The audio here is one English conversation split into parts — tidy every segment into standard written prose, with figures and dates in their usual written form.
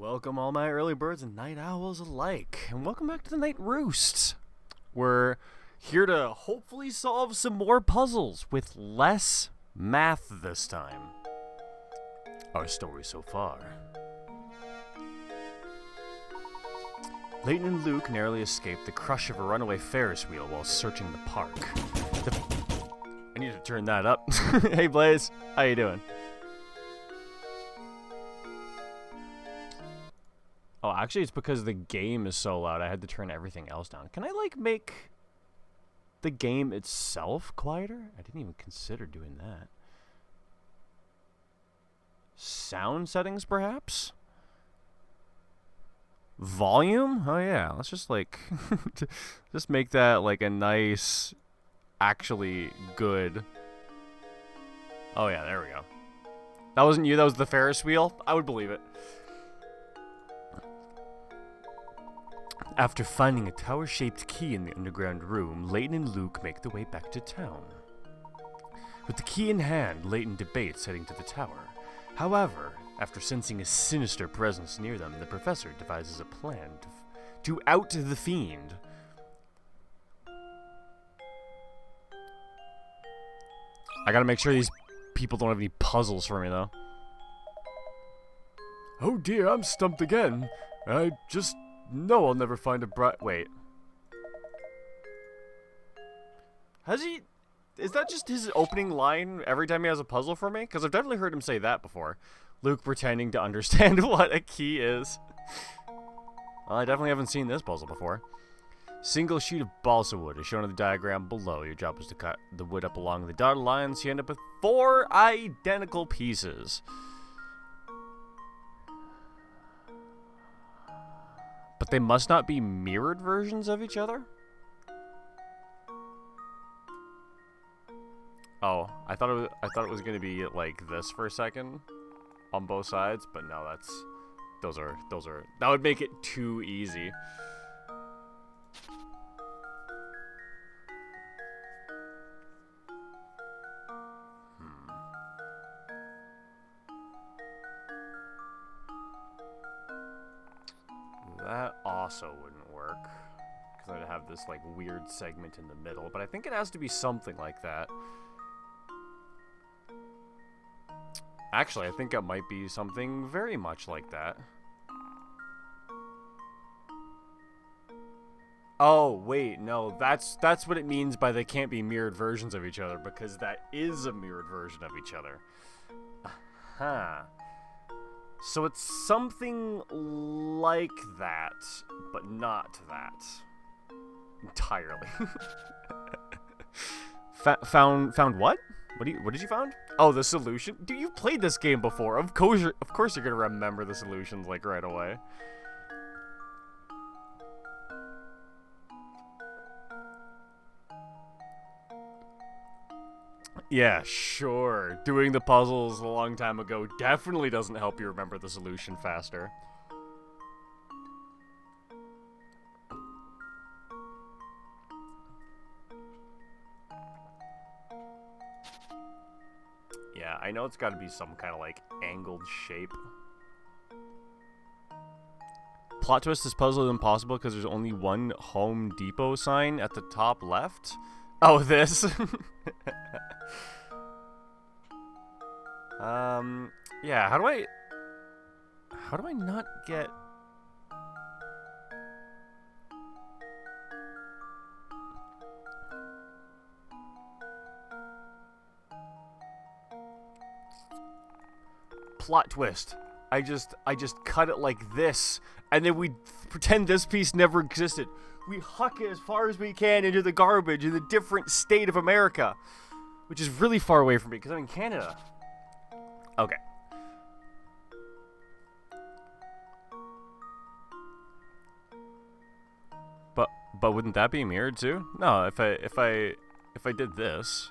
Welcome all my early birds and night owls alike, and welcome back to the Night Roosts. We're here to hopefully solve some more puzzles with less math this time. Our story so far. Layton and Luke narrowly escaped the crush of a runaway Ferris wheel while searching the park. I need to turn that up. Hey Blaze, how you doing? Oh, actually, it's because the game is so loud, I had to turn everything else down. Can I, make the game itself quieter? I didn't even consider doing that. Sound settings, perhaps? Volume? Oh, yeah. Let's just, just make that, a nice, actually good... Oh, yeah, there we go. That wasn't you, that was the Ferris wheel? I would believe it. After finding a tower-shaped key in the underground room, Layton and Luke make their way back to town. With the key in hand, Layton debates heading to the tower. However, after sensing a sinister presence near them, the professor devises a plan to out the fiend. I gotta make sure these people don't have any puzzles for me, though. Oh dear, I'm stumped again. I just... No, I'll never find a wait. Has he... Is that just his opening line every time he has a puzzle for me? Because I've definitely heard him say that before. Luke pretending to understand what a key is. Well, I definitely haven't seen this puzzle before. Single sheet of balsa wood is shown in the diagram below. Your job is to cut the wood up along the dotted lines. You end up with 4 identical pieces. But they must not be mirrored versions of each other? Oh, I thought it was gonna be like this for a second on both sides, but no, those are that would make it too easy. That also wouldn't work, because I'd have this, weird segment in the middle, but I think it has to be something like that. Actually, I think it might be something very much like that. Oh, wait, no, that's what it means by they can't be mirrored versions of each other, because that is a mirrored version of each other. Aha. So it's something like that, but not that. Entirely. Found what? What did you found? Oh, the solution? Dude, you've played this game before. Of course you're gonna remember the solutions right away. Yeah, sure. Doing the puzzles a long time ago definitely doesn't help you remember the solution faster. Yeah, I know it's got to be some kind of angled shape. Plot twist: this puzzle is impossible because there's only one Home Depot sign at the top left. Oh, this. Yeah, how do I not get... Plot twist. I just cut it like this, and then we pretend this piece never existed. We huck it as far as we can into the garbage in the different state of America, which is really far away from me because I'm in Canada. Okay. But wouldn't that be mirrored too? No, if I did this,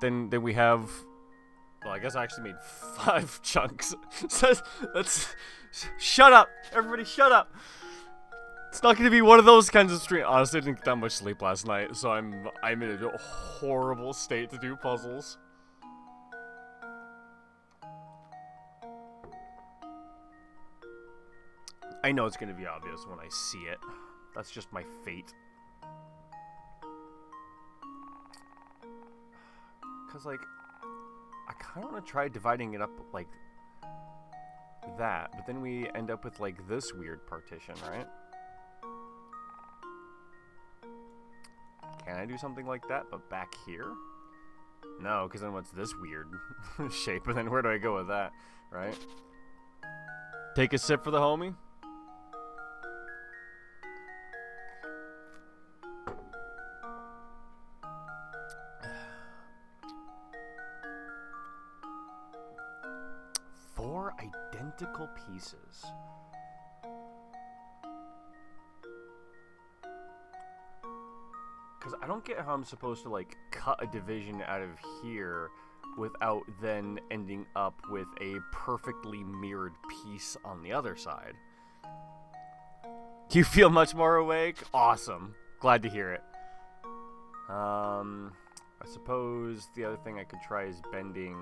then we have... Well, I guess I actually made 5 chunks. So let's shut up, everybody, shut up. It's not gonna be one of those kinds of streams. Honestly, I didn't get that much sleep last night, so I'm in a horrible state to do puzzles. I know it's going to be obvious when I see it. That's just my fate. Because, like, I kind of want to try dividing it up like that, but then we end up with, like, this weird partition, right? Can I do something like that, but back here? No, because then what's this weird shape? And then where do I go with that, right? Take a sip for the homie. Four identical pieces. Because I don't get how I'm supposed to, like, cut a division out of here without then ending up with a perfectly mirrored piece on the other side. Do you feel much more awake? Awesome. Glad to hear it. I suppose the other thing I could try is bending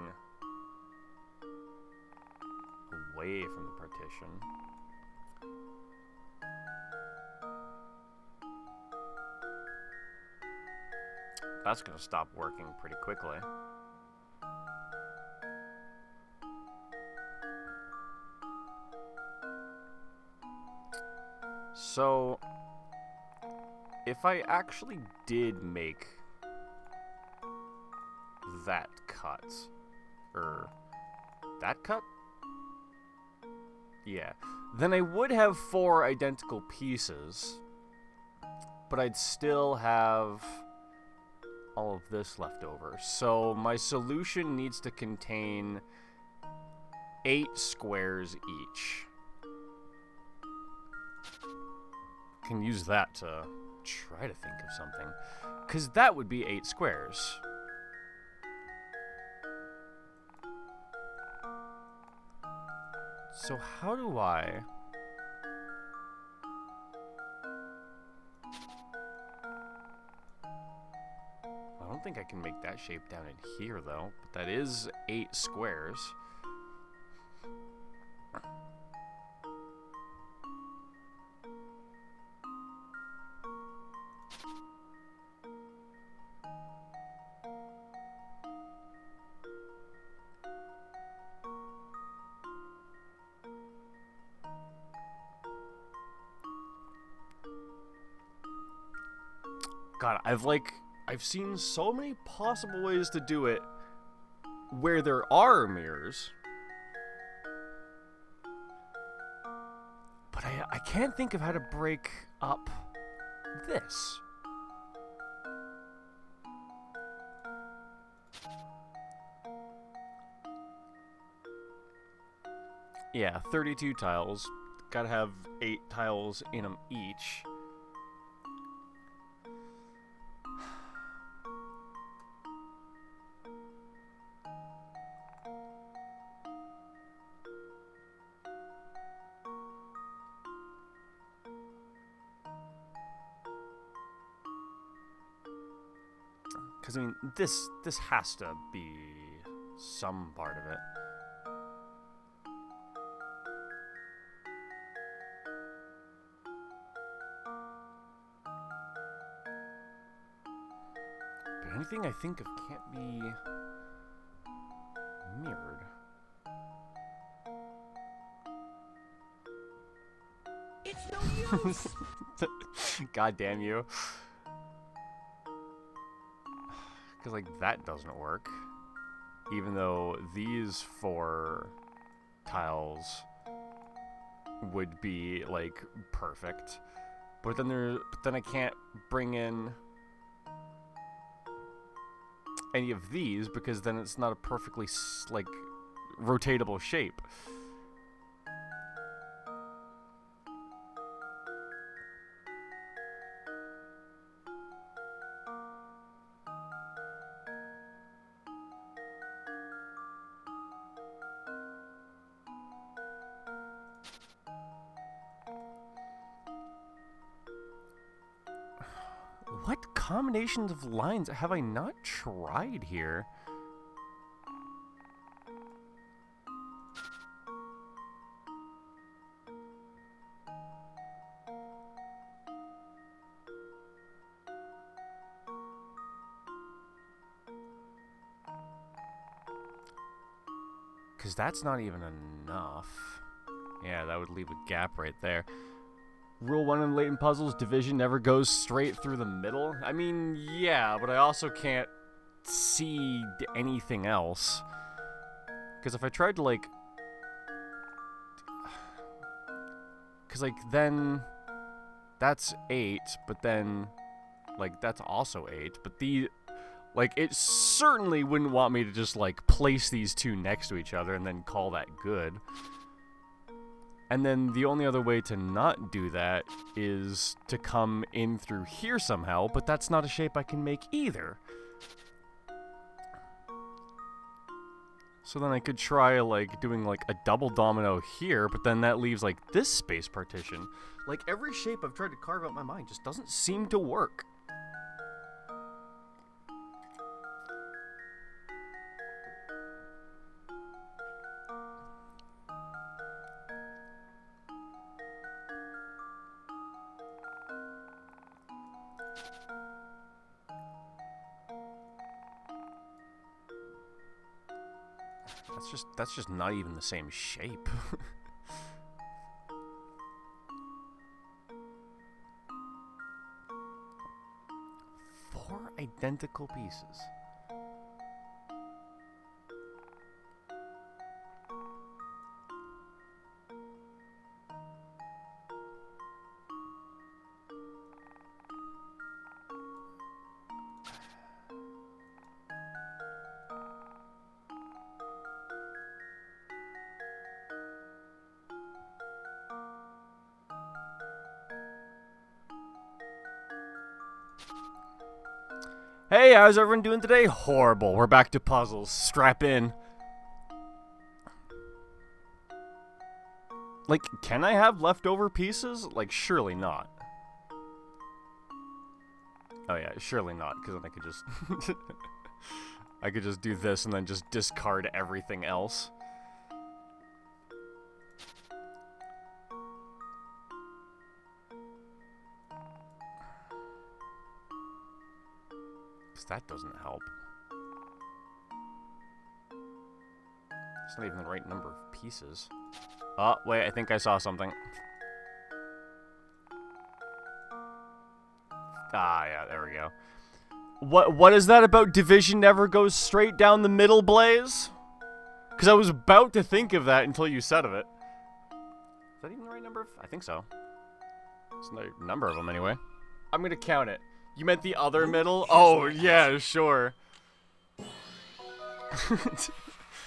away from the partition. That's gonna stop working pretty quickly. So, if I actually did make that cut, or that cut? Yeah. Then I would have 4 identical pieces, but I'd still have all of this left over. So my solution needs to contain 8 squares each. Can use that to try to think of something, because that would be 8 squares. So how do I... I don't think I can make that shape down in here, though. But that is 8 squares. God, I've seen so many possible ways to do it where there are mirrors. But I can't think of how to break up this. Yeah, 32 tiles. Gotta have 8 tiles in them each. Because, I mean, this has to be some part of it. But anything I think of can't be mirrored. It's no use! God damn you. Because, like, that doesn't work. Even though these 4 tiles would be, like, perfect. But then I can't bring in any of these because then it's not a perfectly, like, rotatable shape. What combinations of lines have I not tried here? Because that's not even enough. Yeah, that would leave a gap right there. Rule 1 in Layton puzzles, division never goes straight through the middle. I mean, yeah, but I also can't see anything else. Because if I tried to, like... Because, like, then... That's 8, but then... Like, that's also 8, but the... Like, it certainly wouldn't want me to just, like, place these two next to each other and then call that good. And then the only other way to not do that is to come in through here somehow, but that's not a shape I can make either. So then I could try, like, doing, like, a double domino here, but then that leaves, like, this space partition. Like, every shape I've tried to carve out in my mind just doesn't seem to work. That's just not even the same shape. 4 identical pieces. Hey, how's everyone doing today? Horrible. We're back to puzzles. Strap in. Like, can I have leftover pieces? Like, surely not. Oh yeah, surely not, because then I could just... I could just do this and then just discard everything else. That doesn't help. It's not even the right number of pieces. Oh, wait, I think I saw something. Ah, yeah, there we go. What is that about division never goes straight down the middle, Blaze? Because I was about to think of that until you said of it. Is that even the right number? I think so. It's a number of them, anyway. I'm going to count it. You meant the other middle? Oh, yeah, sure.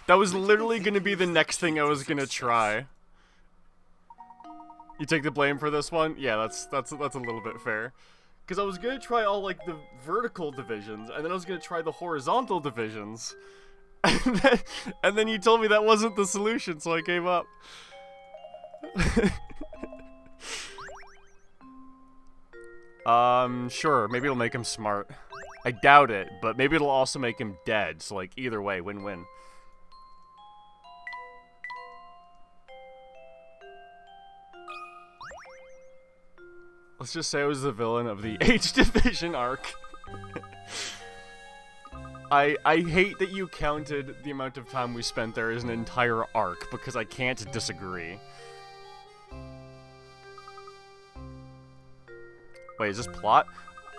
That was literally going to be the next thing I was going to try. You take the blame for this one? Yeah, that's a little bit fair. Because I was going to try all, like, the vertical divisions, and then I was going to try the horizontal divisions. And then you told me that wasn't the solution, so I gave up. Sure, maybe it'll make him smart. I doubt it, but maybe it'll also make him dead, so, like, either way, win-win. Let's just say I was the villain of the H Division arc. I hate that you counted the amount of time we spent there as an entire arc, because I can't disagree. Wait, is this plot?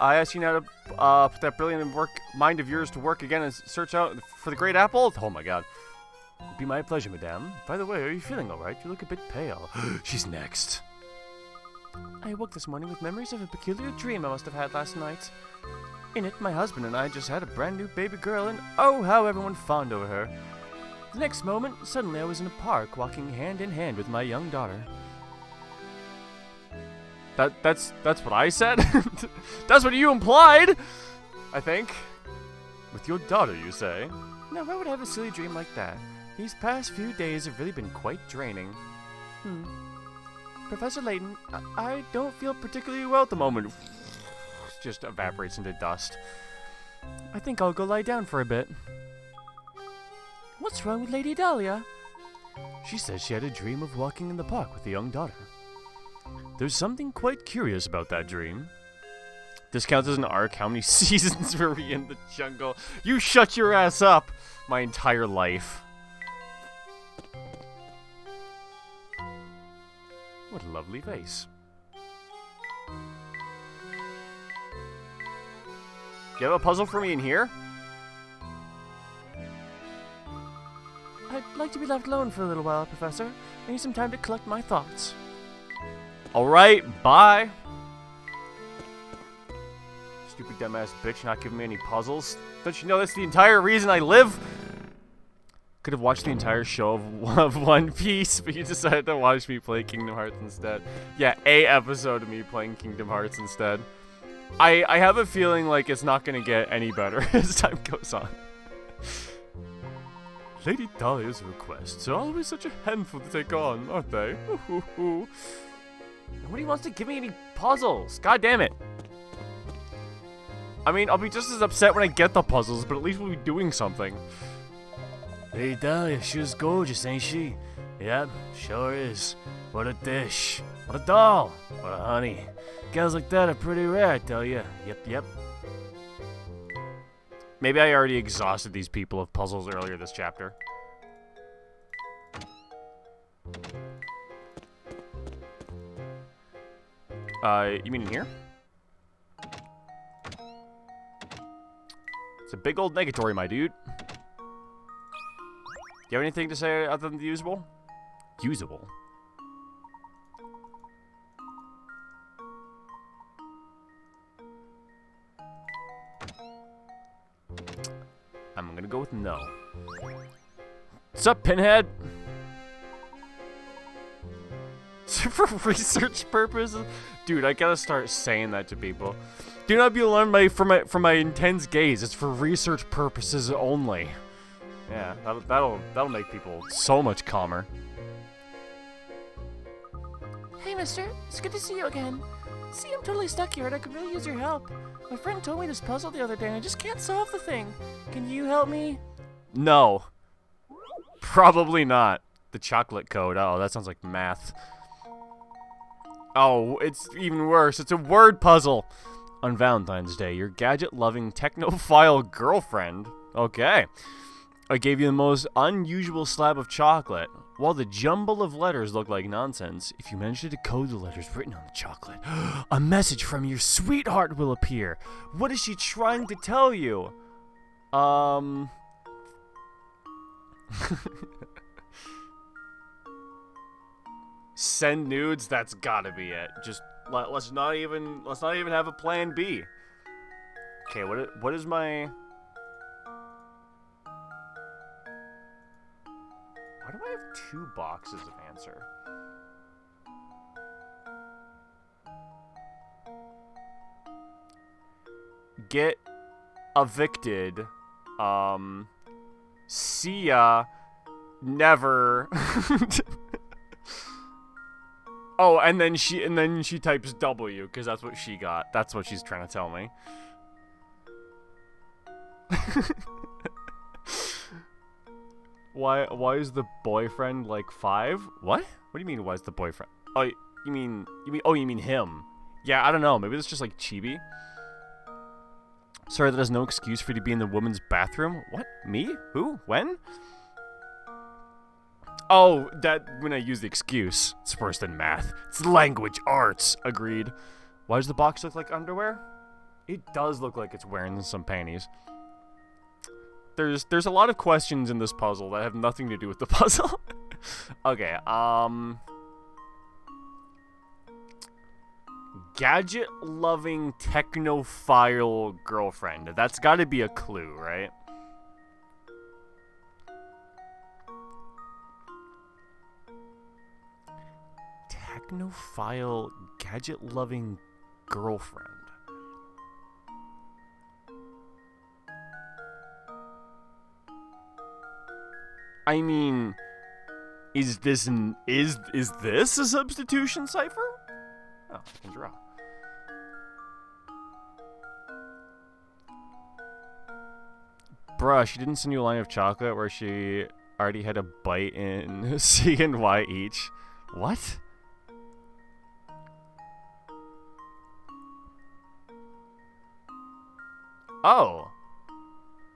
I asked you now to put that brilliant mind of yours to work again and search out for the Great Apple? Oh my god. It'd be my pleasure, madame. By the way, are you feeling alright? You look a bit pale. She's next. I awoke this morning with memories of a peculiar dream I must have had last night. In it, my husband and I just had a brand new baby girl, and oh, how everyone fawned over her. The next moment, suddenly I was in a park walking hand in hand with my young daughter. That's what I said? That's what you implied! I think. With your daughter, you say? No, why would I have a silly dream like that? These past few days have really been quite draining. Professor Layton, I don't feel particularly well at the moment. Just evaporates into dust. I think I'll go lie down for a bit. What's wrong with Lady Dahlia? She says she had a dream of walking in the park with a young daughter. There's something quite curious about that dream. This counts as an arc. How many seasons were we in the jungle? You shut your ass up! My entire life. What a lovely vase. Do you have a puzzle for me in here? I'd like to be left alone for a little while, Professor. I need some time to collect my thoughts. Alright, bye. Stupid dumbass bitch not giving me any puzzles. Don't you know that's the entire reason I live? Could have watched the entire show of One Piece, but you decided to watch me play Kingdom Hearts instead. Yeah, a episode of me playing Kingdom Hearts instead. I have a feeling like it's not going to get any better as time goes on. Lady Dahlia's requests are always such a handful to take on, aren't they? Nobody wants to give me any puzzles. God damn it. I mean, I'll be just as upset when I get the puzzles, but at least we'll be doing something. Lady Dahlia, she was gorgeous, ain't she? Yep, sure is. What a dish. What a doll. What a honey. Gals like that are pretty rare, I tell ya. Yep. Maybe I already exhausted these people of puzzles earlier this chapter. You mean in here? It's a big old negatory, my dude. Do you have anything to say other than usable? Usable? I'm gonna go with no. What's up, Pinhead? For research purposes? Dude, I gotta start saying that to people. Do not be alarmed for my intense gaze. It's for research purposes only. Yeah, that'll make people so much calmer. Hey, mister. It's good to see you again. See, I'm totally stuck here and I could really use your help. My friend told me this puzzle the other day and I just can't solve the thing. Can you help me? No. Probably not. The chocolate code. Oh, that sounds like math. Oh, it's even worse. It's a word puzzle. On Valentine's Day, your gadget-loving technophile girlfriend. Okay. I gave you the most unusual slab of chocolate. While the jumble of letters look like nonsense, if you manage to decode the letters written on the chocolate, a message from your sweetheart will appear. What is she trying to tell you? Send nudes? That's gotta be it. Just let's not even have a plan B. Okay, what is my... Why do I have 2 boxes of answer? Get evicted. See ya. Never. Oh, and then she types W because that's what she got. That's what she's trying to tell me. Why is the boyfriend like 5? What? What do you mean? Why is the boyfriend? Oh, you mean him? Yeah, I don't know. Maybe that's just like chibi. Sorry, that is no excuse for you to be in the woman's bathroom. What? Me? Who? When? Oh, that when I use the excuse. It's worse than math. It's language arts. Agreed. Why does the box look like underwear? It does look like it's wearing some panties. There's a lot of questions in this puzzle that have nothing to do with the puzzle. Okay, gadget-loving technophile girlfriend. That's gotta be a clue, right? Technophile, gadget-loving girlfriend. I mean, is this a substitution cipher? Oh, I can draw. Bruh, she didn't send you a line of chocolate where she already had a bite in C and Y each. What? Oh.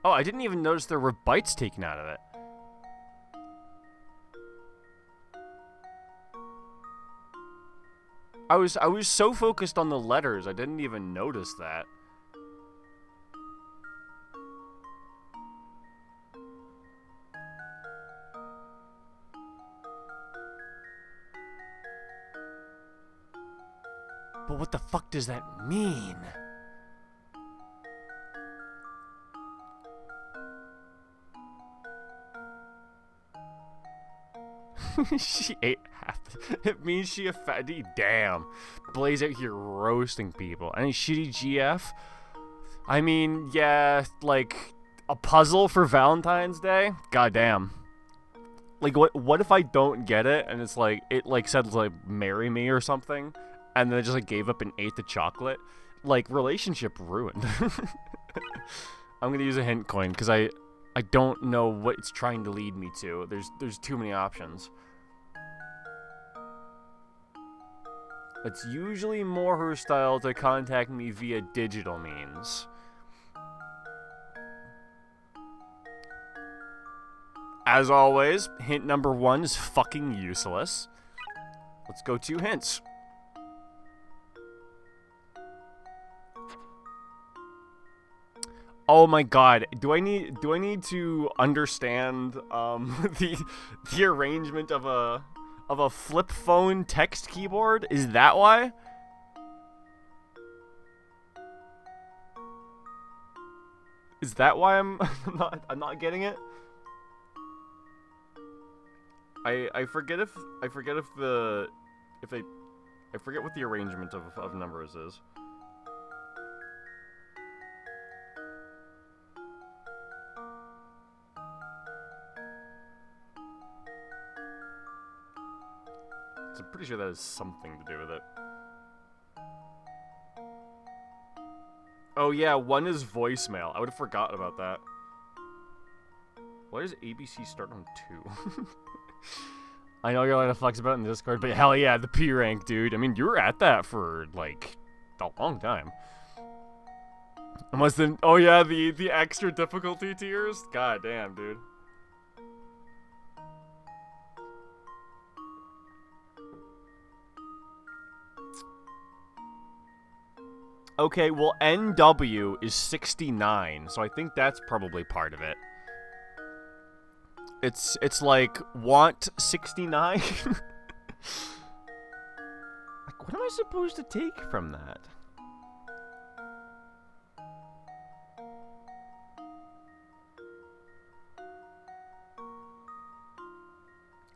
Oh, I didn't even notice there were bites taken out of it. I was so focused on the letters, I didn't even notice that. But what the fuck does that mean? She ate half. It means she a fatty. Damn. Blaze out here roasting people. Any shitty GF? I mean, yeah, like a puzzle for Valentine's Day? Goddamn. Like, what if I don't get it and it's like, it like said like marry me or something, and then I just like gave up and ate the chocolate? Like, relationship ruined. I'm gonna use a hint coin because I don't know what it's trying to lead me to. There's too many options. It's usually more her style to contact me via digital means. As always, hint number 1 is fucking useless. Let's go 2 hints. Oh my god, do I need to understand the arrangement of a flip phone text keyboard? Is that why? Is that why I'm not getting it? I forget what the arrangement of numbers is. So I'm pretty sure that has something to do with it. Oh yeah, 1 is voicemail. I would have forgotten about that. Why does ABC start on 2? I know you're allowed to flex about it in Discord, but hell yeah, the P rank, dude. I mean, you were at that for, like, a long time. Unless then, oh yeah, the extra difficulty tiers? God damn, dude. Okay, well, NW is 69, so I think that's probably part of it. It's like, want 69? Like, what am I supposed to take from that?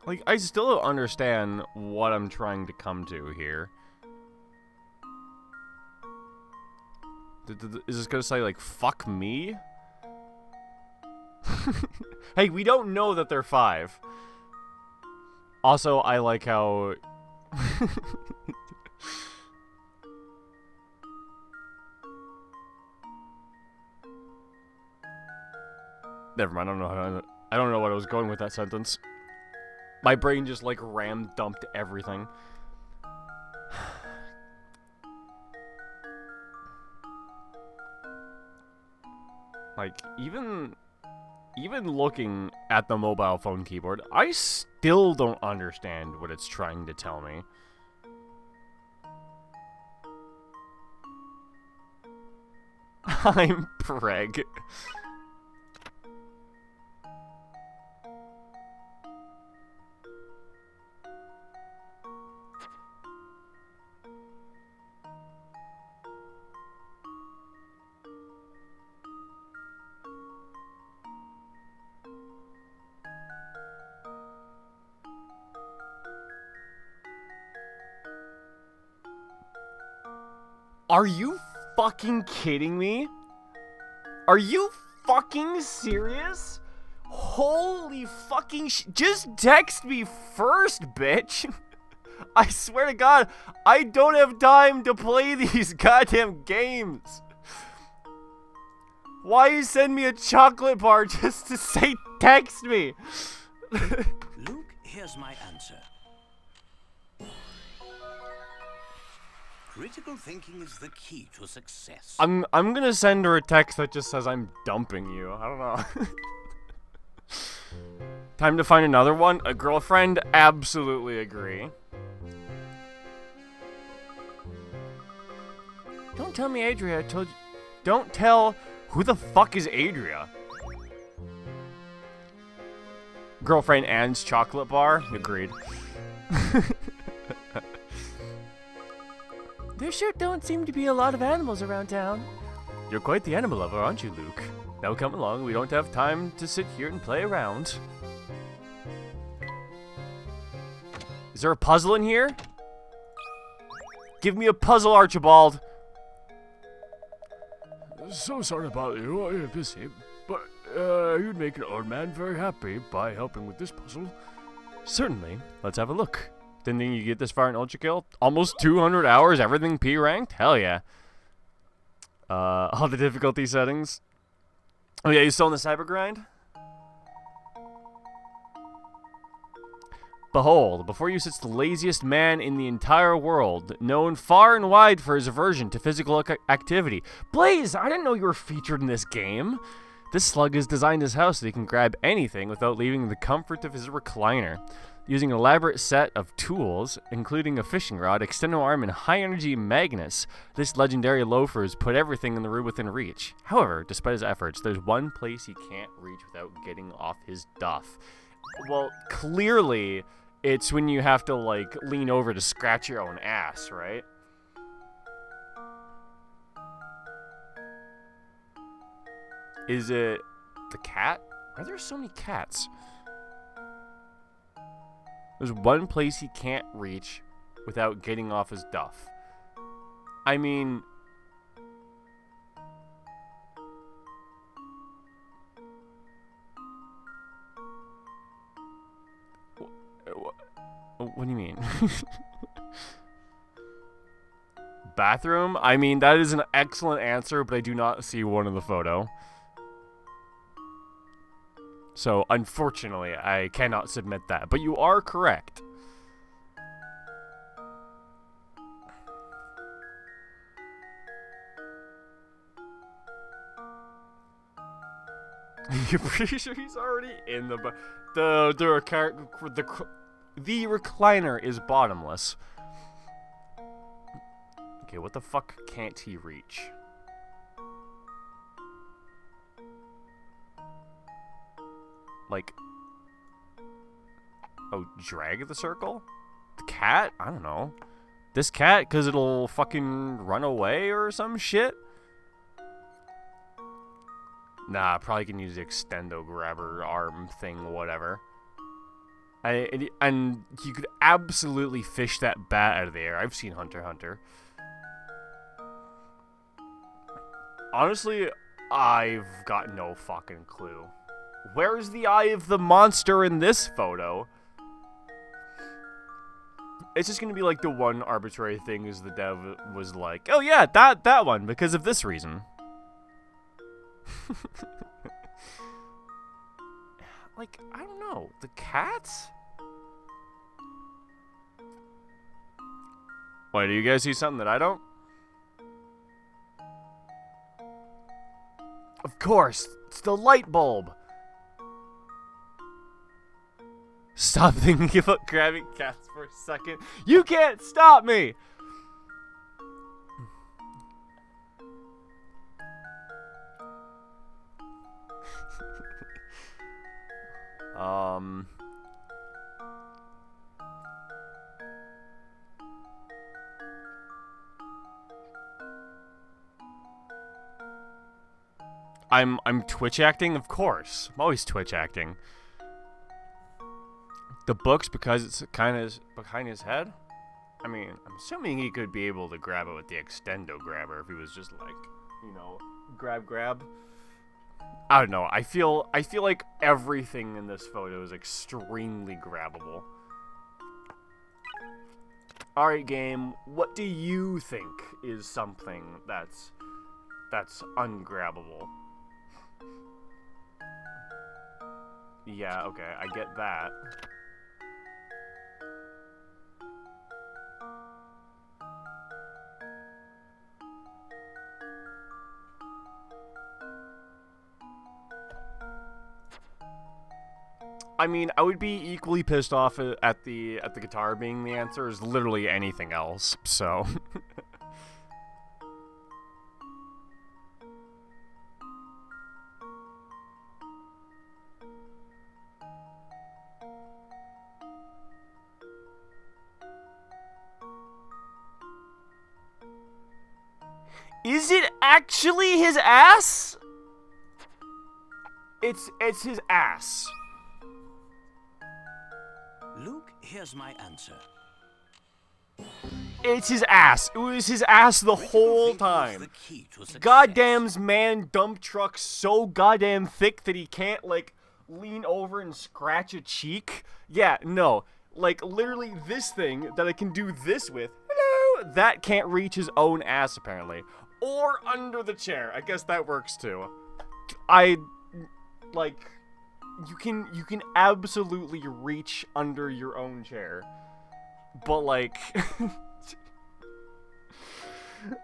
Like, I still don't understand what I'm trying to come to here. Is this gonna say, like, fuck me? Hey, we don't know that they're 5. Also, I like how... Never mind, I don't know what I was going with that sentence. My brain just, like, ram-dumped everything. Like, even looking at the mobile phone keyboard, I still don't understand what it's trying to tell me. I'm preg. Are you fucking kidding me? Are you fucking serious? Holy fucking just text me first, bitch. I swear to God, I don't have time to play these goddamn games. Why you send me a chocolate bar just to say text me? Luke, here's my answer. Critical thinking is the key to success. I'm gonna send her a text that just says I'm dumping you. I don't know. Time to find another one? A girlfriend? Absolutely agree. Don't tell me Adria told you. Don't tell... Who the fuck is Adria? Girlfriend Anne's chocolate bar? Agreed. There sure don't seem to be a lot of animals around town. You're quite the animal lover, aren't you, Luke? Now come along, we don't have time to sit here and play around. Is there a puzzle in here? Give me a puzzle, Archibald! So sorry about you, I'm busy, but you'd make an old man very happy by helping with this puzzle. Certainly. Let's have a look. Didn't think you get this far in Ultra Kill? Almost 200 hours, everything P ranked? Hell yeah. All the difficulty settings. Oh yeah, you still in the cyber grind? Behold, before you sits the laziest man in the entire world, known far and wide for his aversion to physical activity. Blaze, I didn't know you were featured in this game. This slug has designed his house so he can grab anything without leaving the comfort of his recliner. Using an elaborate set of tools, including a fishing rod, extendo arm, and high-energy magnets, this legendary loafer has put everything in the room within reach. However, despite his efforts, there's one place he can't reach without getting off his duff. Well, clearly, it's when you have to, like, lean over to scratch your own ass, right? Is it the cat? Are there so many cats? There's one place he can't reach without getting off his duff. I mean... What do you mean? Bathroom? I mean, that is an excellent answer, but I do not see one in the photo. So, unfortunately, I cannot submit that. But you are correct. You're pretty sure he's already in the recliner is bottomless. Okay, what the fuck can't he reach? Like, oh, drag the circle? The cat? I don't know. This cat, because it'll fucking run away or some shit? Nah, probably can use the extendo grabber arm thing, whatever. And you could absolutely fish that bat out of the air. I've seen Hunter x Hunter. Honestly, I've got no fucking clue. Where's the eye of the monster in this photo? It's just gonna be like the one arbitrary thing is the dev was like, oh yeah, that one, because of this reason. Like, I don't know. The cats? Wait, do you guys see something that I don't? Of course, it's the light bulb. Stop thinking about grabbing cats for a second. You can't stop me! I'm Twitch acting, of course. I'm always Twitch acting. The books, because it's kind of behind his head. I mean, I'm assuming he could be able to grab it with the extendo grabber if he was just like, you know, grab. I don't know. I feel like everything in this photo is extremely grabbable. All right, game. What do you think is something that's ungrabbable? Yeah, okay, I get that. I mean, I would be equally pissed off at the guitar being the answer as literally anything else, so. Is it actually his ass? It's his ass. Luke, here's my answer. It's his ass. It was his ass the What do you whole think was time. the key to success? Goddamn's man dump truck so goddamn thick that he can't, like, lean over and scratch a cheek. Yeah, no. Like, literally this thing that I can do this with, hello, that can't reach his own ass, apparently. Or under the chair. I guess that works, too. Like, you can absolutely reach under your own chair. But, like...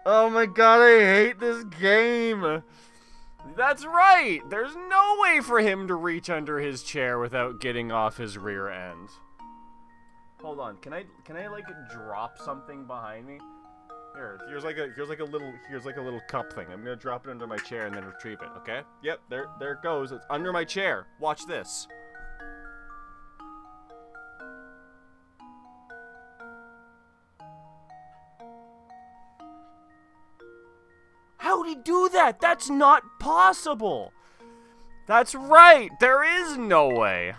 Oh my god, I hate this game! That's right! There's no way for him to reach under his chair without getting off his rear end. Hold on, can I like drop something behind me? Here's like a little cup thing. I'm gonna drop it under my chair and then retrieve it, okay? Yep, there it goes. It's under my chair. Watch this. How'd he do that? That's not possible. That's right. There is no way.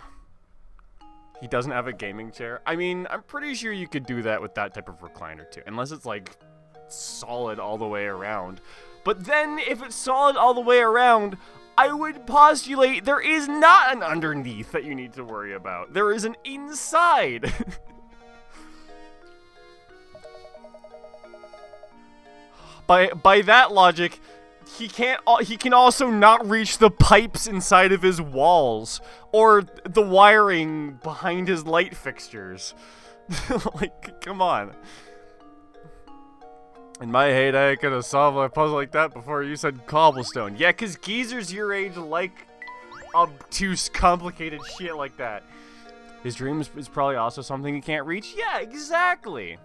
He doesn't have a gaming chair. I mean, I'm pretty sure you could do that with that type of recliner too. Unless it's like solid all the way around. But then if it's solid all the way around, I would postulate there is not an underneath that you need to worry about. There is an inside. By that logic, he can also not reach the pipes inside of his walls or the wiring behind his light fixtures. Like, come on. In my heyday, I could have solved a puzzle like that before you said cobblestone. Yeah, because geezers your age like obtuse, complicated shit like that. His dream is probably also something he can't reach. Yeah, exactly.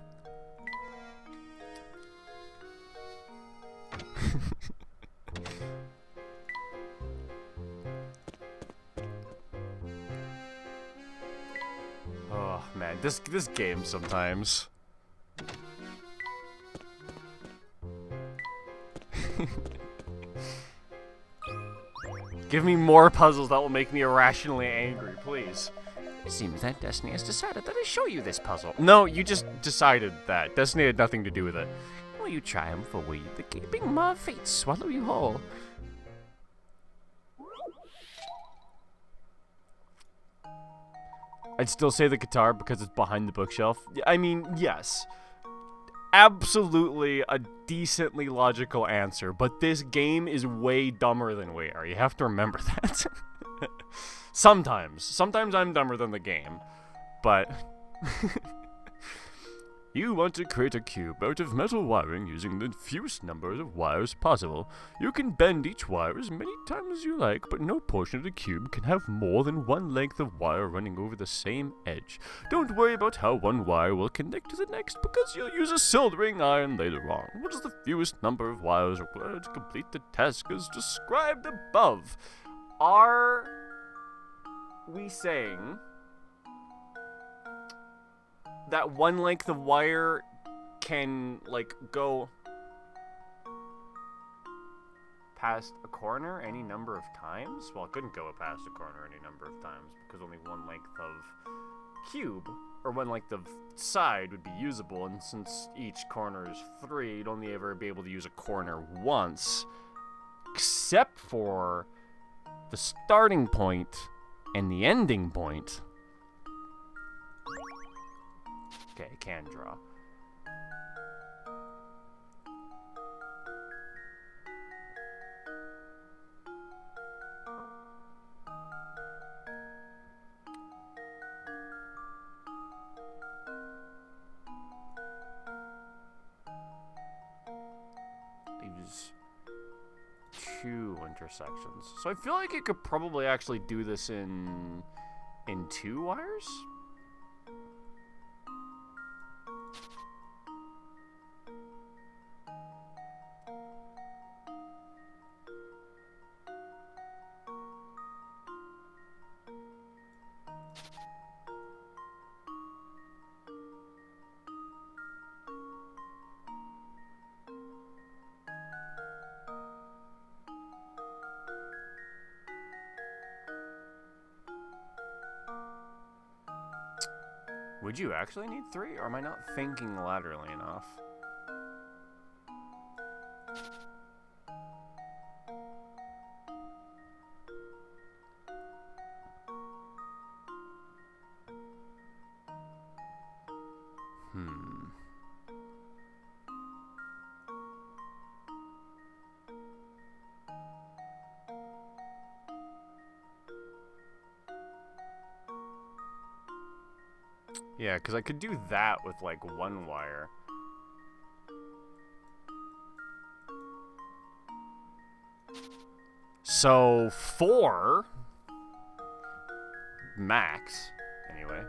Oh man, this game sometimes. Give me more puzzles that will make me irrationally angry, please. It seems that Destiny has decided that I show you this puzzle. No, you just decided that. Destiny had nothing to do with it. Will you triumph, or will you the gaping maw of fate swallow you whole? I'd still say the guitar because it's behind the bookshelf. I mean, yes. Absolutely a decently logical answer, but this game is way dumber than we are. You have to remember that. Sometimes. Sometimes I'm dumber than the game, but... You want to create a cube out of metal wiring using the fewest numbers of wires possible. You can bend each wire as many times as you like, but no portion of the cube can have more than one length of wire running over the same edge. Don't worry about how one wire will connect to the next, because you'll use a soldering iron later on. What is the fewest number of wires required to complete the task as described above? Are we saying that one length of wire can, like, go past a corner any number of times? Well, it couldn't go past a corner any number of times because only one length of cube, or one length of side would be usable, and since each corner is 3, you'd only ever be able to use a corner once, except for the starting point and the ending point. Okay, can draw. These 2 intersections. So I feel like you could probably actually do this in 2 wires? Would you actually need 3, or am I not thinking laterally enough? Yeah, because I could do that with, like, 1 wire. So, 4... max, anyway.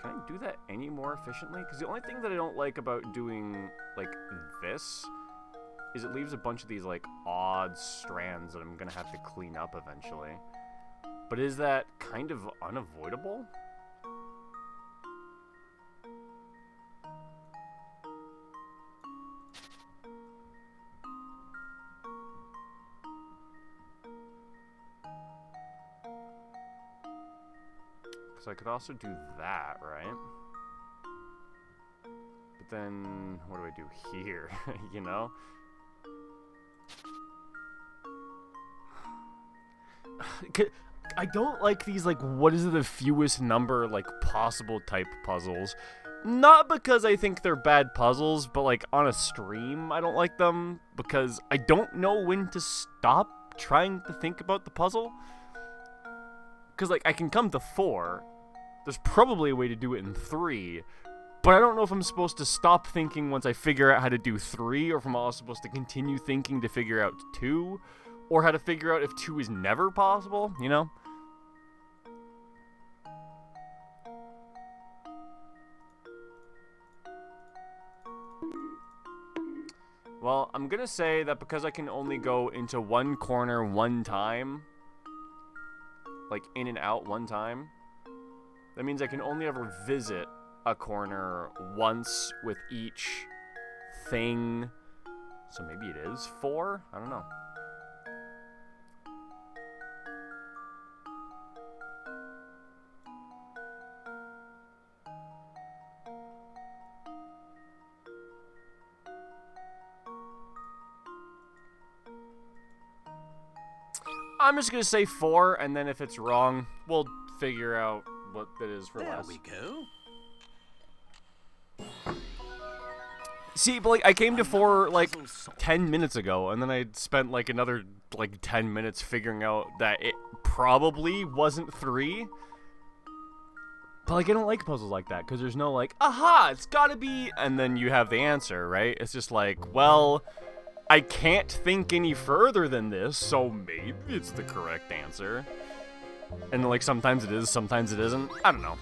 Can I do that any more efficiently? Because the only thing that I don't like about doing, like, this is it leaves a bunch of these, like, odd strands that I'm gonna have to clean up eventually. But is that kind of unavoidable? Because I could also do that, right? But then, what do I do here, you know? I don't like these, like, what is the fewest number, like, possible type puzzles. Not because I think they're bad puzzles, but, like, on a stream, I don't like them because I don't know when to stop trying to think about the puzzle. Because, like, I can come to 4. There's probably a way to do it in 3. But I don't know if I'm supposed to stop thinking once I figure out how to do 3, or if I'm also supposed to continue thinking to figure out 2, or how to figure out if 2 is never possible, you know? Well, I'm gonna say that because I can only go into 1 corner 1 time, like in and out 1 time, that means I can only ever visit a corner once with each thing. So maybe it is 4? I don't know. I'm just gonna say 4, and then if it's wrong, we'll figure out what that is for There less. we go. See, but like I came to 4 like 10 minutes ago, and then I spent like another like 10 minutes figuring out that it probably wasn't 3. But like I don't like puzzles like that because there's no like, aha, it's gotta be, and then you have the answer, right? It's just like, well, I can't think any further than this, so maybe it's the correct answer. And like sometimes it is, sometimes it isn't. I don't know.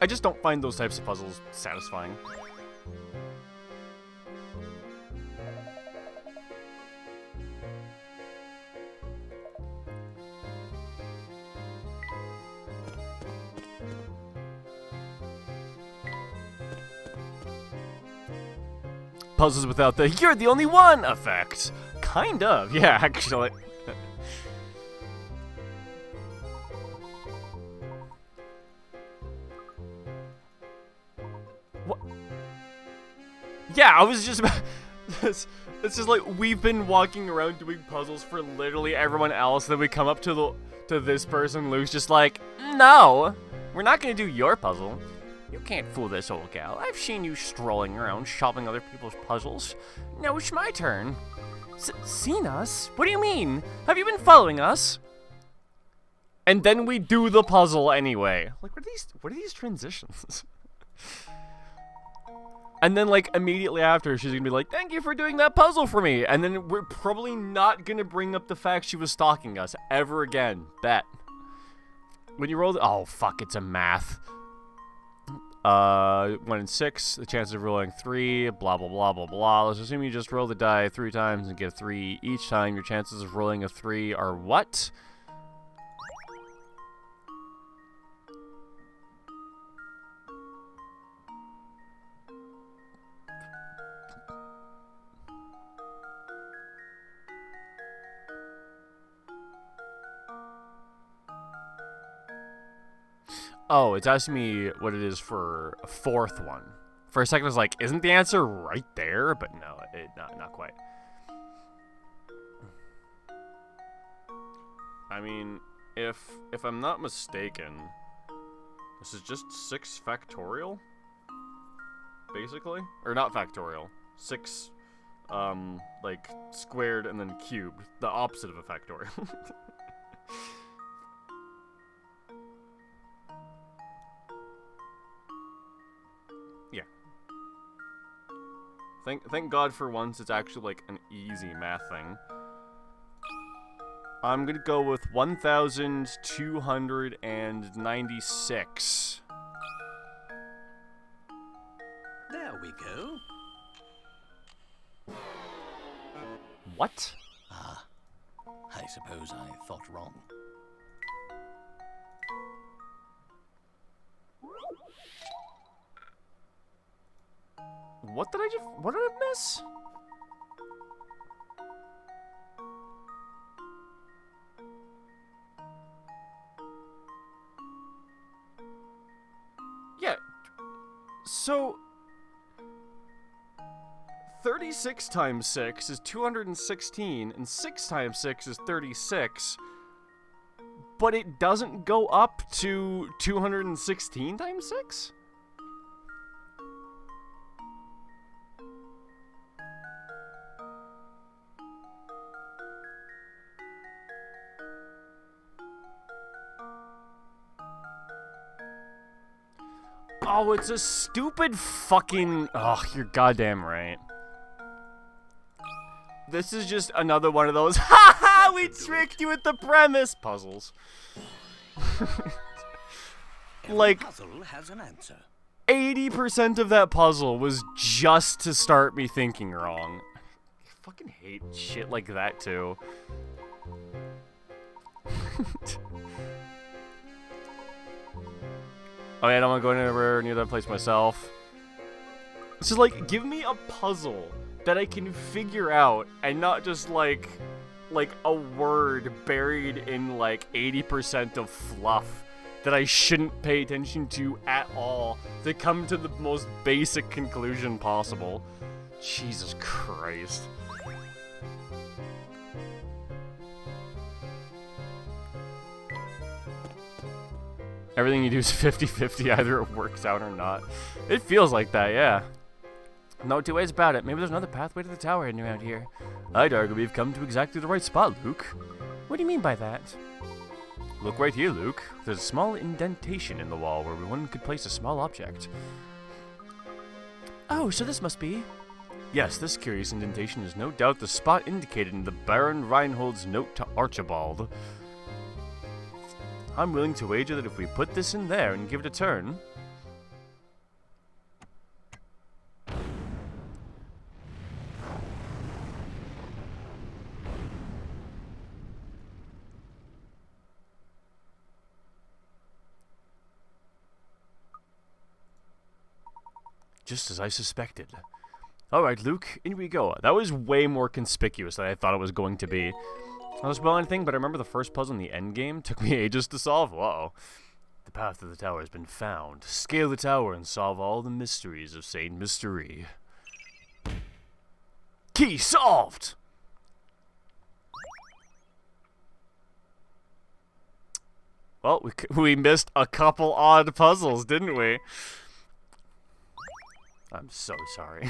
I just don't find those types of puzzles satisfying. Puzzles without the "you're the only one" effect. Kind of, yeah, actually. What? Yeah, I was just about... It's just like we've been walking around doing puzzles for literally everyone else, then we come up to this person, Luke's just like, no, we're not gonna do your puzzle. You can't fool this old gal. I've seen you strolling around solving other people's puzzles. Now it's my turn. Seen us? What do you mean? Have you been following us? And then we do the puzzle anyway. Like, what are these transitions? And then, like, immediately after, she's gonna be like, thank you for doing that puzzle for me. And then we're probably not gonna bring up the fact she was stalking us ever again. Bet. When you roll the... Oh, fuck, it's a math. 1 in 6, the chances of rolling 3, blah, blah, blah, blah, blah. Let's assume you just roll the die 3 times and get a 3 each time. Your chances of rolling a 3 are what? Oh, it's asking me what it is for a fourth one. For a second, I was like, isn't the answer right there? But no, not quite. I mean, if I'm not mistaken, this is just 6 factorial? Basically? Or not factorial. 6, like, squared and then cubed. The opposite of a factorial. Yeah. Thank God for once it's actually, like, an easy math thing. I'm gonna go with 1,296. There we go. What? Ah, I suppose I thought wrong. What did I miss? Yeah. So 36 times 6 is 216 and 6 times 6 is 36. But it doesn't go up to 216 times 6? Oh, it's a stupid fucking... Oh, you're goddamn right. This is just another one of those, haha, we tricked you with the premise puzzles. Like, Puzzle has an answer. 80% of that puzzle was just to start me thinking wrong. I fucking hate shit like that, too. Oh yeah, I don't want to go anywhere near that place myself. So, like, give me a puzzle that I can figure out and not just, like a word buried in, like, 80% of fluff that I shouldn't pay attention to at all to come to the most basic conclusion possible. Jesus Christ. Everything you do is 50-50, either it works out or not. It feels like that, yeah. No two ways about it. Maybe there's another pathway to the tower hidden around here. I'd argue we've come to exactly the right spot, Luke. What do you mean by that? Look right here, Luke. There's a small indentation in the wall where one could place a small object. Oh, so this must be... Yes, this curious indentation is no doubt the spot indicated in the Baron Reinhold's note to Archibald. I'm willing to wager that if we put this in there and give it a turn... Just as I suspected. Alright, Luke, in we go. That was way more conspicuous than I thought it was going to be. I don't spoil anything, but I remember the first puzzle in the endgame took me ages to solve. Whoa. The path to the tower has been found. Scale the tower and solve all the mysteries of Saint Mystery. Key solved! Well, we missed a couple odd puzzles, didn't we? I'm so sorry.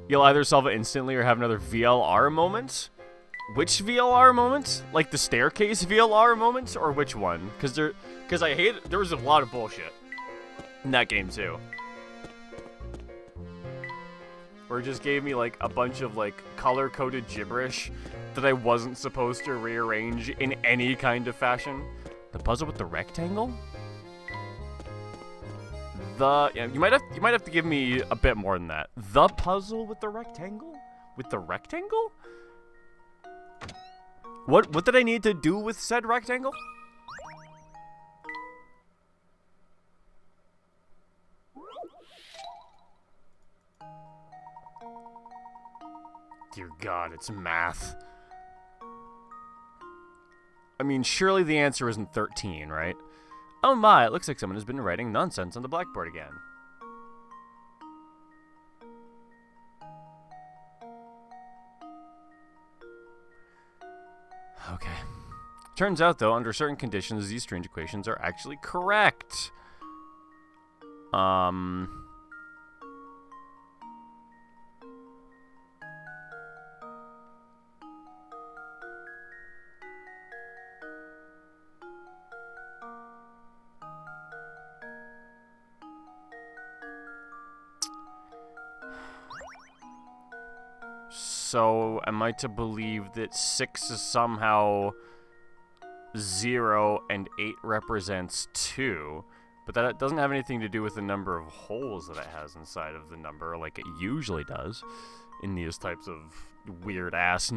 You'll either solve it instantly or have another VLR moment? Which VLR moment? Like the staircase VLR moment? Or which one? Because I hate it. There was a lot of bullshit in that game too. Where it just gave me like a bunch of like color-coded gibberish that I wasn't supposed to rearrange in any kind of fashion. The puzzle with the rectangle? Yeah, you might have to give me a bit more than that. The puzzle with the rectangle? With the rectangle? What did I need to do with said rectangle? Dear God, it's math. I mean, surely the answer isn't 13, right? Oh my, it looks like someone has been writing nonsense on the blackboard again. Okay. Turns out, though, under certain conditions, these strange equations are actually correct. So, am I to believe that 6 is somehow 0 and 8 represents 2? But that doesn't have anything to do with the number of holes that it has inside of the number, like it usually does in these types of weird-ass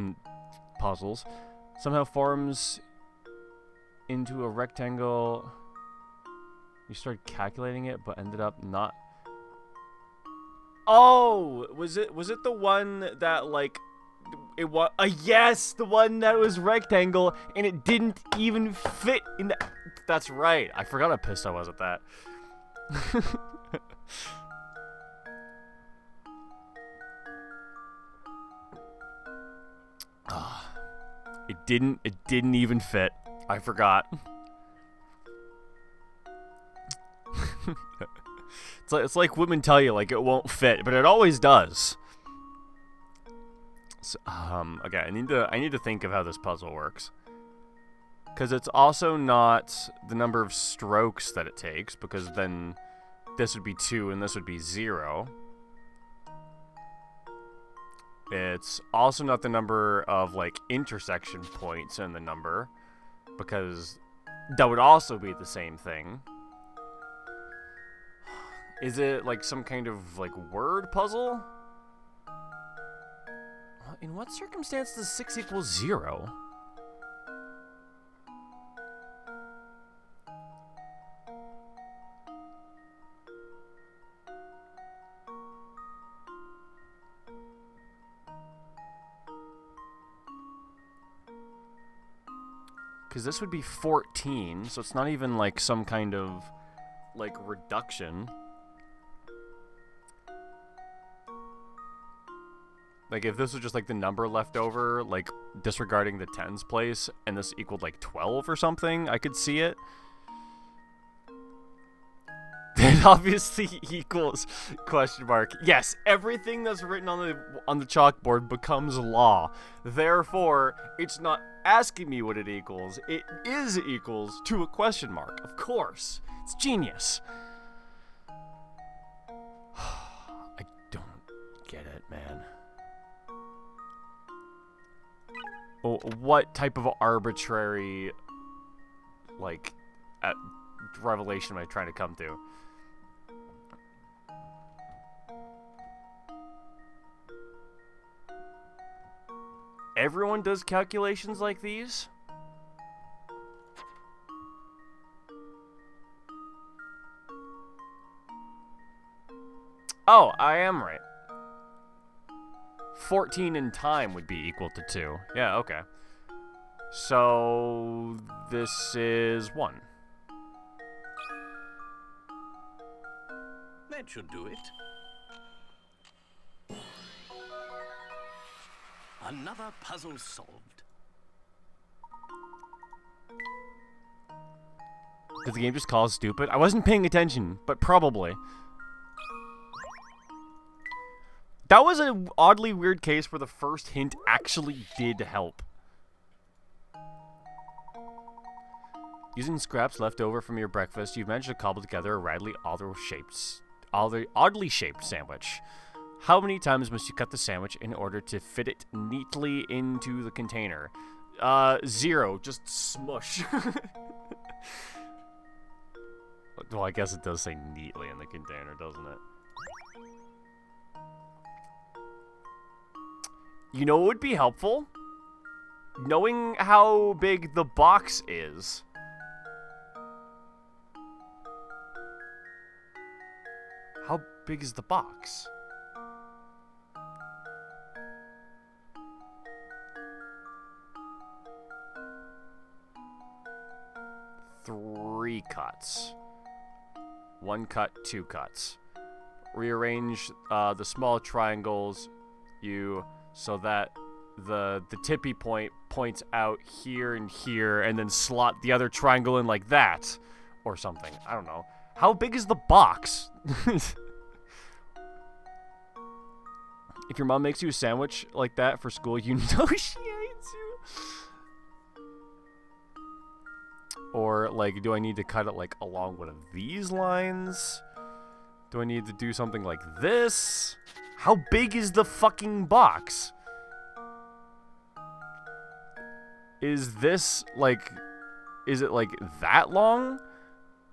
puzzles. Somehow forms into a rectangle. You started calculating it, but ended up not. Oh, was it the one that like it was? Yes, the one that was rectangle and it didn't even fit in the. That's right. I forgot how pissed I was at that. It didn't even fit. I forgot. It's like women tell you like it won't fit, but it always does. So, okay, I need to think of how this puzzle works. Because it's also not the number of strokes that it takes, because then this would be 2 and this would be 0. It's also not the number of, like, intersection points in the number, because that would also be the same thing. Is it, like, some kind of, like, word puzzle? In what circumstance does 6 equal 0? Because this would be 14, so it's not even like some kind of like reduction. Like if this was just like the number left over, like disregarding the tens place, and this equaled like 12 or something, I could see it. It obviously equals question mark. Yes, everything that's written on the chalkboard becomes law. Therefore, it's not asking me what it equals. It is equals to a question mark. Of course. It's genius. I don't get it, man. Oh, what type of arbitrary, like, revelation am I trying to come to? Everyone does calculations like these? Oh, I am right. 14 in time would be equal to 2. Yeah, okay. So, this is 1. That should do it. Another puzzle solved. Did the game just call us stupid? I wasn't paying attention, but probably. That was an oddly weird case where the first hint actually did help. Using scraps left over from your breakfast, you've managed to cobble together a oddly shaped sandwich. How many times must you cut the sandwich in order to fit it neatly into the container? 0. Just smush. Well, I guess it does say neatly in the container, doesn't it? You know what would be helpful? Knowing how big the box is. How big is the box? 3 cuts. 1 cut, 2 cuts. Rearrange the small triangles so that the tippy point points out here and here, and then slot the other triangle in like that, or something. I don't know. How big is the box? If your mom makes you a sandwich like that for school, you know she hates you. Or, like, do I need to cut it, like, along one of these lines? Do I need to do something like this? How big is the fucking box? Is this, like... Is it, like, that long?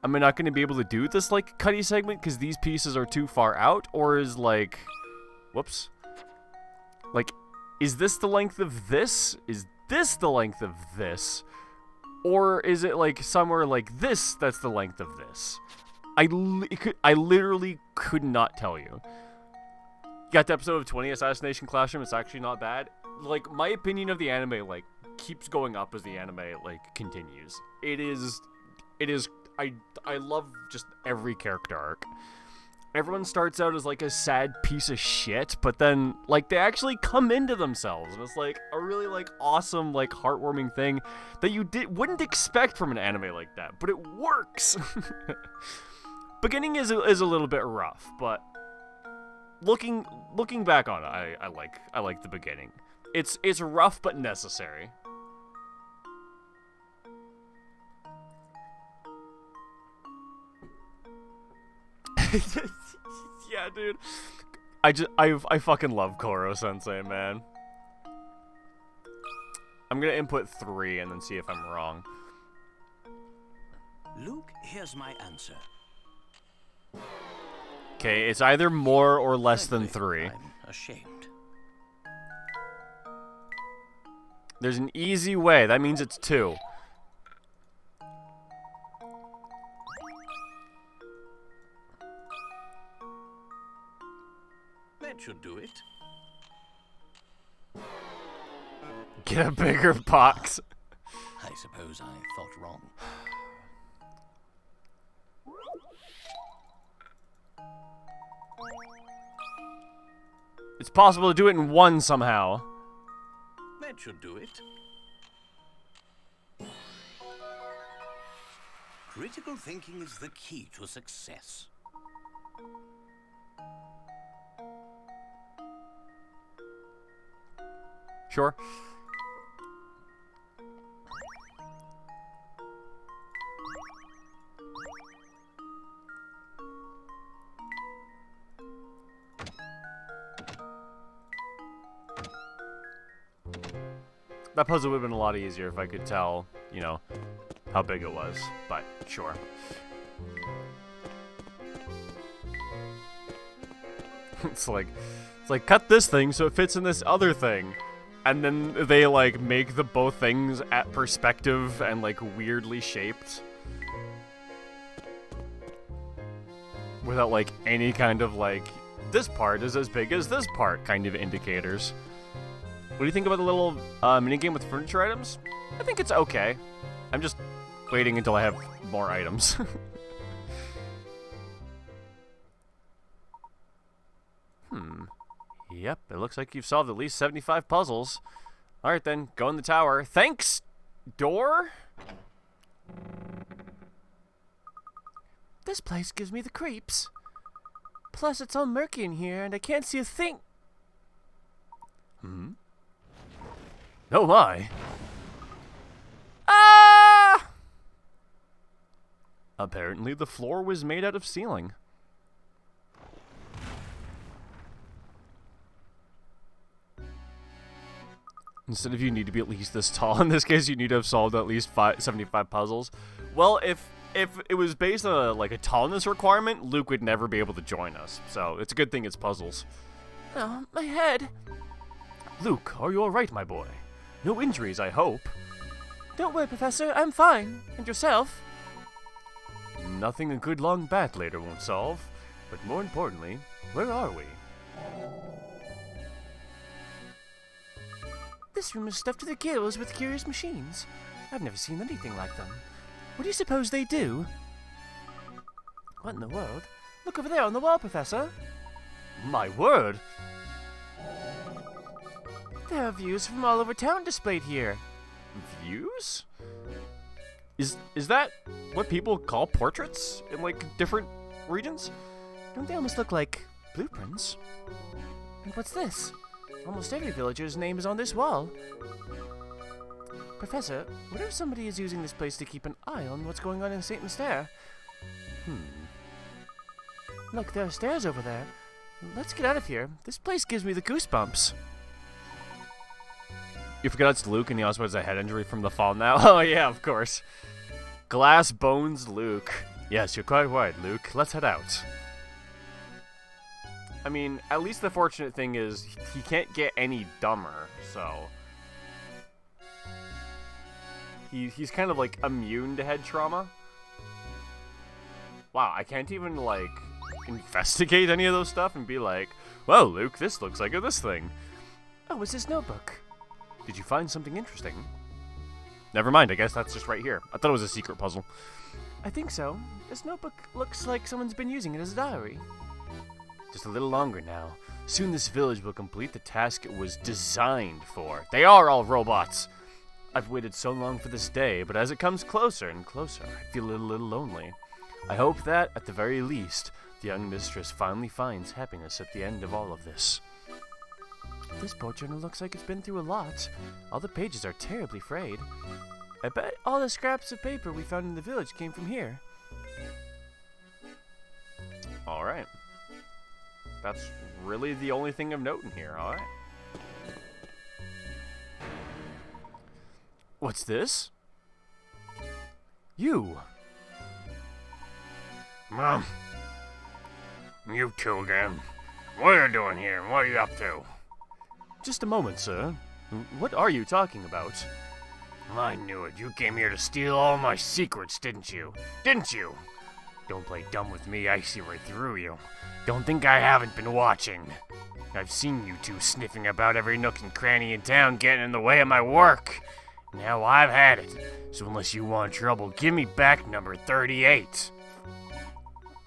Am I not going to be able to do this, like, cutty segment because these pieces are too far out? Or is, like... Whoops. Like, is this the length of this? Is this the length of this? Or is it, like, somewhere like this that's the length of this? I literally could not tell you. Got the episode of 20 Assassination Classroom. It's actually not bad. Like, my opinion of the anime, like, keeps going up as the anime, like, continues. It is, I love just every character arc. Everyone starts out as, like, a sad piece of shit, but then, like, they actually come into themselves, and it's, like, a really, like, awesome, like, heartwarming thing that you wouldn't expect from an anime like that, but it works! Beginning is a little bit rough, but looking back on it, I like the beginning. It's rough but necessary. Yeah, dude. I fucking love Koro Sensei, man. I'm gonna input 3 and then see if I'm wrong. Luke, here's my answer. Okay, it's either more or less than 3. I'm ashamed. There's an easy way. That means it's 2. That should do it. Get a bigger box. I suppose I thought wrong. It's possible to do it in 1 somehow. That should do it. Critical thinking is the key to success. Sure. That puzzle would have been a lot easier if I could tell, you know, how big it was, but sure. It's like cut this thing so it fits in this other thing. And then they, like, make the both things at perspective and, like, weirdly shaped. Without, like, any kind of, like, this part is as big as this part kind of indicators. What do you think about the little minigame with furniture items? I think it's okay. I'm just waiting until I have more items. Yep, it looks like you've solved at least 75 puzzles. Alright then, go in the tower. Thanks, door? This place gives me the creeps. Plus, it's all murky in here, and I can't see a thing. Oh my. Ah! Apparently the floor was made out of ceiling. Instead of you need to be at least this tall, in this case you need to have solved at least 75 puzzles. Well, if it was based on a tallness requirement, Luke would never be able to join us. So it's a good thing it's puzzles. Oh, my head. Luke, are you alright, my boy? No injuries, I hope. Don't worry, Professor. I'm fine. And yourself? Nothing a good long bat later won't solve. But more importantly, where are we? This room is stuffed to the gills with curious machines. I've never seen anything like them. What do you suppose they do? What in the world? Look over there on the wall, Professor. My word! There are views from all over town displayed here. Views? Is that what people call portraits in, like, different regions? Don't they almost look like blueprints? And what's this? Almost every villager's name is on this wall. Professor, what if somebody is using this place to keep an eye on what's going on in St. Mystere? Look, there are stairs over there. Let's get out of here. This place gives me the goosebumps. You forgot it's Luke and he also has a head injury from the fall now? Oh yeah, of course. Glass bones Luke. Yes, you're quite right, Luke. Let's head out. I mean, at least the fortunate thing is he can't get any dumber, so... He's kind of, like, immune to head trauma. Wow, I can't even, like, investigate any of those stuff and be like, well, Luke, this looks like this thing. Oh, it's this notebook. Did you find something interesting? Never mind, I guess that's just right here. I thought it was a secret puzzle. I think so. This notebook looks like someone's been using it as a diary. Just a little longer now. Soon this village will complete the task it was designed for. They are all robots! I've waited so long for this day, but as it comes closer and closer, I feel a little lonely. I hope that, at the very least, the young mistress finally finds happiness at the end of all of this. This board journal looks like it's been through a lot. All the pages are terribly frayed. I bet all the scraps of paper we found in the village came from here. Alright. That's really the only thing of note in here, alright. What's this? You! Mom, you two again. What are you doing here? What are you up to? Just a moment, sir. What are you talking about? I knew it. You came here to steal all my secrets, didn't you? Didn't you? Don't play dumb with me. I see right through you. Don't think I haven't been watching. I've seen you two sniffing about every nook and cranny in town, getting in the way of my work. Now I've had it. So unless you want trouble, give me back number 38.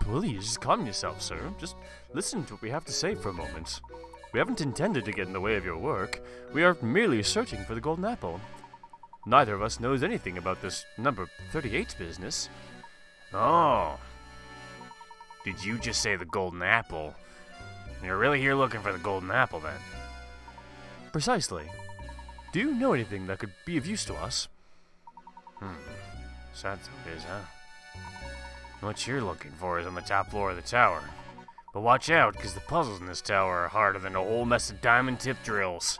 Please, calm yourself, sir. Just listen to what we have to say for a moment. We haven't intended to get in the way of your work. We are merely searching for the golden apple. Neither of us knows anything about this number 38 business. Oh. Did you just say the golden apple? You're really here looking for the golden apple, then? Precisely. Do you know anything that could be of use to us? So that's how it is, huh? What you're looking for is on the top floor of the tower. But watch out, because the puzzles in this tower are harder than a whole mess of diamond tip drills.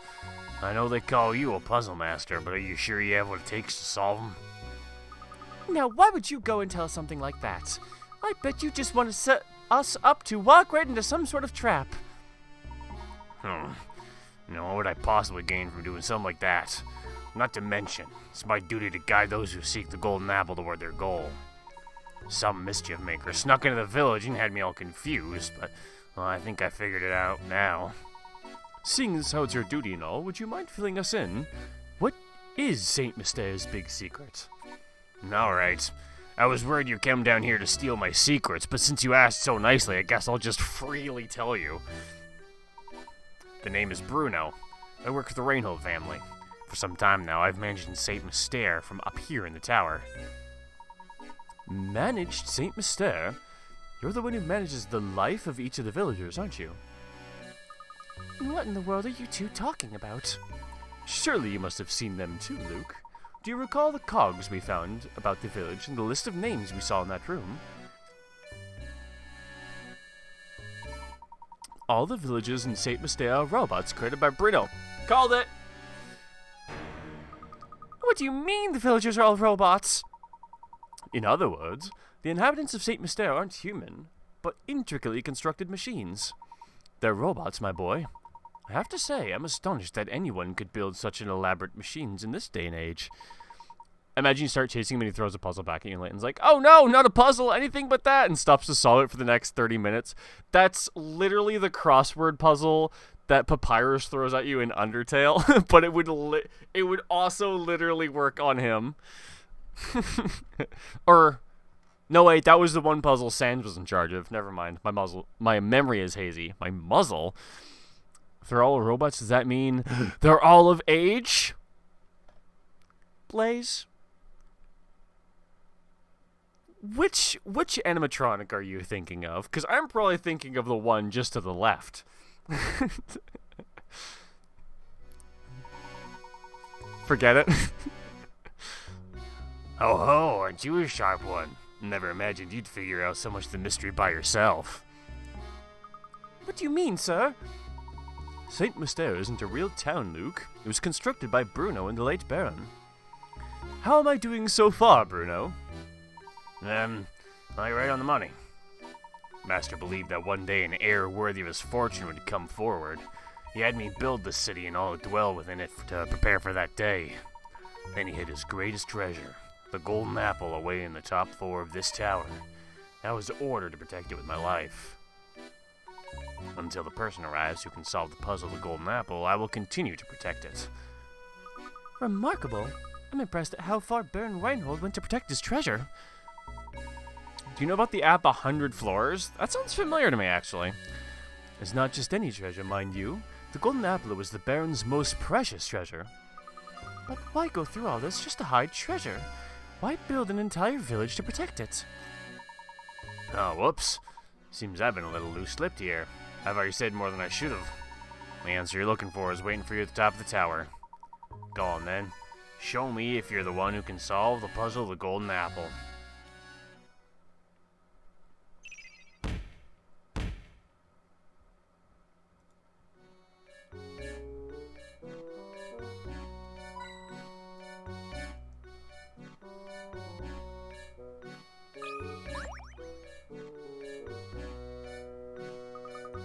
I know they call you a puzzle master, but are you sure you have what it takes to solve them? Now, why would you go and tell something like that? I bet you just want to set us up to walk right into some sort of trap. Now, what would I possibly gain from doing something like that? Not to mention, it's my duty to guide those who seek the golden apple toward their goal. Some mischief maker snuck into the village and had me all confused, but well, I think I figured it out now. Seeing as how it's your duty and all, would you mind filling us in? What is St. Mystere's big secret? Alright. I was worried you came down here to steal my secrets, but since you asked so nicely, I guess I'll just freely tell you. The name is Bruno. I work with the Reinhold family. For some time now, I've managed St. Mystere from up here in the tower. Managed St. Mystere? You're the one who manages the life of each of the villagers, aren't you? What in the world are you two talking about? Surely you must have seen them too, Luke. Do you recall the cogs we found about the village and the list of names we saw in that room? All the villages in St. Mystere are robots created by Bruno. Called it! What do you mean the villagers are all robots? In other words, the inhabitants of St. Mystere aren't human, but intricately constructed machines. They're robots, my boy. I have to say, I'm astonished that anyone could build such an elaborate machines in this day and age. Imagine you start chasing him and he throws a puzzle back at you and Layton's like, oh no, not a puzzle, anything but that, and stops to solve it for the next 30 minutes. That's literally the crossword puzzle that Papyrus throws at you in Undertale, but it would also literally work on him. Or, no wait, that was the one puzzle Sans was in charge of. Never mind. My memory is hazy. My muzzle? If they're all robots, does that mean they're all of age? Blaze? Which animatronic are you thinking of? Because I'm probably thinking of the one just to the left. Forget it. Oh ho, aren't you a sharp one? Never imagined you'd figure out so much of the mystery by yourself. What do you mean, sir? Saint Mystère isn't a real town, Luke. It was constructed by Bruno and the late Baron. How am I doing so far, Bruno? Well, you're right on the money. Master believed that one day an heir worthy of his fortune would come forward. He had me build the city and all who dwell within it to prepare for that day. Then he hid his greatest treasure, the golden apple, away in the top floor of this tower. I was ordered to protect it with my life. Until the person arrives who can solve the puzzle of the golden apple, I will continue to protect it. Remarkable. I'm impressed at how far Baron Reinhold went to protect his treasure. Do you know about the app 100 Floors? That sounds familiar to me, actually. It's not just any treasure, mind you. The golden apple was the Baron's most precious treasure. But why go through all this just to hide treasure? Why build an entire village to protect it? Oh, whoops. Seems I've been a little loose-lipped here. I've already said more than I should have. The answer you're looking for is waiting for you at the top of the tower. Go on, then. Show me if you're the one who can solve the puzzle of the golden apple.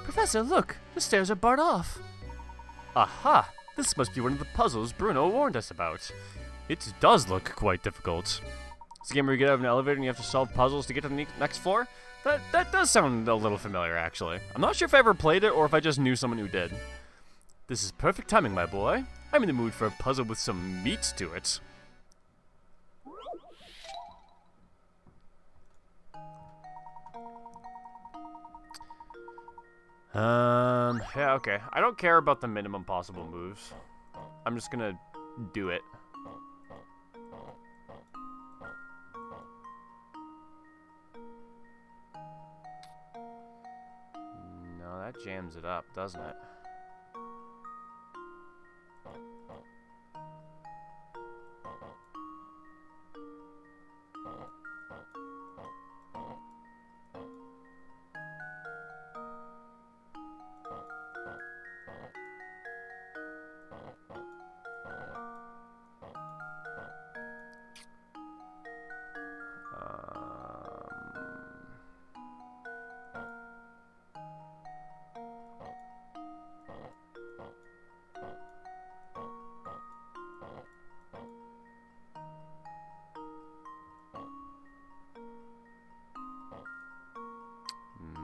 Professor, look! The stairs are barred off. Aha! This must be one of the puzzles Bruno warned us about. It does look quite difficult. It's a game where you get out of an elevator and you have to solve puzzles to get to the next floor? That does sound a little familiar, actually. I'm not sure if I ever played it or if I just knew someone who did. This is perfect timing, my boy. I'm in the mood for a puzzle with some meat to it. Yeah, okay. I don't care about the minimum possible moves. I'm just gonna do it. No, that jams it up, doesn't it?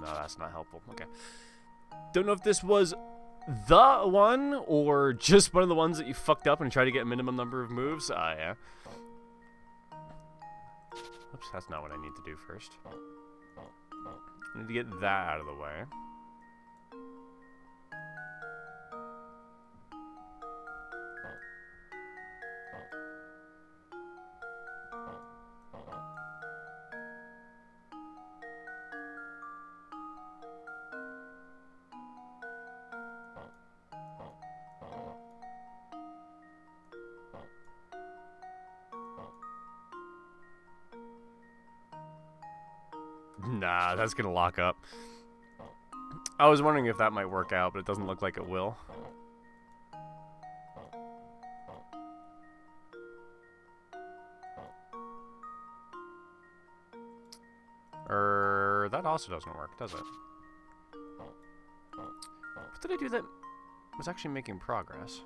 No, that's not helpful. Okay. Don't know if this was the one or just one of the ones that you fucked up and tried to get a minimum number of moves. Yeah. Oops, that's not what I need to do first. I need to get that out of the way. Nah, that's gonna lock up. I was wondering if that might work out, but it doesn't look like it will. That also doesn't work, does it? What did I do that was actually making progress?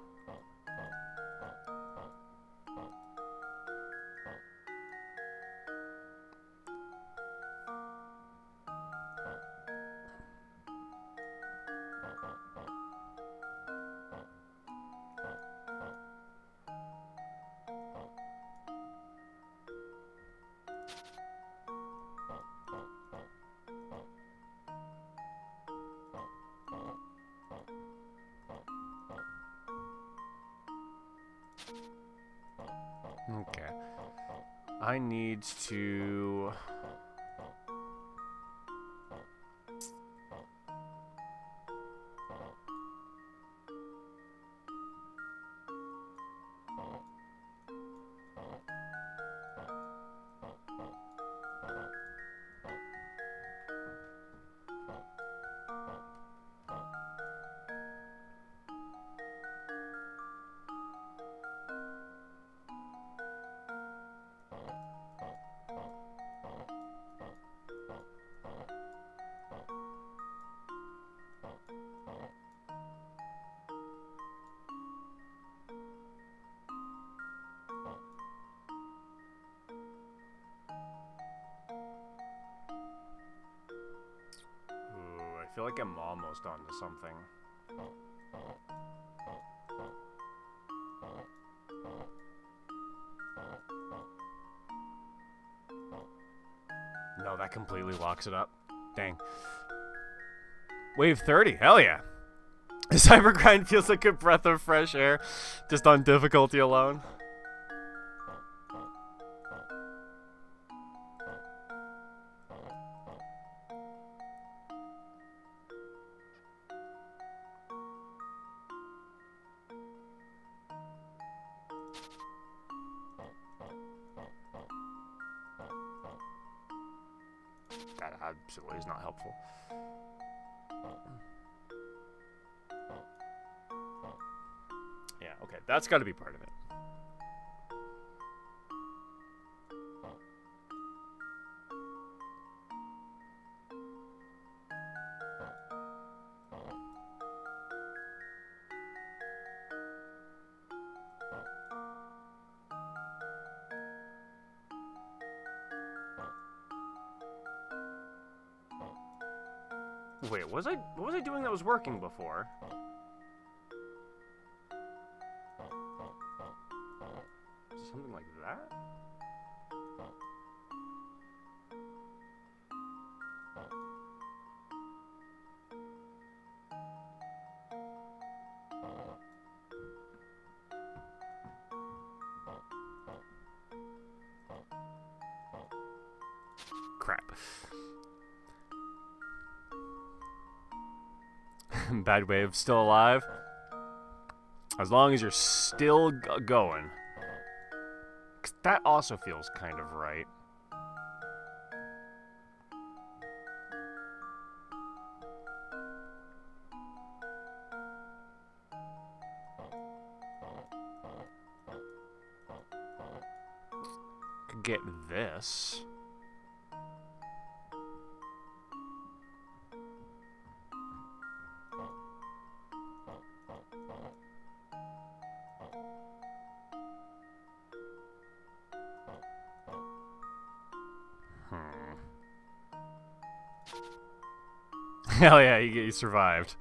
I need to... Ooh, I feel like I'm almost onto something. No, that completely locks it up. Dang. Wave 30, hell yeah. Cybergrind feels like a breath of fresh air, just on difficulty alone. That absolutely is not helpful. Yeah, okay, that's got to be part of it. Wait, what was I doing that was working before? Is it something like that? Crap. Bad Wave still alive. As long as you're still going. 'Cause that also feels kind of right. Could get this. Hell yeah, you survived.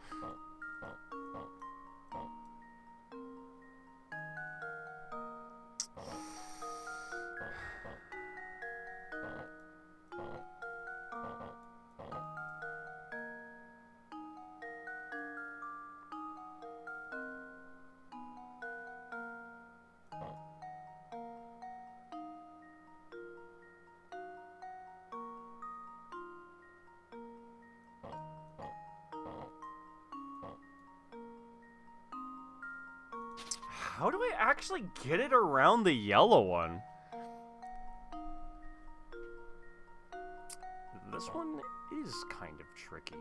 How do I actually get it around the yellow one? This one is kind of tricky.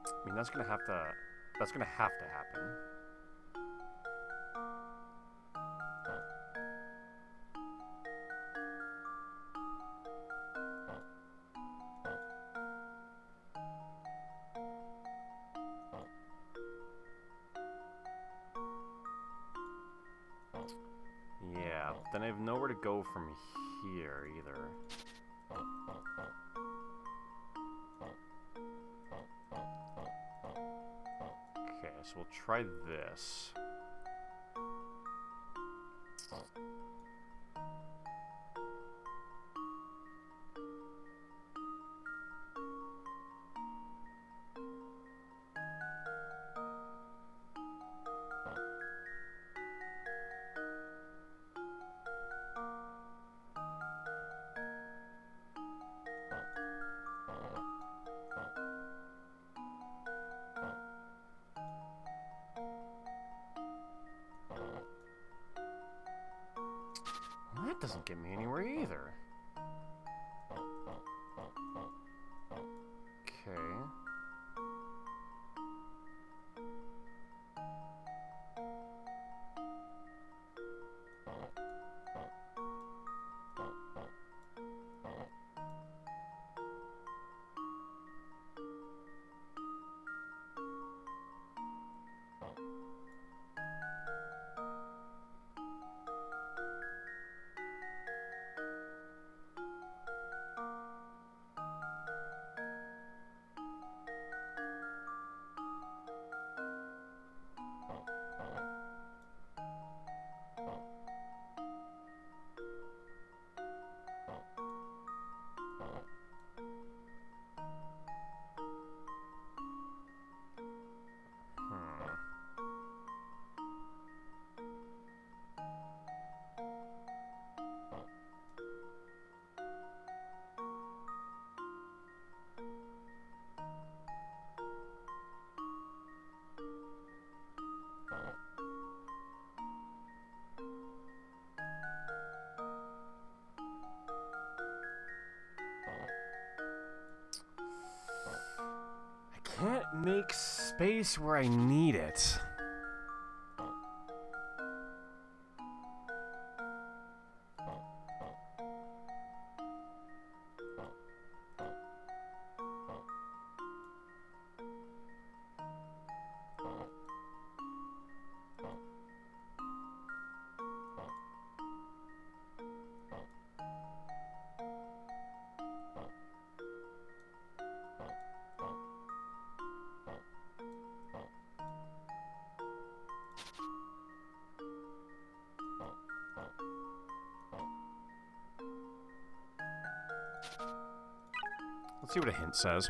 I mean, that's gonna have to happen. Yeah, then I have nowhere to go from here either. Okay, so we'll try this. That doesn't get me anywhere either. Okay. Can't make space where I need it. Let's see what a hint says.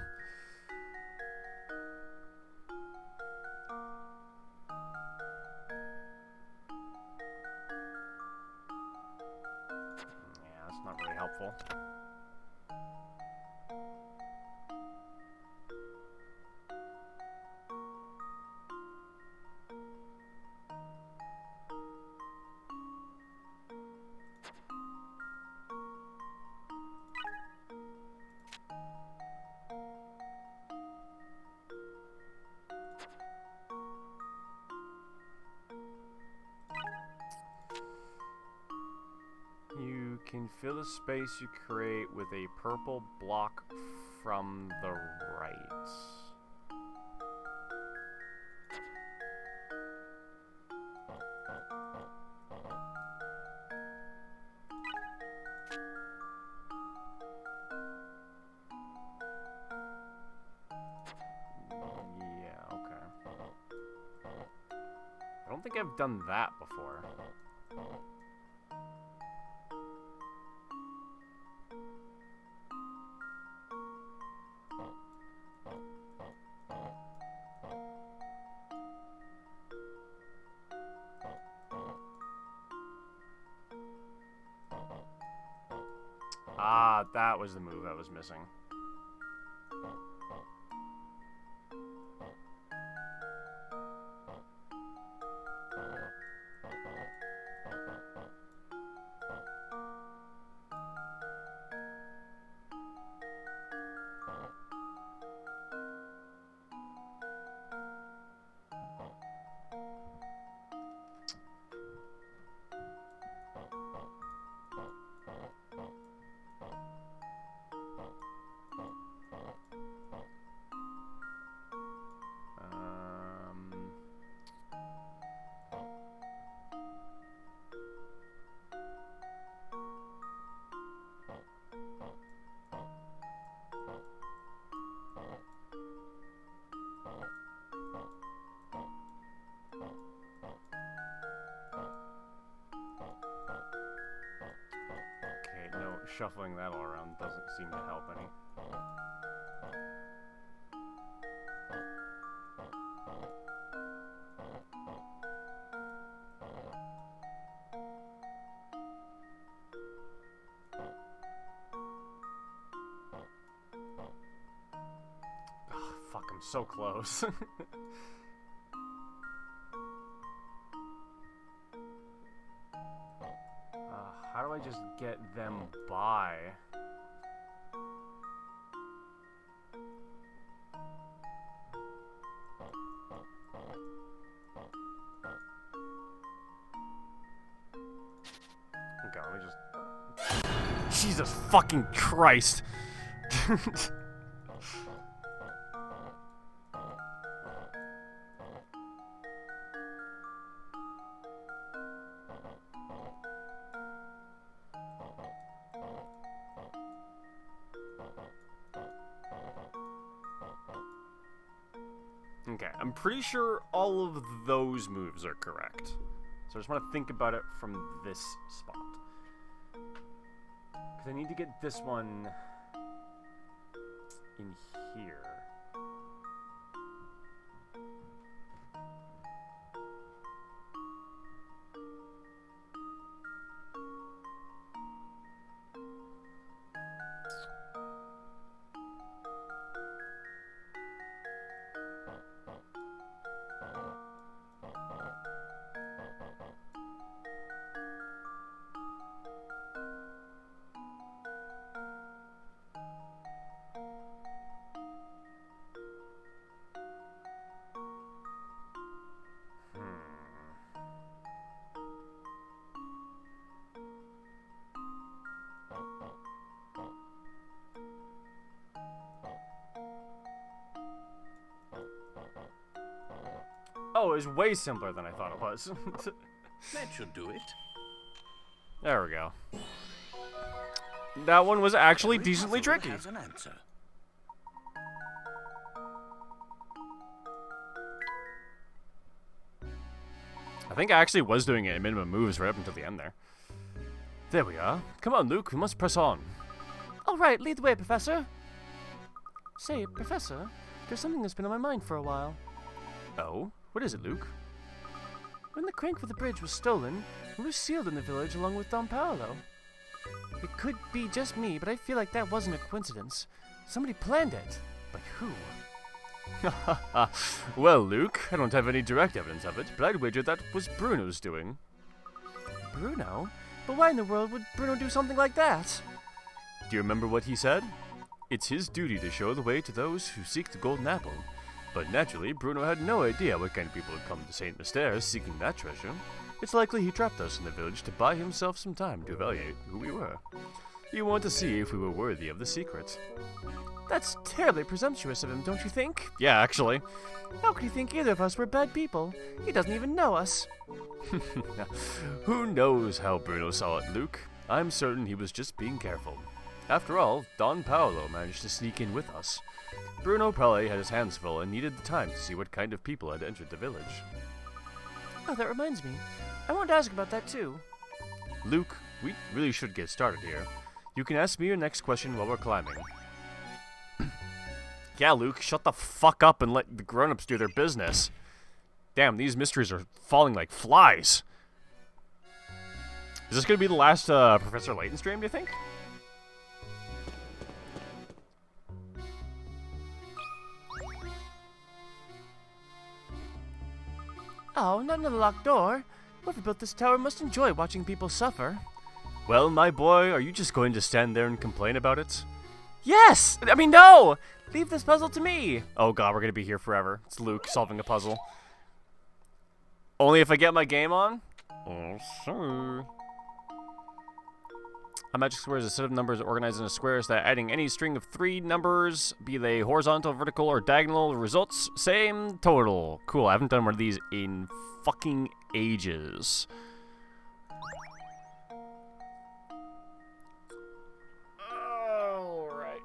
Yeah, that's not really helpful. You can fill the space you create with a purple block from the right. Yeah, okay. I don't think I've done that before. Ah, that was the move I was missing. Okay, no, shuffling that all around doesn't seem to help any. Oh, fuck, I'm so close. How do I just get them by? Okay, let me just... Jesus fucking Christ! Okay, I'm pretty sure all of those moves are correct. So I just want to think about it from this spot. Because I need to get this one in here. Oh, it was way simpler than I thought it was. That should do it. There we go. That one was actually Every decently puzzle tricky. has an answer. I think I actually was doing it at minimum moves right up until the end there. There we are. Come on, Luke, we must press on. All right, lead the way, Professor. Say, Professor, there's something that's been on my mind for a while. Oh? What is it, Luke? When the crank for the bridge was stolen, it was sealed in the village along with Don Paolo. It could be just me, but I feel like that wasn't a coincidence. Somebody planned it. But who? Well, Luke, I don't have any direct evidence of it, but I'd wager that was Bruno's doing. Bruno? But why in the world would Bruno do something like that? Do you remember what he said? It's his duty to show the way to those who seek the golden apple. But naturally, Bruno had no idea what kind of people had come to St. Mystere seeking that treasure. It's likely he trapped us in the village to buy himself some time to evaluate who we were. He wanted to see if we were worthy of the secret. That's terribly presumptuous of him, don't you think? Yeah, actually. How could he think either of us were bad people? He doesn't even know us. Who knows how Bruno saw it, Luke? I'm certain he was just being careful. After all, Don Paolo managed to sneak in with us. Bruno probably had his hands full and needed the time to see what kind of people had entered the village. Oh, that reminds me. I wanted to ask about that too. Luke, we really should get started here. You can ask me your next question while we're climbing. Yeah, Luke, shut the fuck up and let the grown-ups do their business. Damn, these mysteries are falling like flies. Is this going to be the last Professor Layton stream, do you think? Oh, not another locked door. Whoever built this tower must enjoy watching people suffer. Well, my boy, are you just going to stand there and complain about it? Yes! I mean, no! Leave this puzzle to me! Oh god, we're going to be here forever. It's Luke solving a puzzle. Only if I get my game on? Oh, sure. A magic square is a set of numbers organized in a square so that adding any string of 3 numbers, be they horizontal, vertical, or diagonal, results same total. Cool, I haven't done one of these in fucking ages. Alright.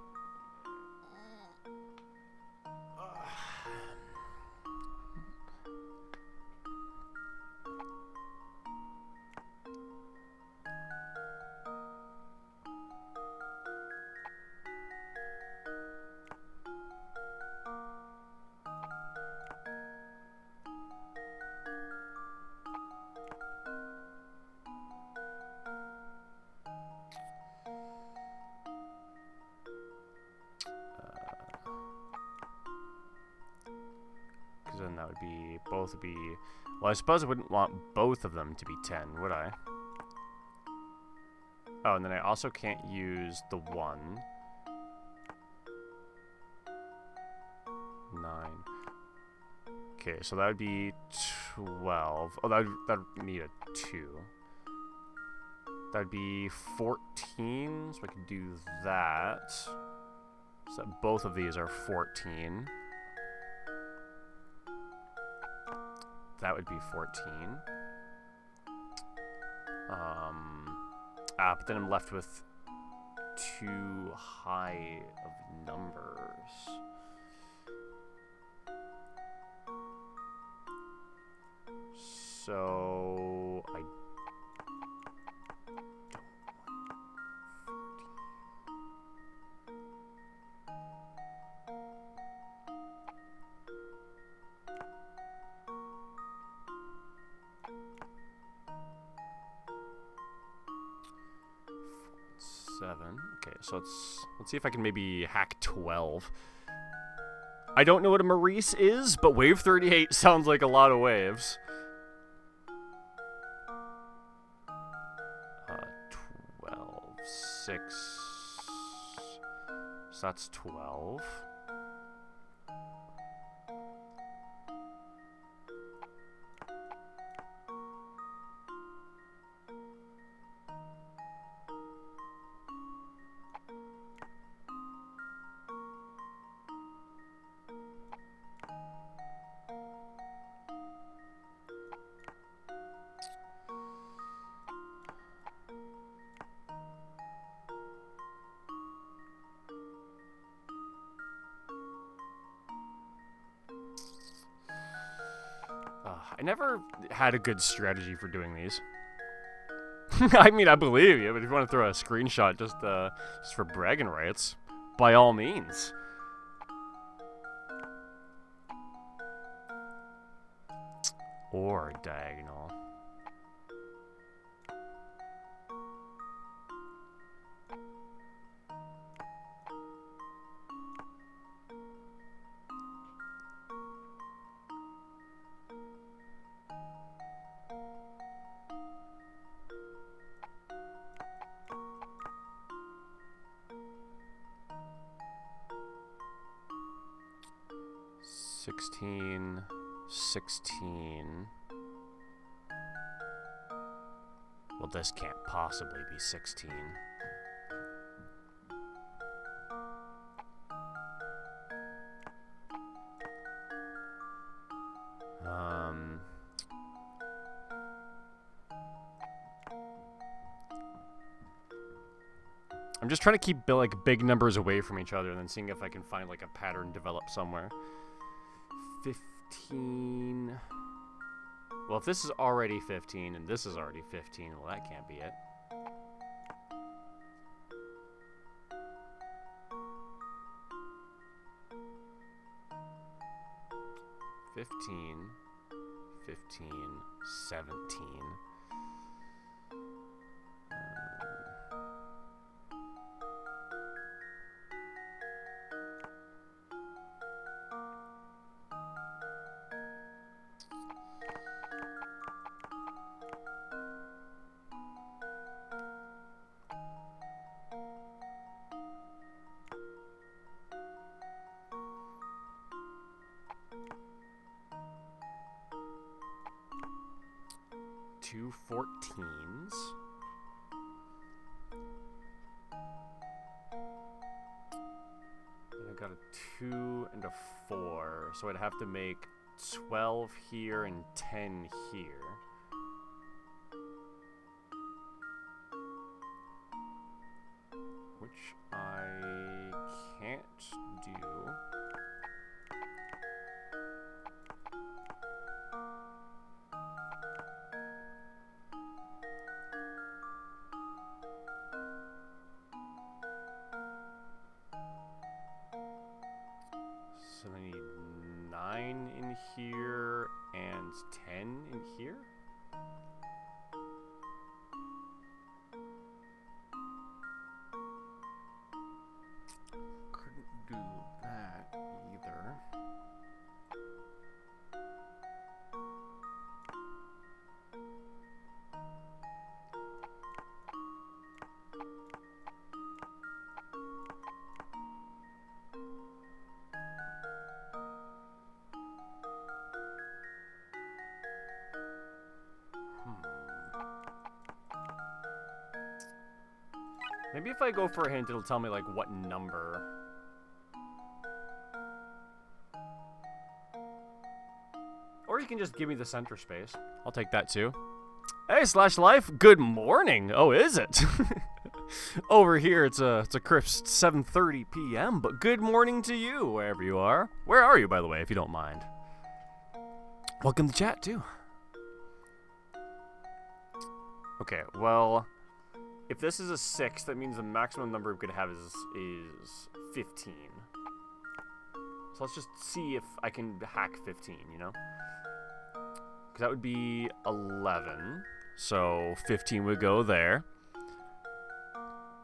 Because then that would be, both would be, well, I suppose I wouldn't want both of them to be 10, would I? Oh, and then I also can't use the 1. 9. Okay, so that would be 12. Oh, that'd need a 2. That'd be 14, so I could do that. So both of these are 14. That would be 14. But then I'm left with too high of numbers. So I seven. Okay, so let's see if I can maybe hack 12. I don't know what a Maurice is, but wave 38 sounds like a lot of waves. 12, 6. So that's 12. I never had a good strategy for doing these. I mean, I believe you, but if you want to throw a screenshot just for bragging rights, by all means. Or diagonal. Sixteen. Well, this can't possibly be 16. I'm just trying to keep like big numbers away from each other and then seeing if I can find like a pattern develop somewhere. 15. Well, if this is already 15 and this is already 15, well, that can't be it. Fifteen, 17. 2 14s. And I got a 2 and a 4, so I'd have to make 12 here and 10 here. Which I can't do. So I need 9 in here and 10 in here? Couldn't do that either. Maybe if I go for a hint, it'll tell me, like, what number. Or you can just give me the center space. I'll take that, too. Hey, Slash Life, good morning! Oh, is it? Over here, it's a crisp 7:30 p.m., but good morning to you, wherever you are. Where are you, by the way, if you don't mind? Welcome to chat, too. Okay, well, if this is a 6, that means the maximum number we could have is 15. So let's just see if I can hack 15, you know? Because that would be 11. So 15 would go there.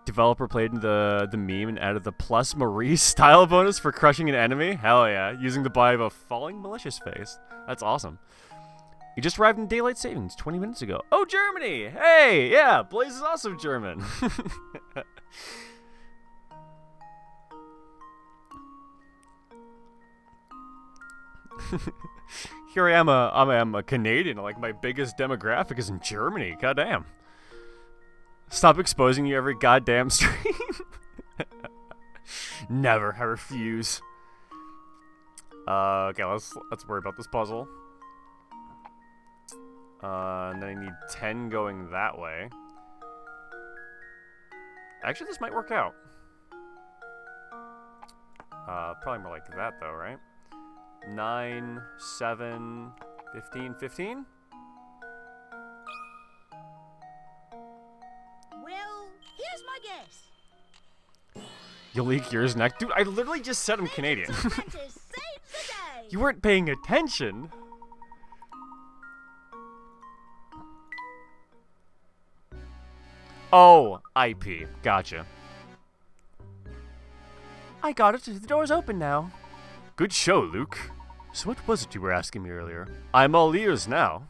Developer played in the meme and added the plus Maurice style bonus for crushing an enemy. Hell yeah. Using the body of a falling malicious face. That's awesome. You just arrived in Daylight Savings 20 minutes ago. Oh, Germany! Hey! Yeah, Blaze is also German. Here I am a Canadian. Like, my biggest demographic is in Germany. Goddamn. Stop exposing you every goddamn stream. Never. I refuse. Okay, let's worry about this puzzle. And then I need 10 going that way. Actually, this might work out. Probably more like that, though, right? 9, 7, 15, 15? Well, here's my guess. You'll leak yours next. Dude, I literally just said I'm Canadian. Saves the day. You weren't paying attention. Oh, IP. Gotcha. I got it. The door's open now. Good show, Luke. So what was it you were asking me earlier? I'm all ears now.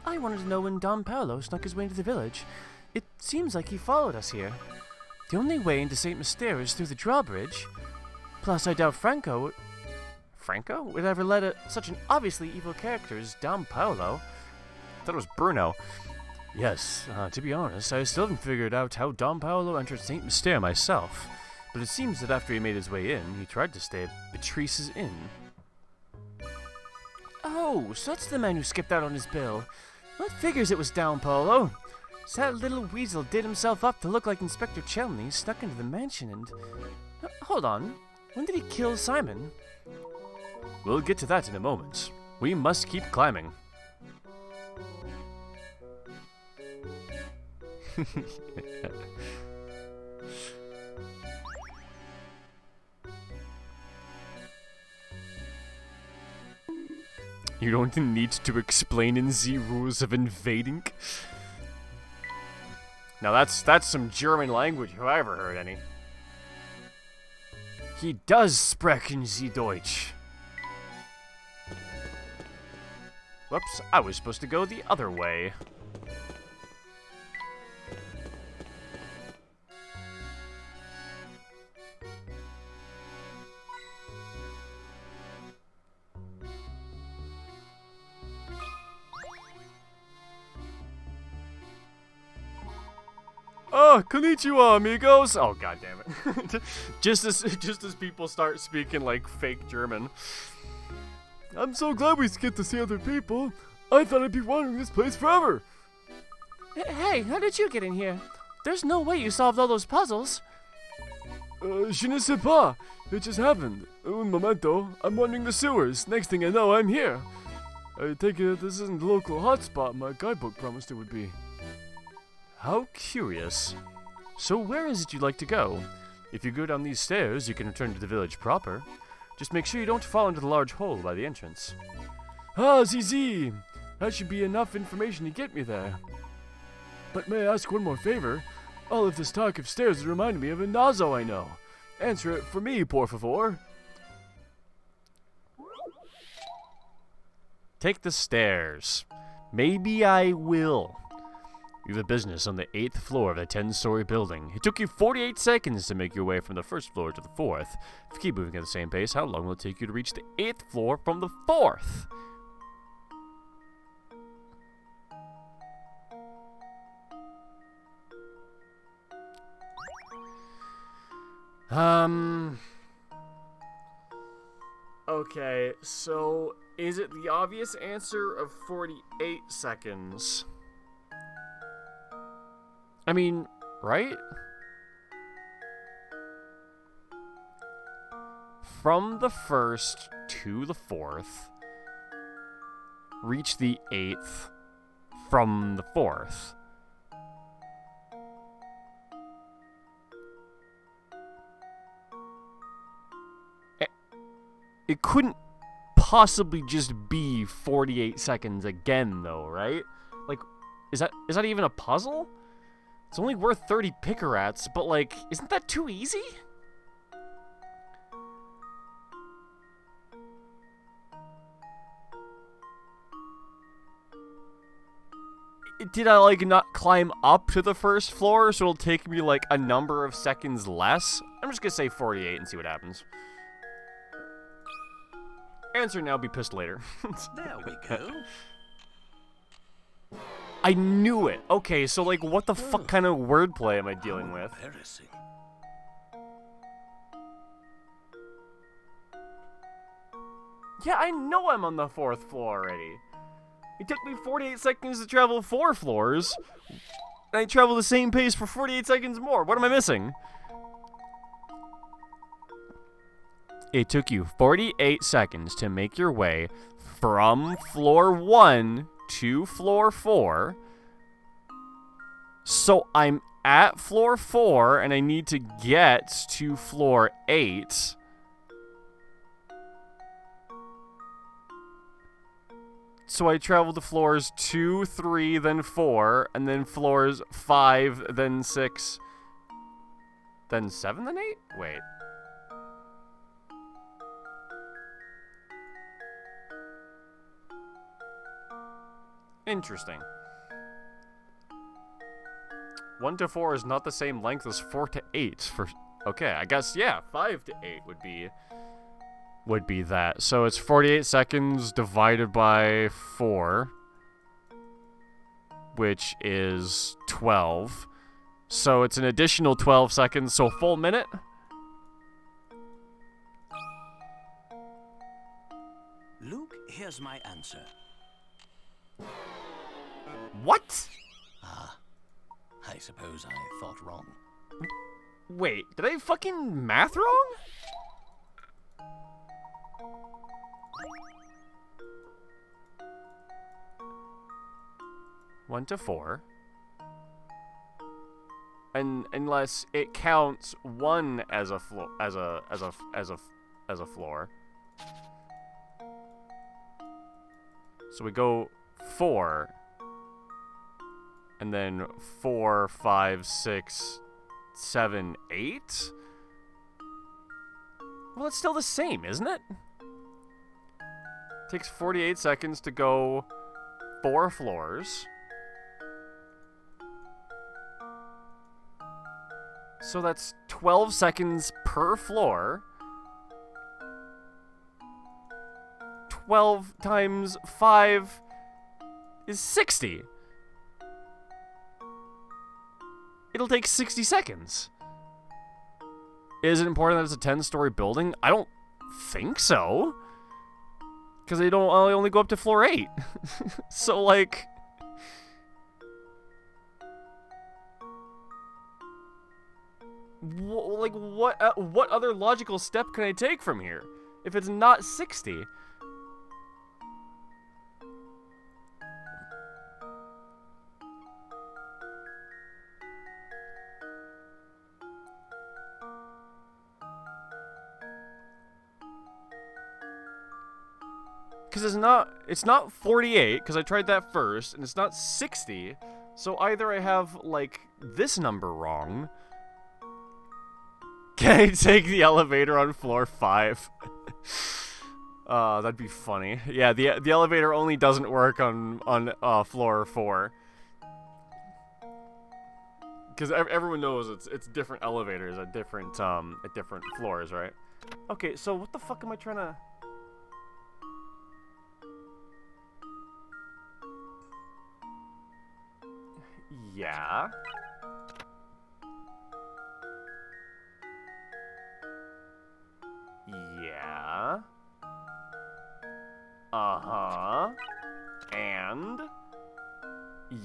I wanted to know when Don Paolo snuck his way into the village. It seems like he followed us here. The only way into St. Mystere is through the drawbridge. Plus, I doubt Franco would ever let such an obviously evil character as Don Paolo. I thought it was Bruno. Yes, to be honest, I still haven't figured out how Don Paolo entered St. Mystere myself. But it seems that after he made his way in, he tried to stay at Beatrice's inn. Oh, so that's the man who skipped out on his bill. What figures it was Don Paolo? So that little weasel did himself up to look like Inspector Chelney, snuck into the mansion and... hold on, when did he kill Simon? We'll get to that in a moment. We must keep climbing. You don't need to explain in the rules of invading. Now that's some German language if I ever heard any. He does sprechen Sie Deutsch. Whoops, I was supposed to go the other way. Oh, konnichiwa, amigos! Oh, god damn it. just as people start speaking like fake German. I'm so glad we get to see other people. I thought I'd be wandering this place forever. Hey, how did you get in here? There's no way you solved all those puzzles. Je ne sais pas. It just happened. Un momento. I'm wandering the sewers. Next thing I know, I'm here. I take it this isn't the local hotspot my guidebook promised it would be. How curious. So where is it you'd like to go? If you go down these stairs, you can return to the village proper. Just make sure you don't fall into the large hole by the entrance. Ah, Zizi! That should be enough information to get me there. But may I ask one more favor? All of this talk of stairs is reminding me of a Nazo I know. Answer it for me, por favor. Take the stairs. Maybe I will. You have a business on the 8th floor of a 10-story building. It took you 48 seconds to make your way from the 1st floor to the 4th. If you keep moving at the same pace, how long will it take you to reach the 8th floor from the 4th? Okay, so is it the obvious answer of 48 seconds? I mean, right? From the 1st to the 4th, reach the 8th from the 4th. It couldn't possibly just be 48 seconds again, though, right? Like, is that even a puzzle? It's only worth 30 Pickerats, but, like, isn't that too easy? Did I, like, not climb up to the first floor, so it'll take me, like, a number of seconds less? I'm just gonna say 48 and see what happens. Answer now, be pissed later. There we go. I knew it. Okay, so, like, what the fuck kind of wordplay am I dealing with? Embarrassing. Yeah, I know I'm on the 4th floor already. It took me 48 seconds to travel 4 floors, and I travel the same pace for 48 seconds more. What am I missing? It took you 48 seconds to make your way from floor 1 to floor 4. So I'm at floor 4, and I need to get to floor 8. So I traveled to floors 2, 3, then 4, and then floors 5, then 6, then 7, then 8? Wait. Interesting. 1 to 4 is not the same length as 4 to 8 for... Okay, I guess, yeah, 5 to 8 would be that. So it's 48 seconds divided by 4, which is 12. So it's an additional 12 seconds, so full minute? Luke, here's my answer. What? I suppose I thought wrong. Wait, did I fucking math wrong? One to 4. And unless it counts 1 as a floor as a floor. So we go 4. And then 4, 5, 6, 7, 8? Well, it's still the same, isn't it? Takes 48 seconds to go 4 floors. So that's 12 seconds per floor. 12 times 5 is 60. It'll take 60 seconds. Is it important that it's a 10-story building? I don't think so. Because they don't only go up to floor 8. So, like... what other logical step can I take from here? If it's not 60? Because it's not 48, because I tried that first, and it's not 60, so either I have, like, this number wrong. Can I take the elevator on floor 5? That'd be funny. Yeah, the elevator only doesn't work on floor 4. Because everyone knows it's different elevators at different floors, right? Okay, so what the fuck am I trying to... Yeah. Uh-huh. And...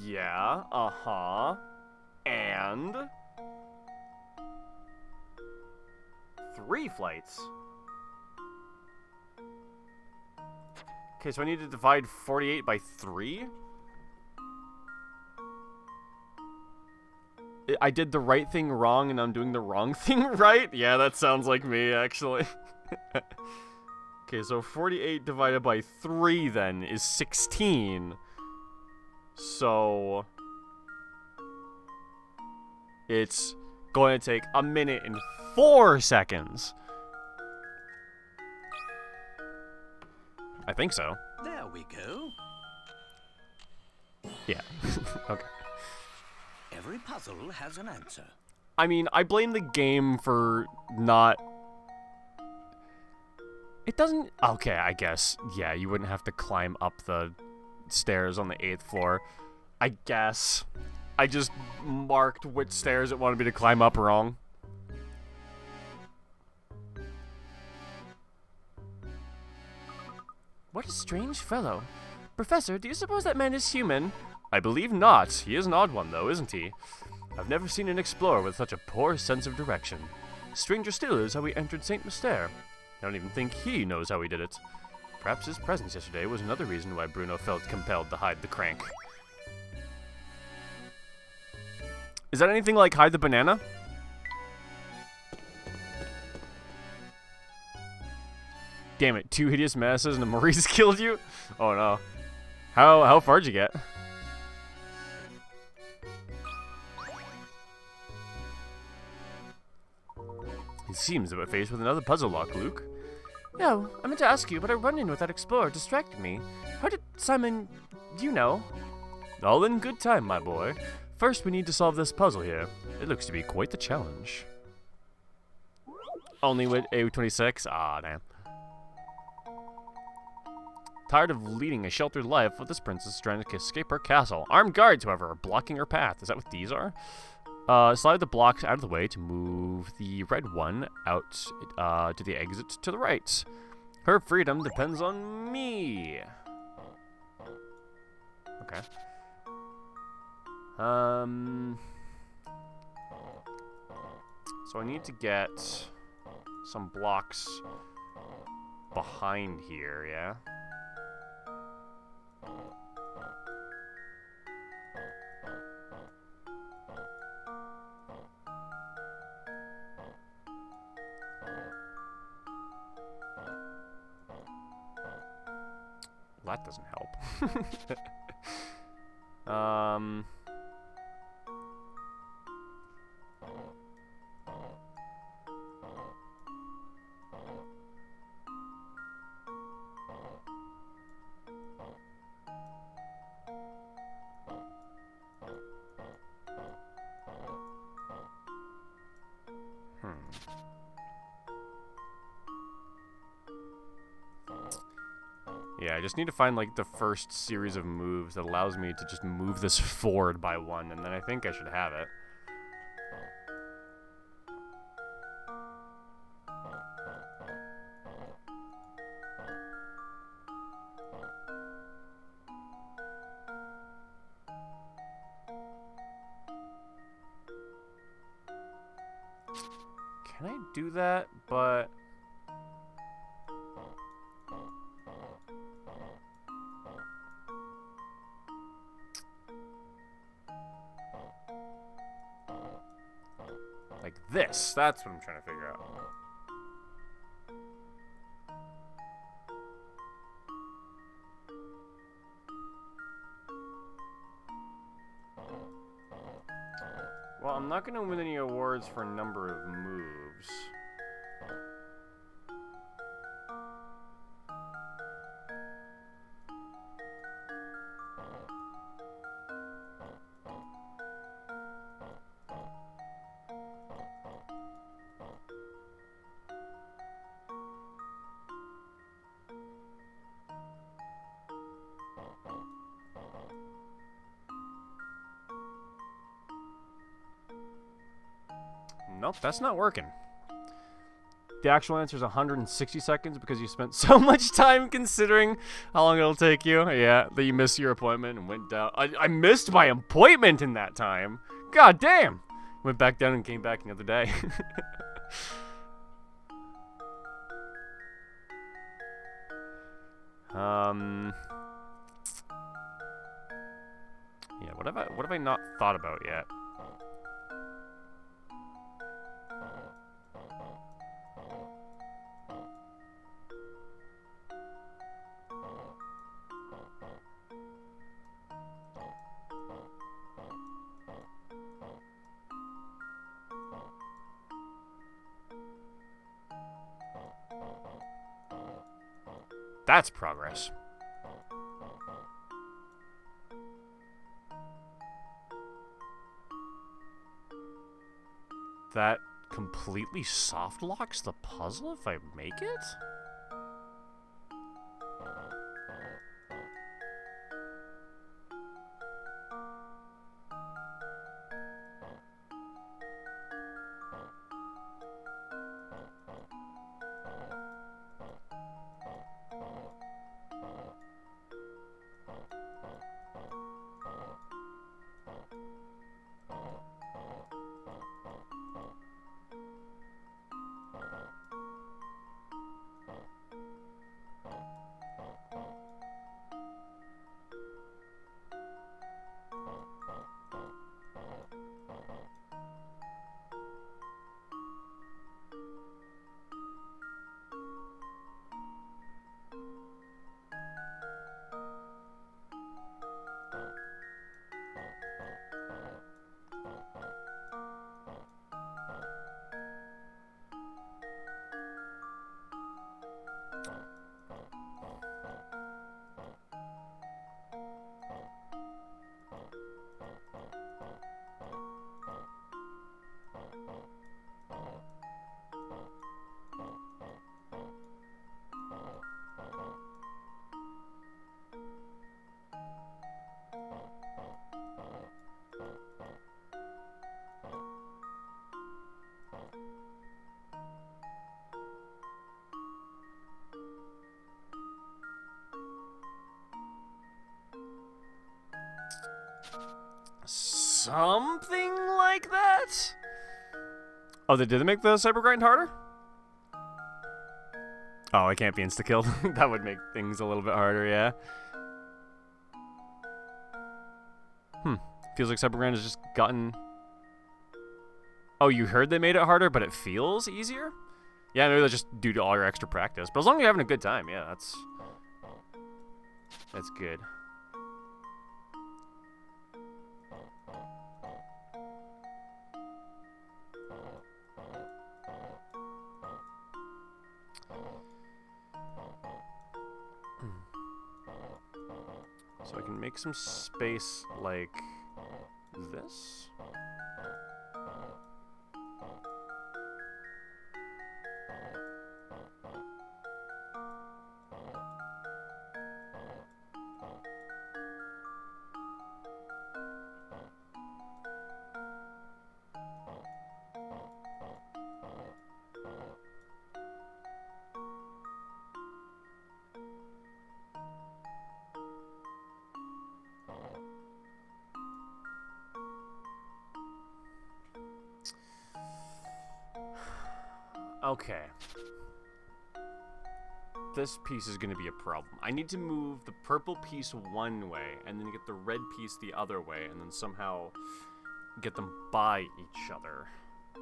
Yeah, uh-huh. And... 3 flights. Okay, so I need to divide 48 by 3? I did the right thing wrong and I'm doing the wrong thing right? Yeah, that sounds like me, actually. Okay, so 48 divided by 3 then is 16. So... it's going to take 1 minute and 4 seconds. I think so. There we go. Yeah. Okay. Every puzzle has an answer. I mean, I blame the game for not... It doesn't... Okay, I guess. Yeah, you wouldn't have to climb up the stairs on the 8th floor. I guess. I just marked which stairs it wanted me to climb up wrong. What a strange fellow. Professor, do you suppose that man is human? I believe not. He is an odd one, though, isn't he? I've never seen an explorer with such a poor sense of direction. Stranger still is how he entered St. Mystere. I don't even think he knows how he did it. Perhaps his presence yesterday was another reason why Bruno felt compelled to hide the crank. Is that anything like hide the banana? Damn it, 2 hideous masses and a Maurice killed you? Oh no. How far'd you get? It seems that we're faced with another puzzle lock, Luke. No, I meant to ask you, but a run-in with that explorer distracted me. How did Simon... you know? All in good time, my boy. First, we need to solve this puzzle here. It looks to be quite the challenge. Only with A26? Ah, damn. Tired of leading a sheltered life, this princess is trying to escape her castle. Armed guards, however, are blocking her path. Is that what these are? Slide the blocks out of the way to move the red one out to the exit to the right. Her freedom depends on me. Okay. So I need to get some blocks behind here, yeah? That doesn't help. Yeah, I just need to find, like, the first series of moves that allows me to just move this forward by 1, and then I think I should have it. Can I do that, but... like this. That's what I'm trying to figure out. Well, I'm not going to win any awards for number of moves. Nope, that's not working. The actual answer is 160 seconds because you spent so much time considering how long it'll take you. Yeah, that you missed your appointment and went down. I missed my appointment in that time. God damn. Went back down and came back another day. Yeah, what have I not thought about yet? That's progress. That completely soft locks the puzzle if I make it? Something like that? Oh, did they make the cyber grind harder? Oh, I can't be insta-killed. That would make things a little bit harder, yeah. Feels like cyber grind has just gotten... Oh, you heard they made it harder, but it feels easier? Yeah, maybe that's just due to all your extra practice. But as long as you're having a good time, yeah, that's good. So I can make some space like this. Okay. This piece is going to be a problem. I need to move the purple piece one way, and then get the red piece the other way, and then somehow get them by each other.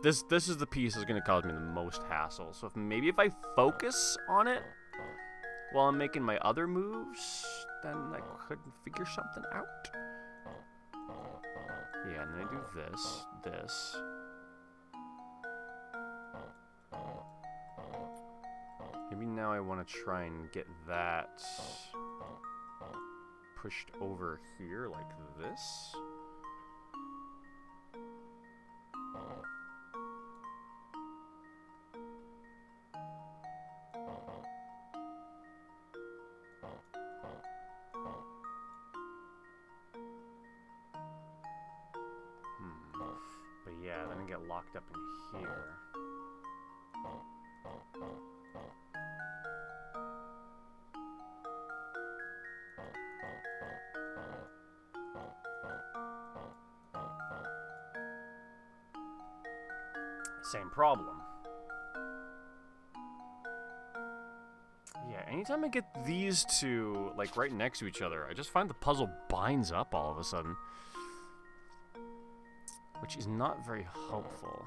This is the piece that's going to cause me the most hassle. So maybe if I focus on it while I'm making my other moves, then I could figure something out. Yeah, and then I do this. Maybe now I want to try and get that pushed over here like this. But yeah, then I get locked up in here. Same problem. Yeah, anytime I get these two, like, right next to each other, I just find the puzzle binds up all of a sudden. Which is not very helpful.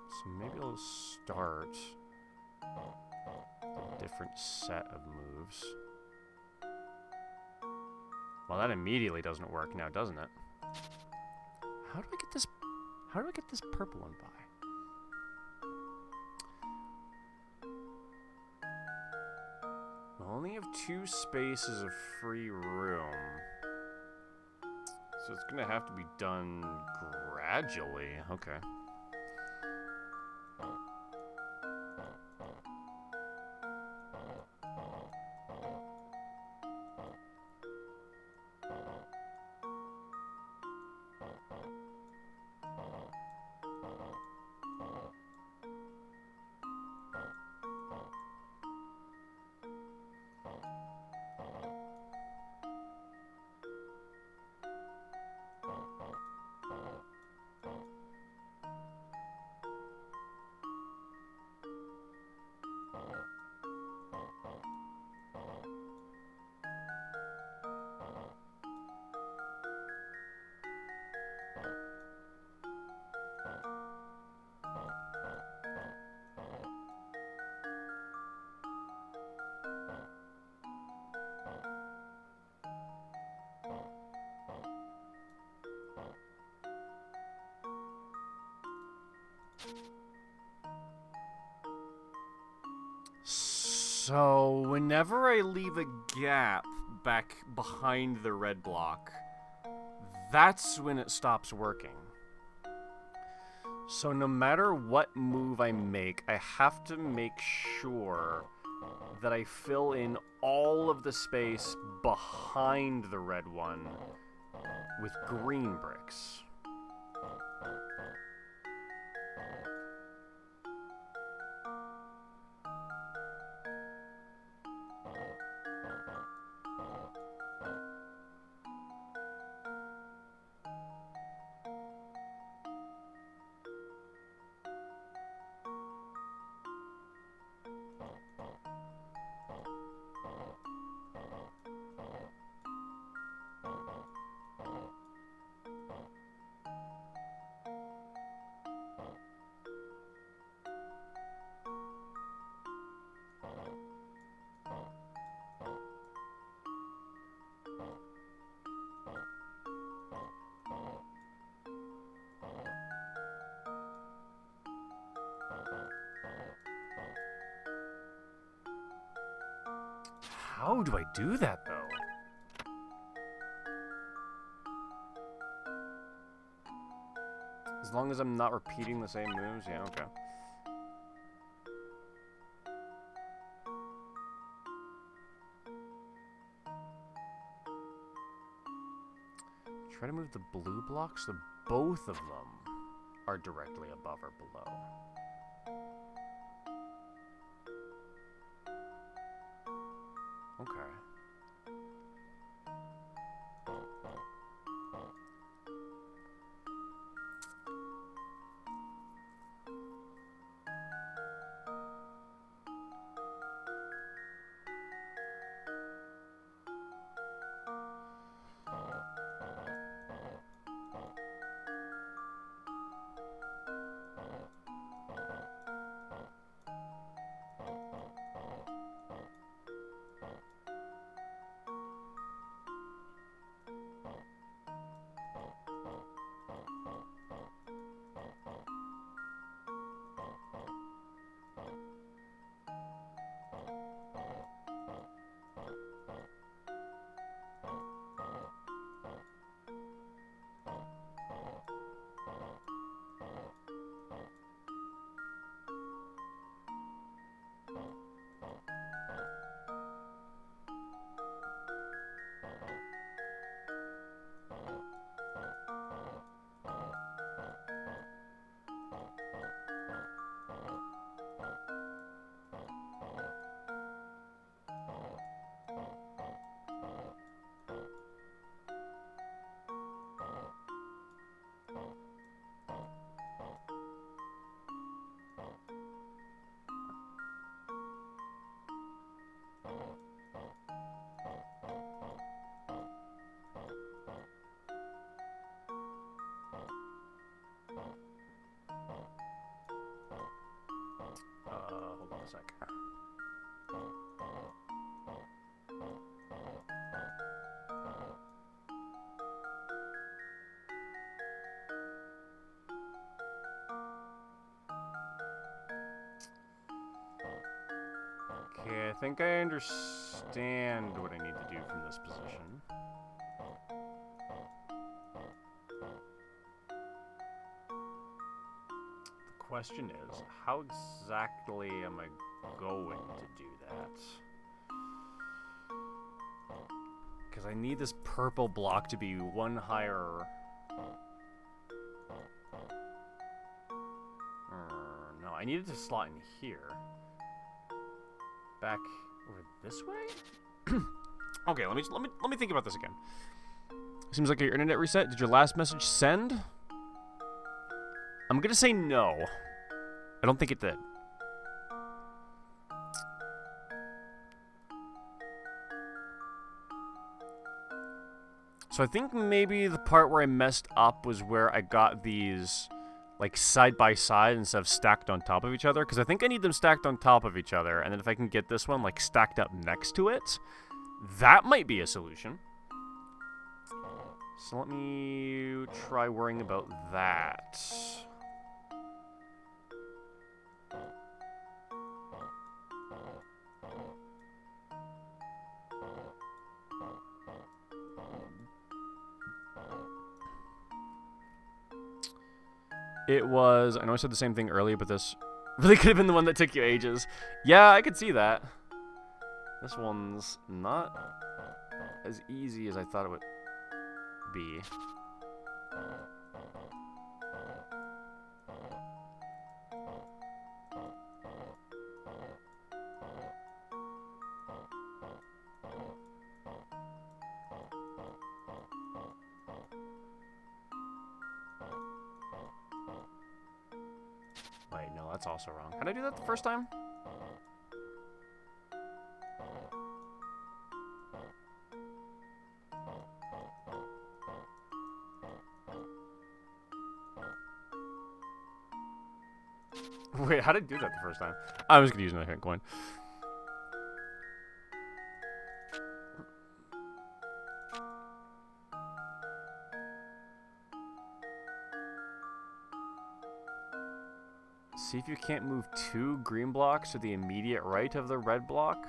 So maybe I'll start a different set of moves. Well, that immediately doesn't work now, doesn't it? How do I get this purple one by? I only have 2 spaces of free room. So it's gonna have to be done gradually. Okay. So, whenever I leave a gap back behind the red block, that's when it stops working. So no matter what move I make, I have to make sure that I fill in all of the space behind the red one with green bricks. How do I do that, though? As long as I'm not repeating the same moves, yeah, okay. Try to move the blue blocks so both of them are directly above or below. Okay. Okay, I think I understand what I need to do from this position. The question is, how exactly am I going to do that? Because I need this purple block to be one higher. No, I needed to slot in here. Back over this way? Okay, let me think about this again. Seems like your internet reset. Did your last message send? I'm gonna say no. I don't think it did. So I think maybe the part where I messed up was where I got these like side by side instead of stacked on top of each other, because I think I need them stacked on top of each other, and then if I can get this one like stacked up next to it, that might be a solution. So let me try worrying about that. It was, I know I said the same thing earlier, but this really could have been the one that took you ages. Yeah, I could see that. This one's not as easy as I thought it would be. Wait, no, that's also wrong. Can I do that the first time? Wait, how did I do that the first time? I was gonna use another hit coin. See if you can't move 2 green blocks to the immediate right of the red block,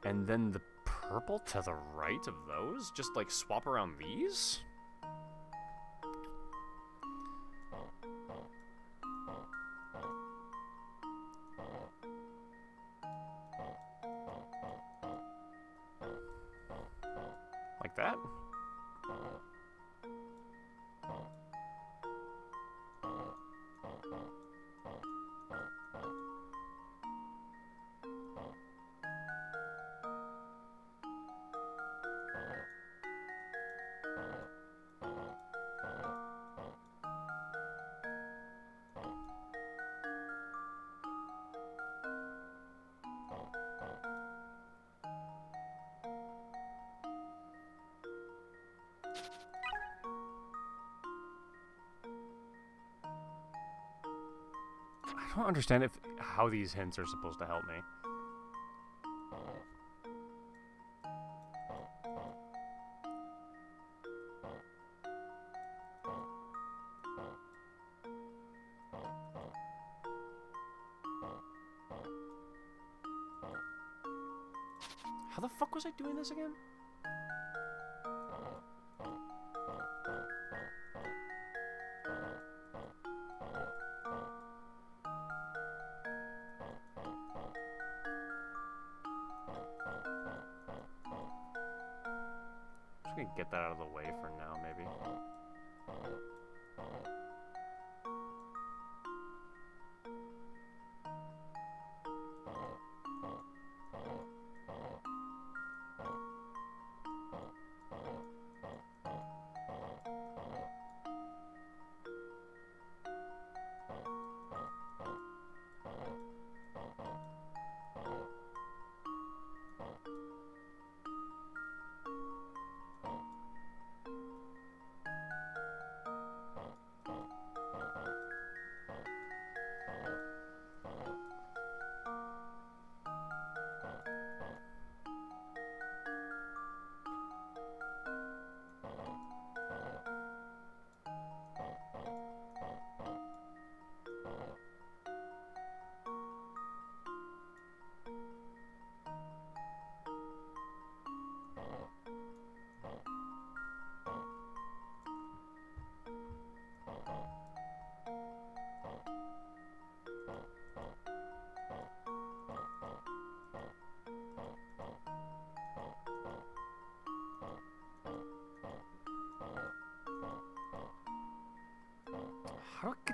and then the purple to the right of those? Just like swap around these? Like that? I don't understand how these hints are supposed to help me. How the fuck was I doing this again? Just gonna get that out of the way for now, maybe.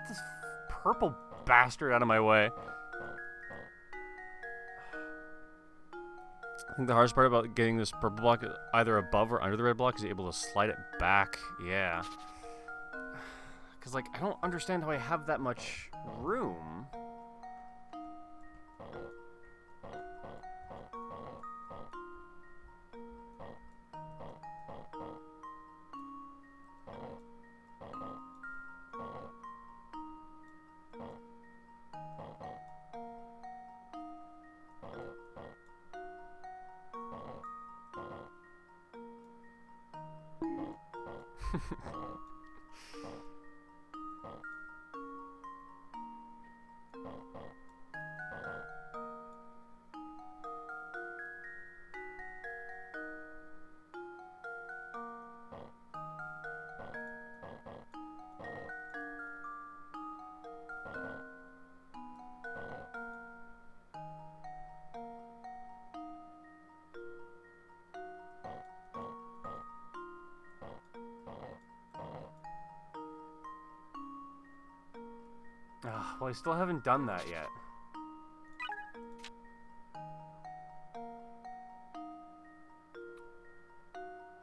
Get this purple bastard out of my way. I think the hardest part about getting this purple block either above or under the red block is able to slide it back. Yeah. Because, like, I don't understand how I have that much room. Well, I still haven't done that yet.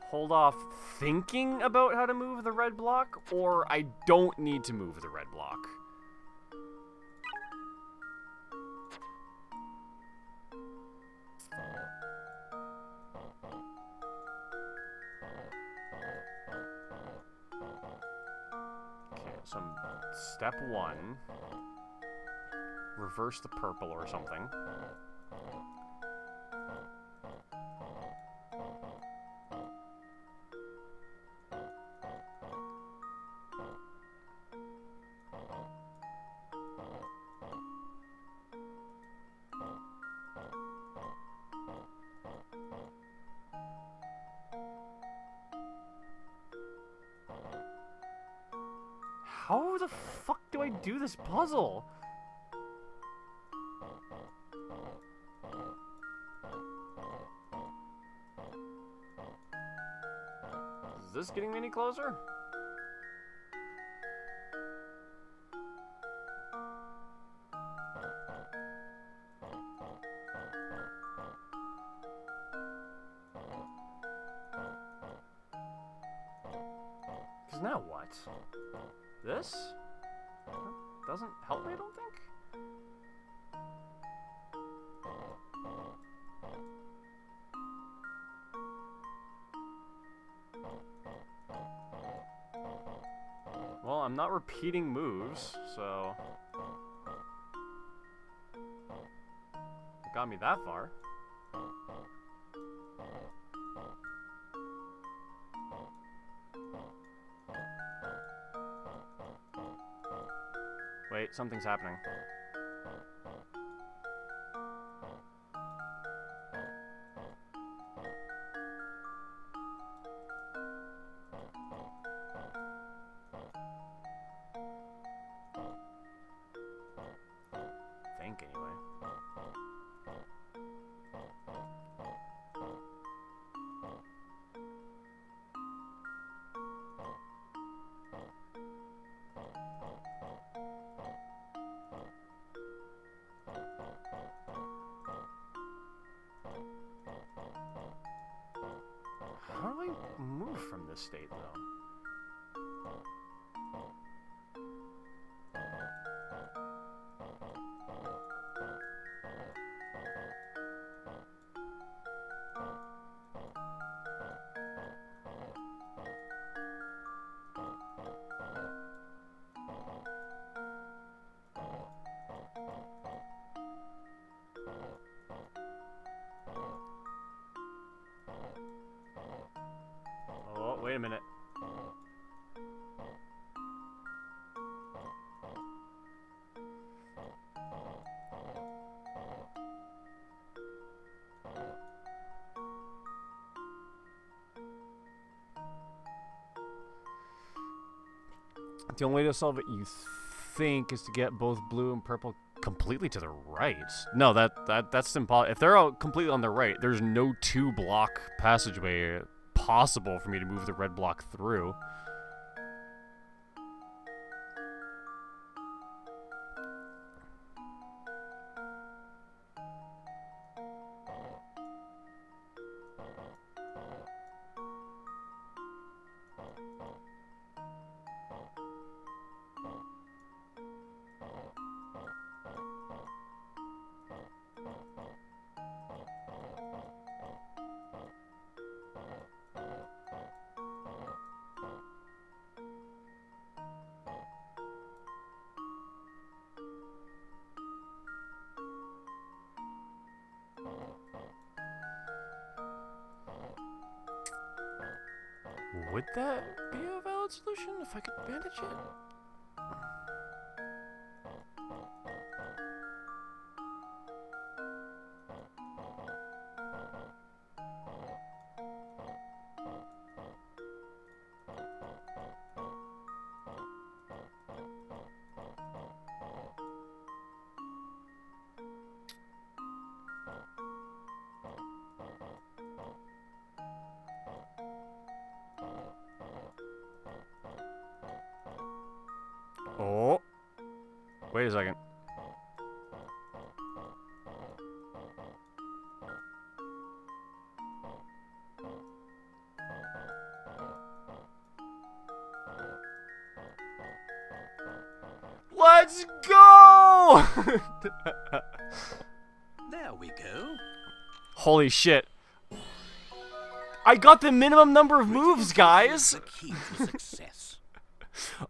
Hold off thinking about how to move the red block, or I don't need to move the red block. Okay, so step one. Reverse the purple or something. How the fuck do I do this puzzle? Is this getting me any closer? Because now what? This? Doesn't help me, I don't think? Well, I'm not repeating moves, so... It got me that far. Wait, something's happening. Think, anyway. How do I move from this state, though? Oh, wait a minute. The only way to solve it, you think, is to get both blue and purple completely to the right. No, that's impossible. If they're all completely on the right, there's no two-block passageway possible for me to move the red block through. Would that be a valid solution if I could bandage it? Oh. Wait a second. Let's go! There we go. Holy shit. I got the minimum number of moves, guys! The key to success.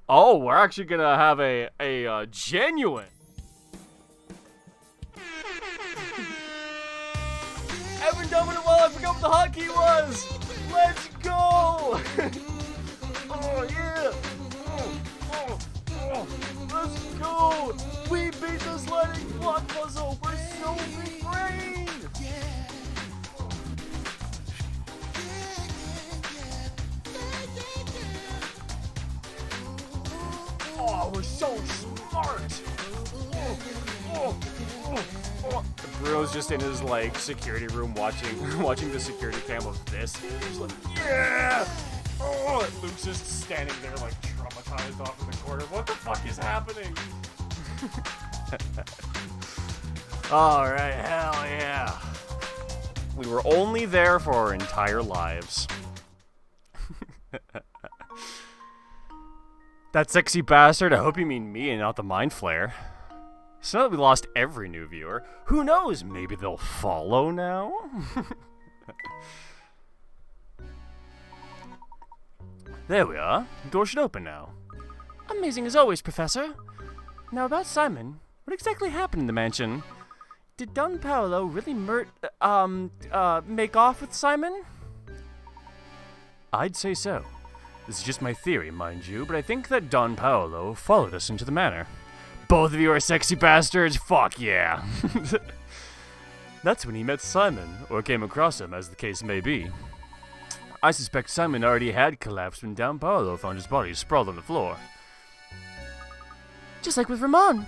Oh, we're actually gonna have a genuine. I haven't done it in a while. I forgot what the hotkey was. Let's go! Oh yeah! Let's go! We beat the sliding block puzzle. We're so refrained. Oh, we're so smart! Bruno's just in his like security room watching the security cam of this. He's like, yeah! Oh, and Luke's just standing there like traumatized off in the corner. What the fuck is happening? Alright, hell yeah. We were only there for our entire lives. That sexy bastard, I hope you mean me and not the Mind Flayer. So now that we lost every new viewer, who knows, maybe they'll follow now? There we are. The door should open now. Amazing as always, Professor. Now about Simon, what exactly happened in the mansion? Did Don Paolo really make off with Simon? I'd say so. This is just my theory, mind you, but I think that Don Paolo followed us into the manor. Both of you are sexy bastards? Fuck yeah! That's when he met Simon, or came across him, as the case may be. I suspect Simon already had collapsed when Don Paolo found his body sprawled on the floor. Just like with Ramon.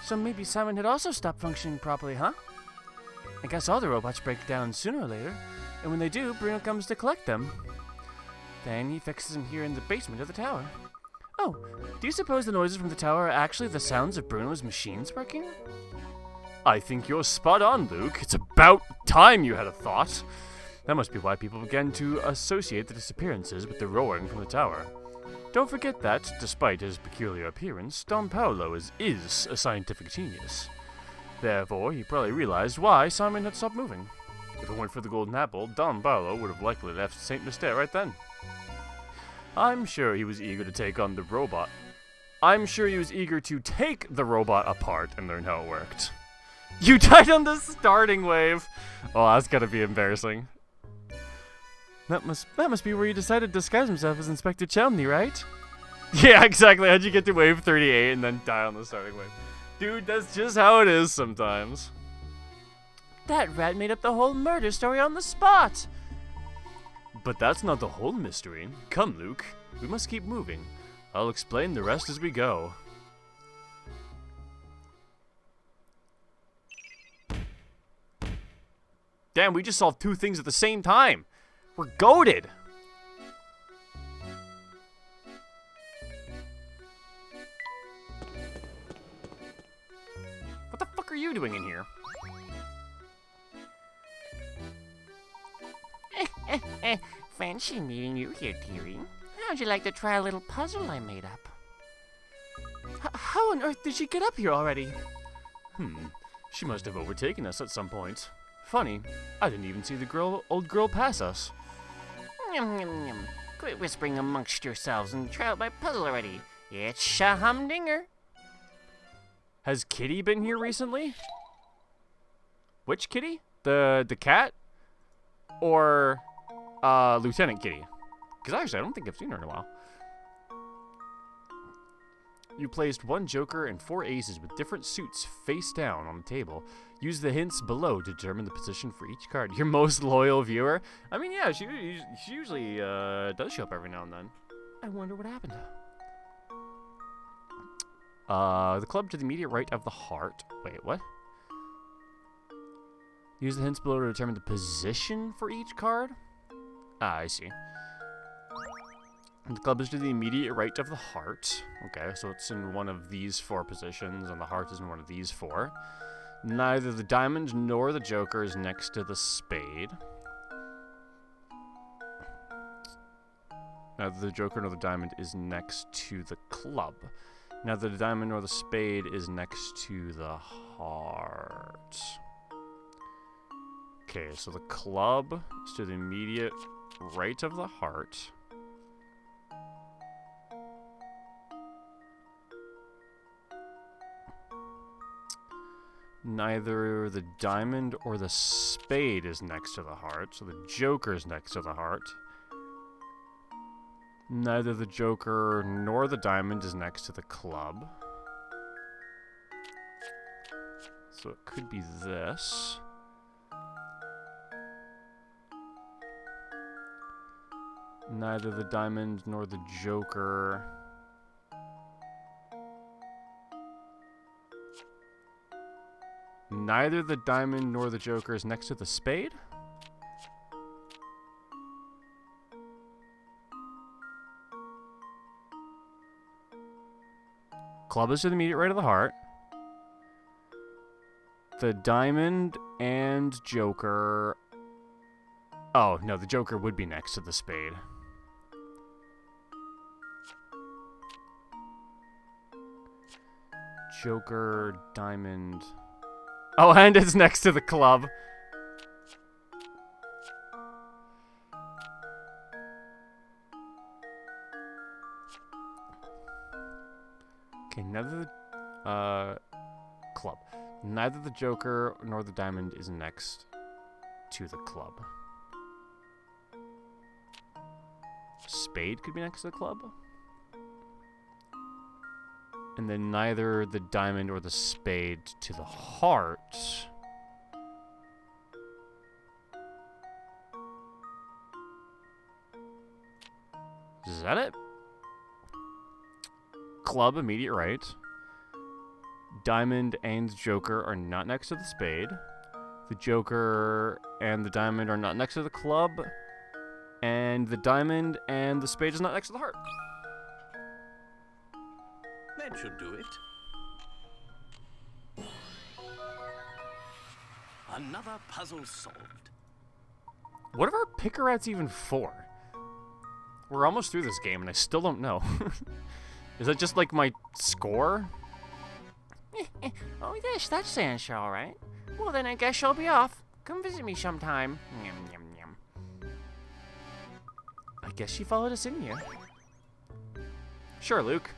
So maybe Simon had also stopped functioning properly, huh? I guess all the robots break down sooner or later, and when they do, Bruno comes to collect them. Then he fixes them here in the basement of the tower. Oh, do you suppose the noises from the tower are actually the sounds of Bruno's machines working? I think you're spot on, Luke. It's about time you had a thought. That must be why people began to associate the disappearances with the roaring from the tower. Don't forget that, despite his peculiar appearance, Don Paolo is a scientific genius. Therefore, he probably realized why Simon had stopped moving. If it weren't for the golden apple, Don Paolo would have likely left Saint Mystere right then. I'm sure he was eager to take the robot apart and learn how it worked. You died on the starting wave! Oh, that's gotta be embarrassing. That must be where he decided to disguise himself as Inspector Chelmney, right? Yeah, exactly. How'd you get to wave 38 and then die on the starting wave? Dude, that's just how it is sometimes. That rat made up the whole murder story on the spot! But that's not the whole mystery. Come, Luke. We must keep moving. I'll explain the rest as we go. Damn, we just solved two things at the same time. We're goated. What the fuck are you doing in here? Fancy meeting you here, dearie. How'd you like to try a little puzzle I made up? How on earth did she get up here already? She must have overtaken us at some point. Funny, I didn't even see the old girl pass us. Yum, yum, yum. Quit whispering amongst yourselves and try out my puzzle already. It's a humdinger. Has Kitty been here recently? Which Kitty? The cat? Or Lieutenant Kitty? Because actually, I don't think I've seen her in a while. You placed 1 joker and 4 aces with different suits face down on the table. Use the hints below to determine the position for each card. Your most loyal viewer? I mean, yeah, she usually does show up every now and then. I wonder what happened. The club to the immediate right of the heart. Wait, what? Use the hints below to determine the position for each card? Ah, I see. The club is to the immediate right of the heart. Okay, so it's in one of these 4 positions, and the heart is in one of these 4. Neither the diamond nor the joker is next to the spade. Neither the joker nor the diamond is next to the club. Neither the diamond nor the spade is next to the heart. Okay, so the club is to the immediate right of the heart. Neither the diamond or the spade is next to the heart, so the joker is next to the heart. Neither the joker nor the diamond is next to the club. So it could be this. Neither the diamond nor the joker. Neither the diamond nor the joker is next to the spade? Club is to the immediate right of the heart. The diamond and joker... Oh, no, the joker would be next to the spade. Joker, diamond... Oh, and it's next to the club. Okay, neither the club. Neither the joker nor the diamond is next to the club. Spade could be next to the club. And then neither the diamond or the spade to the heart. Is that it? Club, immediate right. Diamond and joker are not next to the spade. The joker and the diamond are not next to the club. And the diamond and the spade is not next to the heart. That should do it. Another puzzle solved. What are our picker rats even for? We're almost through this game and I still don't know. Is that just like my score? Oh, yes, that sounds all right. Well, then I guess you'll be off. Come visit me sometime. Yum, yum, yum. I guess she followed us in here. Sure, Luke.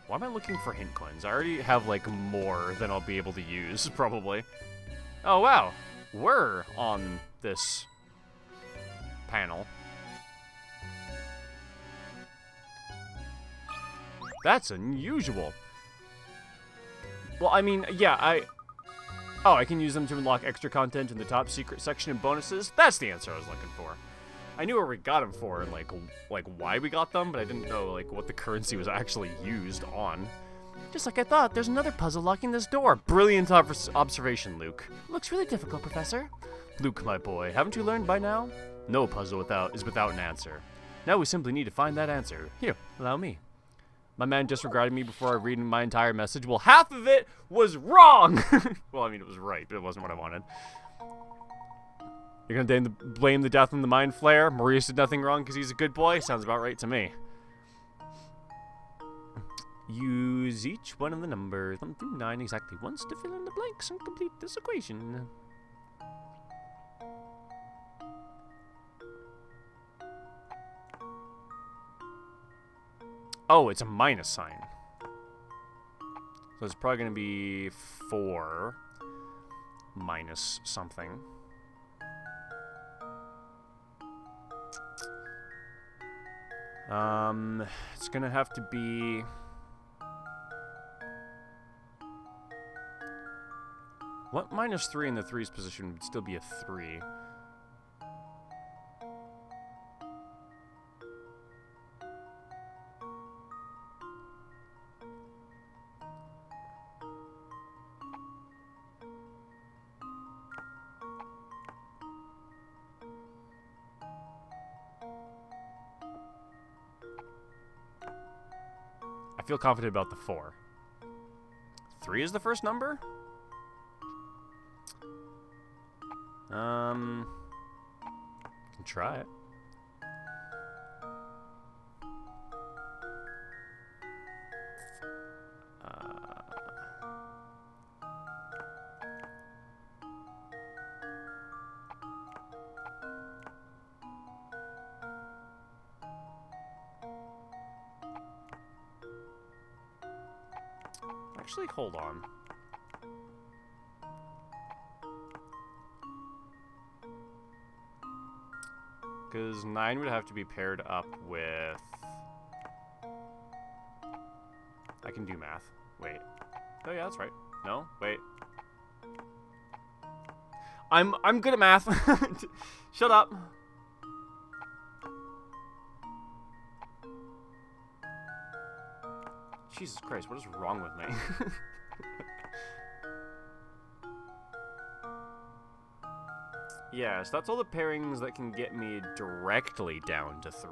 Why am I looking for hint coins? I already have, like, more than I'll be able to use, probably. Oh, wow. We're on this panel. That's unusual. Well, I mean, yeah, Oh, I can use them to unlock extra content in the top secret section and bonuses? That's the answer I was looking for. I knew where we got them for and, like why we got them, but I didn't know, like, what the currency was actually used on. Just like I thought, there's another puzzle locking this door. Brilliant observation, Luke. Looks really difficult, Professor. Luke, my boy, haven't you learned by now? No puzzle is without an answer. Now we simply need to find that answer. Here, allow me. My man disregarded me before I read my entire message. Well, half of it was wrong! Well, I mean, it was right, but it wasn't what I wanted. You're gonna blame the death on the mind flare? Maurice did nothing wrong because he's a good boy? Sounds about right to me. Use each one of the numbers 1 through 9 exactly once to fill in the blanks and complete this equation. Oh, it's a minus sign. So it's probably going to be 4 minus something. It's going to have to be... What minus 3 in the 3's position would still be a 3? I feel confident about the 4. 3 is the first number? Can try it. Actually, hold on. Because 9 would have to be paired up with... I can do math. Wait. Oh yeah, that's right. No? Wait. I'm good at math. Shut up. Jesus Christ, what is wrong with me? Yeah, so that's all the pairings that can get me directly down to 3.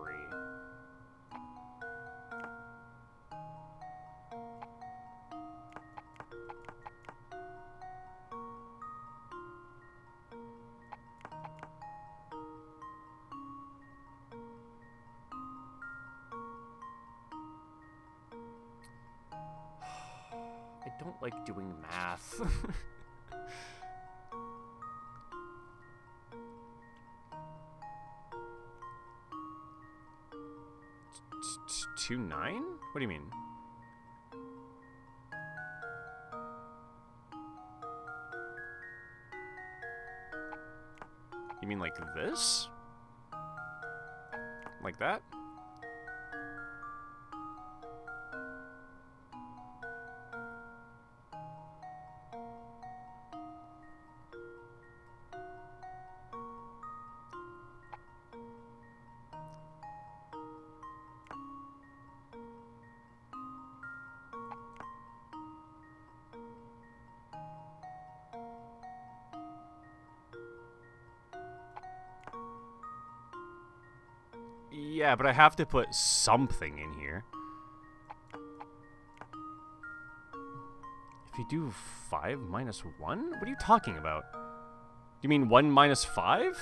I don't like doing math. Two 9? What do you mean? You mean like this? Like that? Yeah, but I have to put something in here. If you do 5 minus 1? What are you talking about? You mean 1 minus 5?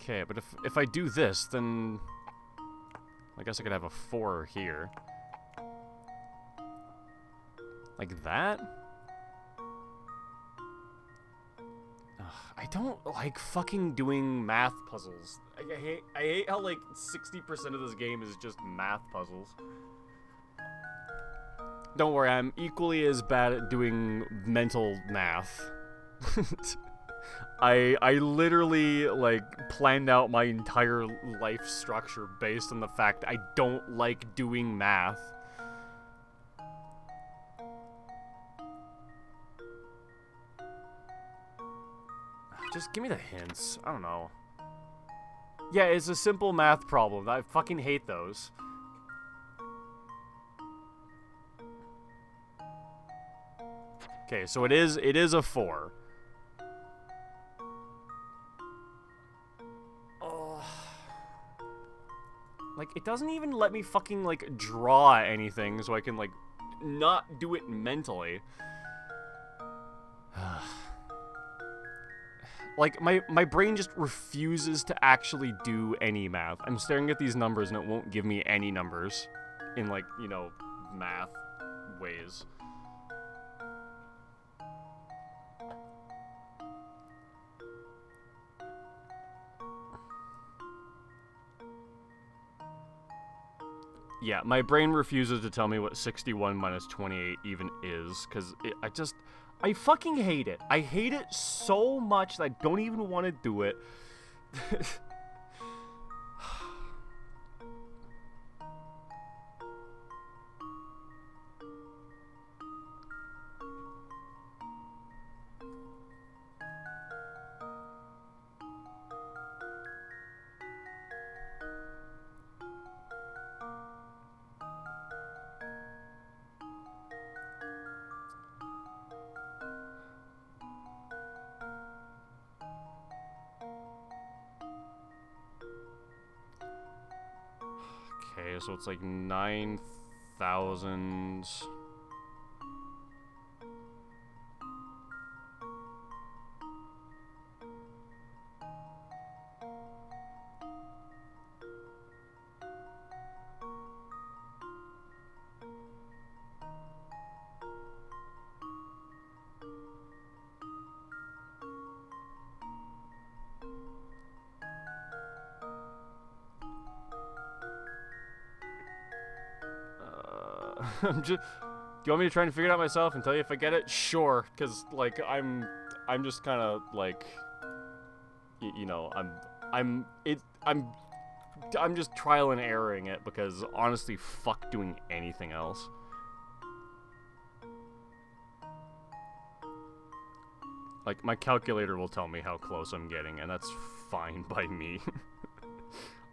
Okay, but if I do this, then I guess I could have a 4 here. Like that? Ugh, I don't like fucking doing math puzzles. I hate how like 60% of this game is just math puzzles. Don't worry, I'm equally as bad at doing mental math. I literally, like, planned out my entire life structure based on the fact I don't like doing math. Just give me the hints. I don't know. Yeah, it's a simple math problem. I fucking hate those. Okay, so it is a 4. Like, it doesn't even let me fucking, like, draw anything so I can, like, not do it mentally. Like, my brain just refuses to actually do any math. I'm staring at these numbers and it won't give me any numbers in, like, you know, math ways. Yeah, my brain refuses to tell me what 61 minus 28 even is, because I fucking hate it. I hate it so much that I don't even want to do it. Okay, so it's like 9,000. I'm just. Do you want me to try and figure it out myself and tell you if I get it? Sure, because like I'm just kind of like, you know, I'm just trial and erroring it because honestly, fuck doing anything else. Like my calculator will tell me how close I'm getting, and that's fine by me.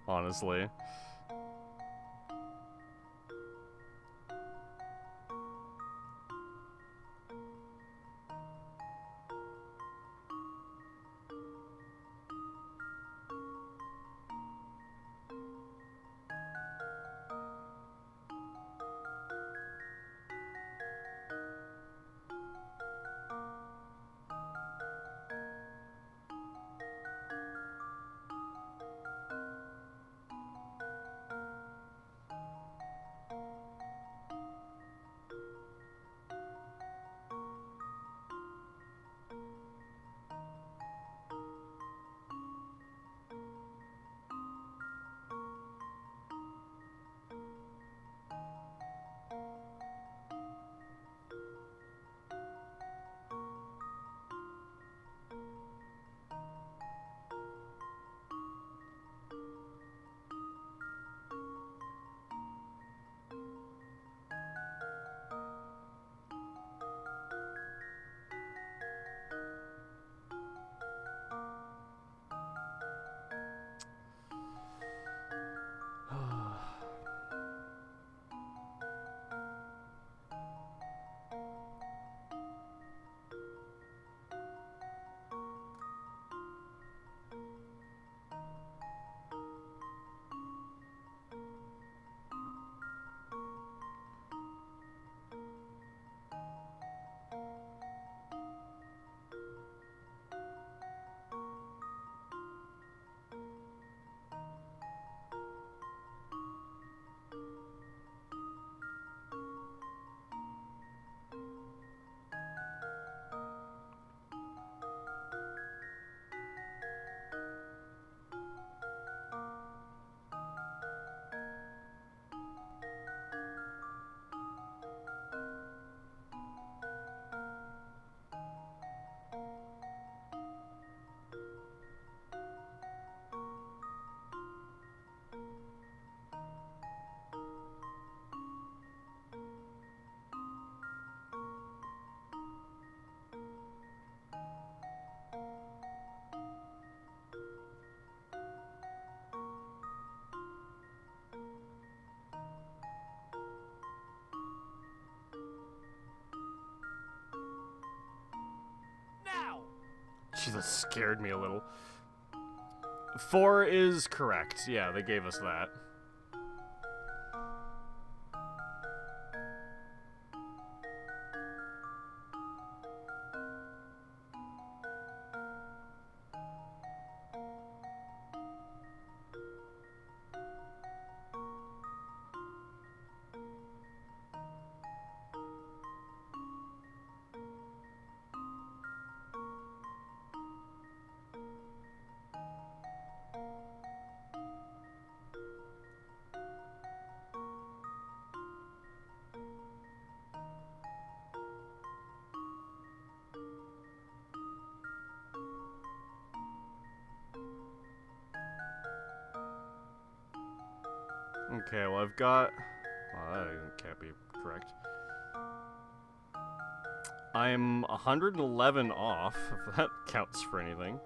Honestly. Jesus, scared me a little. 4 is correct. Yeah, they gave us that. Okay, well I've got... Well, that can't be correct. I'm 111 off, if that counts for anything.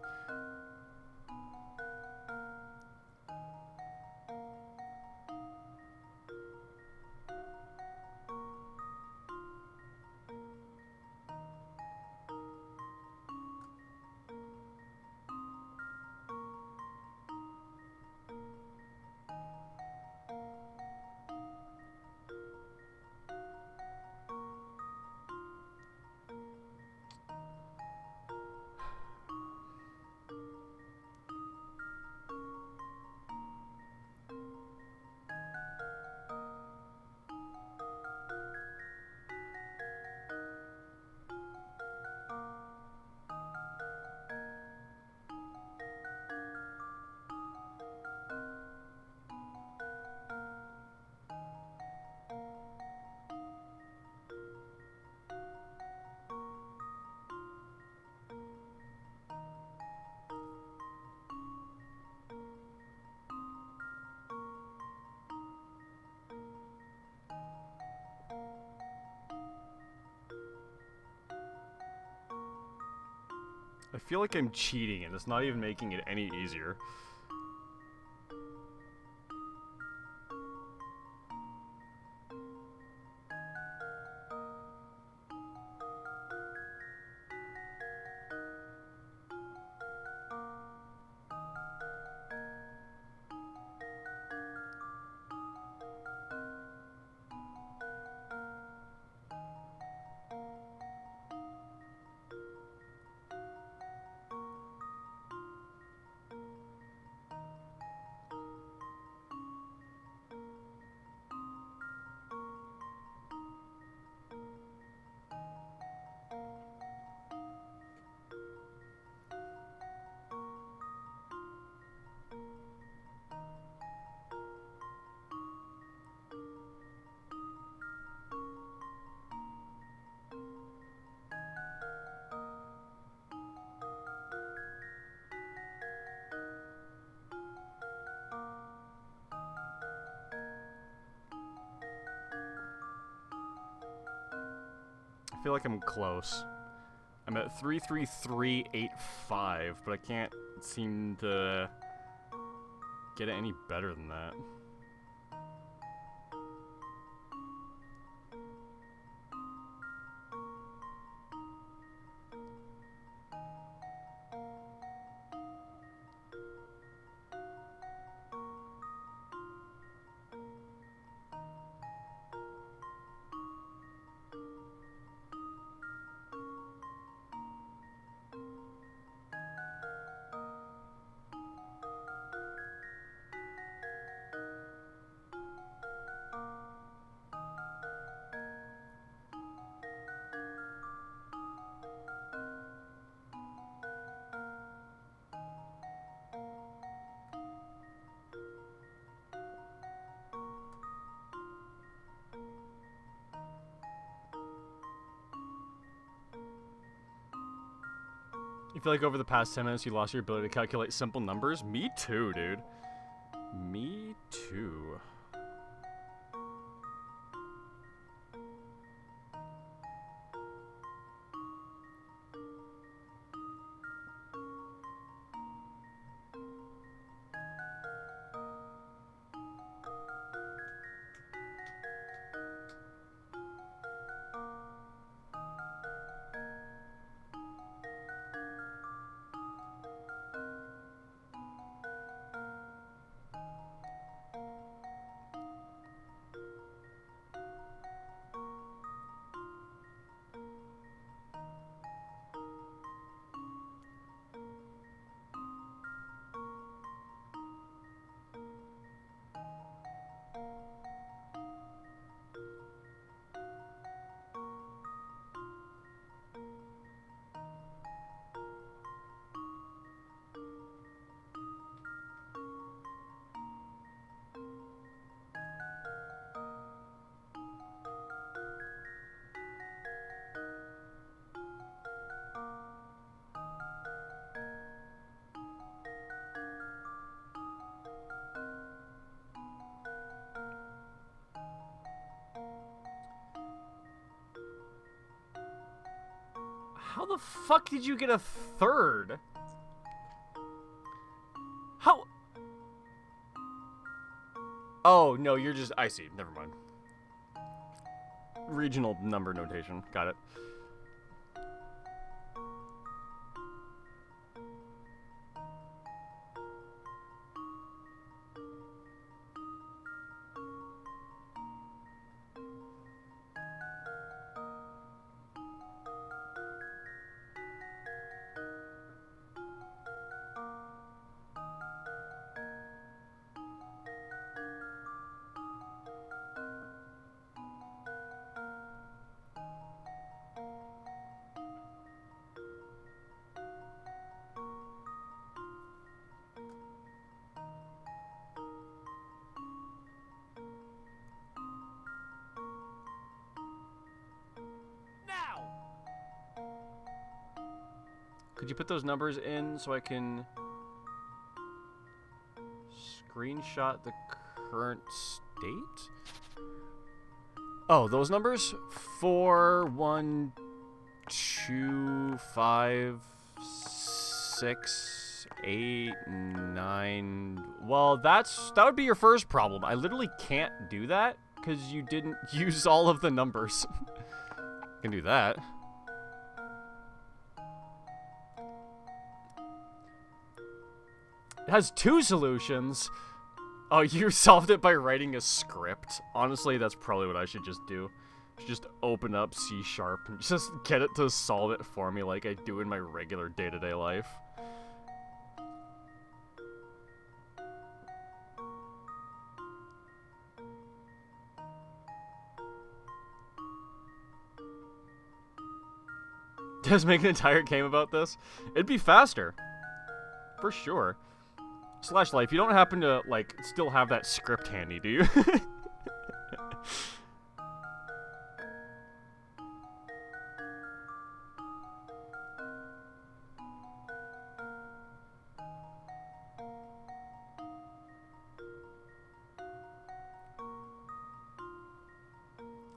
I feel like I'm cheating and it's not even making it any easier. I feel like I'm close. I'm at 33385, but I can't seem to get it any better than that. You feel like over the past 10 minutes you lost your ability to calculate simple numbers? Me too, dude. Me too. How the fuck did you get a third? How? Oh, no, you're just... I see. Never mind. Regional number notation. Got it. Could you put those numbers in so I can screenshot the current state? Oh, those numbers? 4, 1, 2, 5, 6, 8, 9. Well, that would be your first problem. I literally can't do that because you didn't use all of the numbers. I can do that. It has 2 solutions. Oh, you solved it by writing a script. Honestly, that's probably what I should just do. Just open up C# and just get it to solve it for me like I do in my regular day-to-day life. Just make an entire game about this? It'd be faster. For sure. Slash Life, you don't happen to, like, still have that script handy, do you?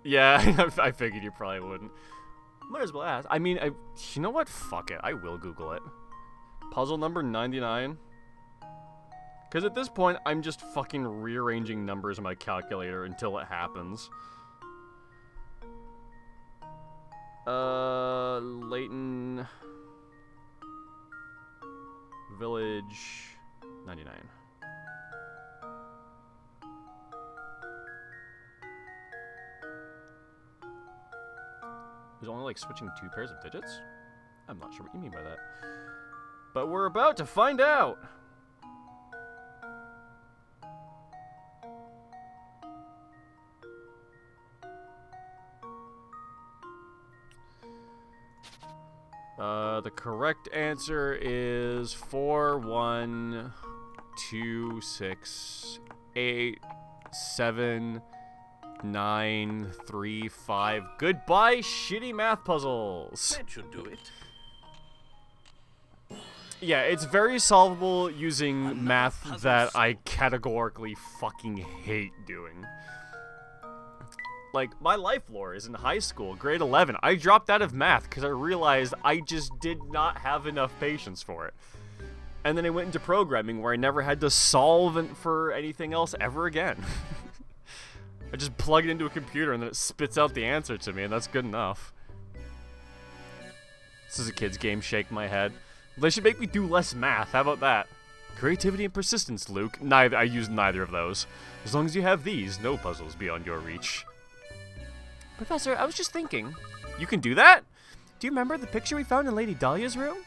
Yeah, I figured you probably wouldn't. Might as well ask. I mean, you know what? Fuck it. I will Google it. Puzzle number 99. Because at this point, I'm just fucking rearranging numbers in my calculator until it happens. Layton Village 99. There's only like switching 2 pairs of digits? I'm not sure what you mean by that. But we're about to find out! The correct answer is 4, 1, 2, 6, 8, 7, 9, 3, 5. Goodbye, shitty math puzzles. That should do it. Yeah, it's very solvable using math that I categorically fucking hate doing. Like, my life lore is in high school, grade 11. I dropped out of math because I realized I just did not have enough patience for it. And then I went into programming where I never had to solve for anything else ever again. I just plug it into a computer and then it spits out the answer to me, and that's good enough. This is a kid's game, shake my head. They should make me do less math, how about that? Creativity and persistence, Luke. I use neither of those. As long as you have these, no puzzles beyond your reach. Professor, I was just thinking. You can do that? Do you remember the picture we found in Lady Dahlia's room?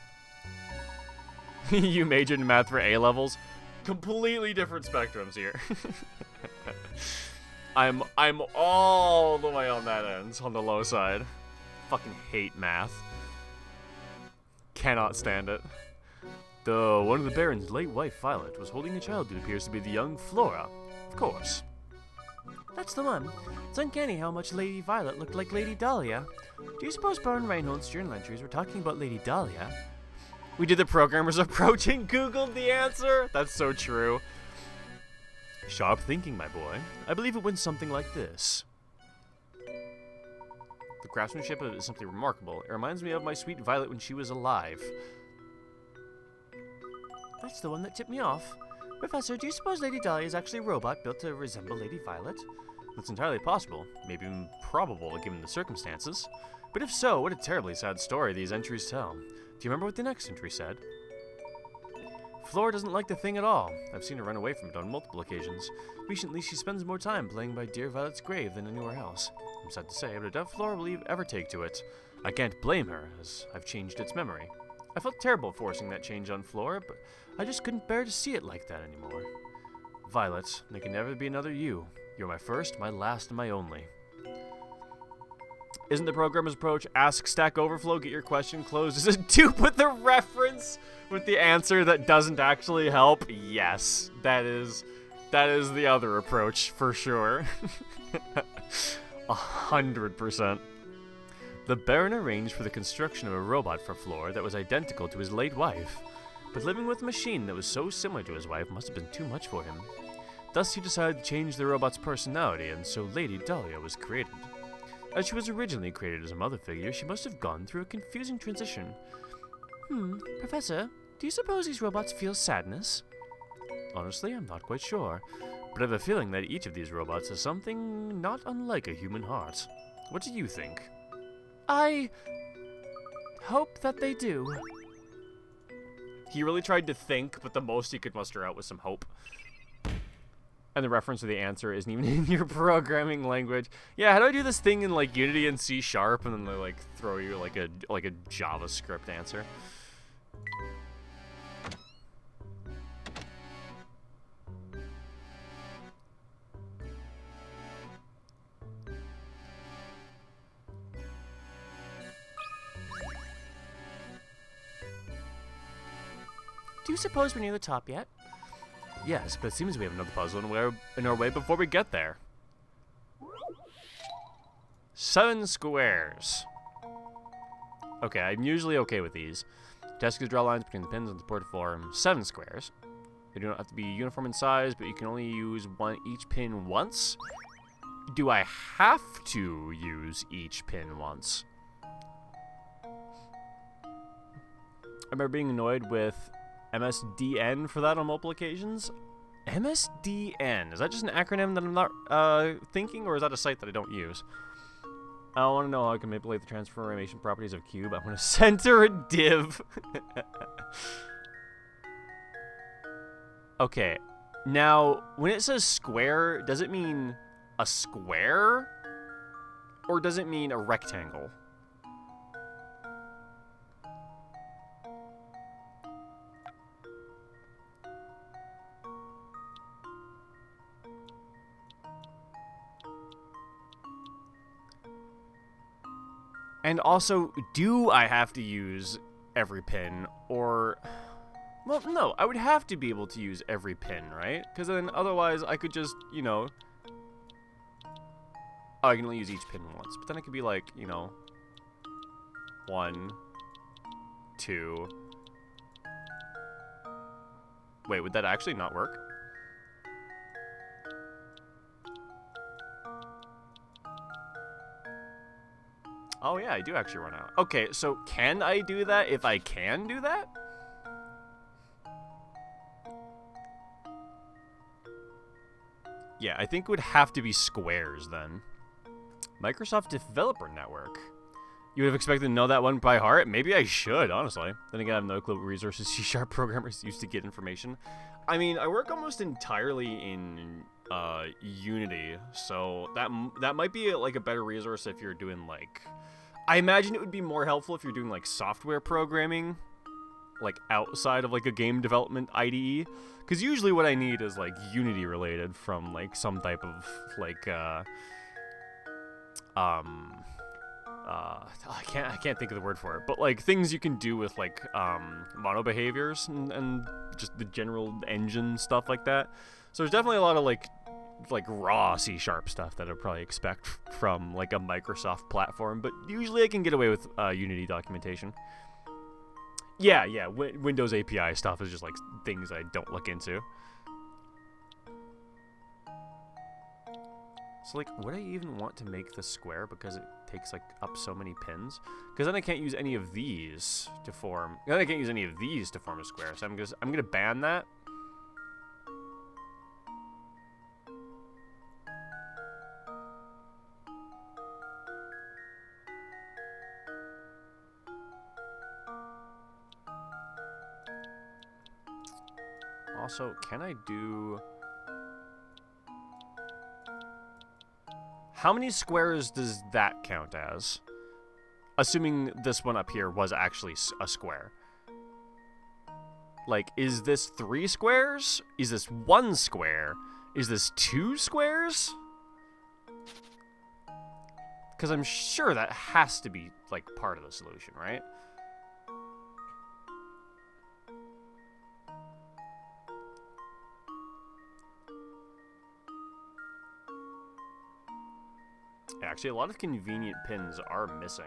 You majored in math for A-levels? Completely different spectrums here. I'm all the way on that end, on the low side. Fucking hate math. Cannot stand it. Though one of the Baron's late wife, Violet, was holding a child that appears to be the young Flora. Of course. That's the one. It's uncanny how much Lady Violet looked like Lady Dahlia. Do you suppose Baron Reinhold's journal entries were talking about Lady Dahlia? We did the programmer's approach and Googled the answer. That's so true. Sharp thinking, my boy. I believe it went something like this. The craftsmanship is simply remarkable. It reminds me of my sweet Violet when she was alive. That's the one that tipped me off. Professor, do you suppose Lady Dahlia is actually a robot built to resemble Lady Violet? That's entirely possible, maybe even probable given the circumstances. But if so, what a terribly sad story these entries tell. Do you remember what the next entry said? Flora doesn't like the thing at all. I've seen her run away from it on multiple occasions. Recently, she spends more time playing by dear Violet's grave than anywhere else. I'm sad to say, but I doubt Flora will ever take to it. I can't blame her, as I've changed its memory. I felt terrible forcing that change on Flora, but I just couldn't bear to see it like that anymore. Violet, there can never be another you. You're my first, my last, and my only. Isn't the programmer's approach ask Stack Overflow, get your question closed? Is it dupe with the reference with the answer that doesn't actually help? Yes, that is the other approach for sure. 100%. The Baron arranged for the construction of a robot for Flora that was identical to his late wife, but living with a machine that was so similar to his wife must have been too much for him. Thus he decided to change the robot's personality, and so Lady Dahlia was created. As she was originally created as a mother figure, she must have gone through a confusing transition. Professor, do you suppose these robots feel sadness? Honestly, I'm not quite sure, but I have a feeling that each of these robots has something not unlike a human heart. What do you think? I hope that they do. He really tried to think, but the most he could muster out was some hope. And the reference to the answer isn't even in your programming language. Yeah, how do I do this thing in like Unity and C#, and then they like throw you like a JavaScript answer? Do you suppose we're near the top yet? Yes, but it seems we have another puzzle in our way before we get there. 7 squares. Okay, I'm usually okay with these. Task is draw lines between the pins on the board to form 7 squares. They do not have to be uniform in size, but you can only use each pin once. Do I have to use each pin once? I remember being annoyed with MSDN for that on multiple occasions. MSDN, is that just an acronym that I'm not thinking, or is that a site that I don't use? I want to know how I can manipulate the transformation properties of cube. I want to center a div. Okay, now when it says square, does it mean a square, or does it mean a rectangle? And also, do I have to use every pin, or... Well, no, I would have to be able to use every pin, right? Because then otherwise I could just, you know... Oh, I can only use each pin once. But then it could be like, you know... 1, 2... Wait, would that actually not work? Oh yeah, I do actually run out. Okay, so can I do that if I can do that? Yeah, I think it would have to be squares then. Microsoft Developer Network. You would have expected to know that one by heart? Maybe I should, honestly. Then again, I have no clue what resources C# programmers use to get information. I mean, I work almost entirely in Unity, so that might be like a better resource if you're doing like... I imagine it would be more helpful if you're doing like software programming, like outside of like a game development IDE, because usually what I need is like Unity related from like some type of like I can't think of the word for it, but like things you can do with like mono behaviors and just the general engine stuff like that. So there's definitely a lot of like raw C# stuff that I'd probably expect from like a Microsoft platform, but usually I can get away with Unity documentation. Yeah, Windows API stuff is just like things I don't look into. So, like, would I even want to make this square because it takes, like, up so many pins? Because then I can't use any of these to form... Then I can't use any of these to form a square, so I'm gonna ban that. Also, can I do... How many squares does that count as? Assuming this one up here was actually a square. Like, is this 3 squares? Is this 1 square? Is this 2 squares? Because I'm sure that has to be, like, part of the solution, right? Actually, a lot of convenient pins are missing.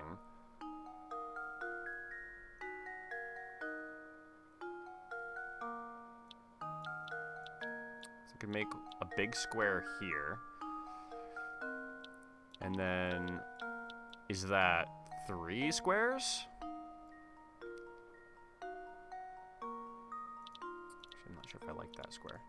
So I can make a big square here. And then, is that 3 squares? Actually, I'm not sure if I like that square.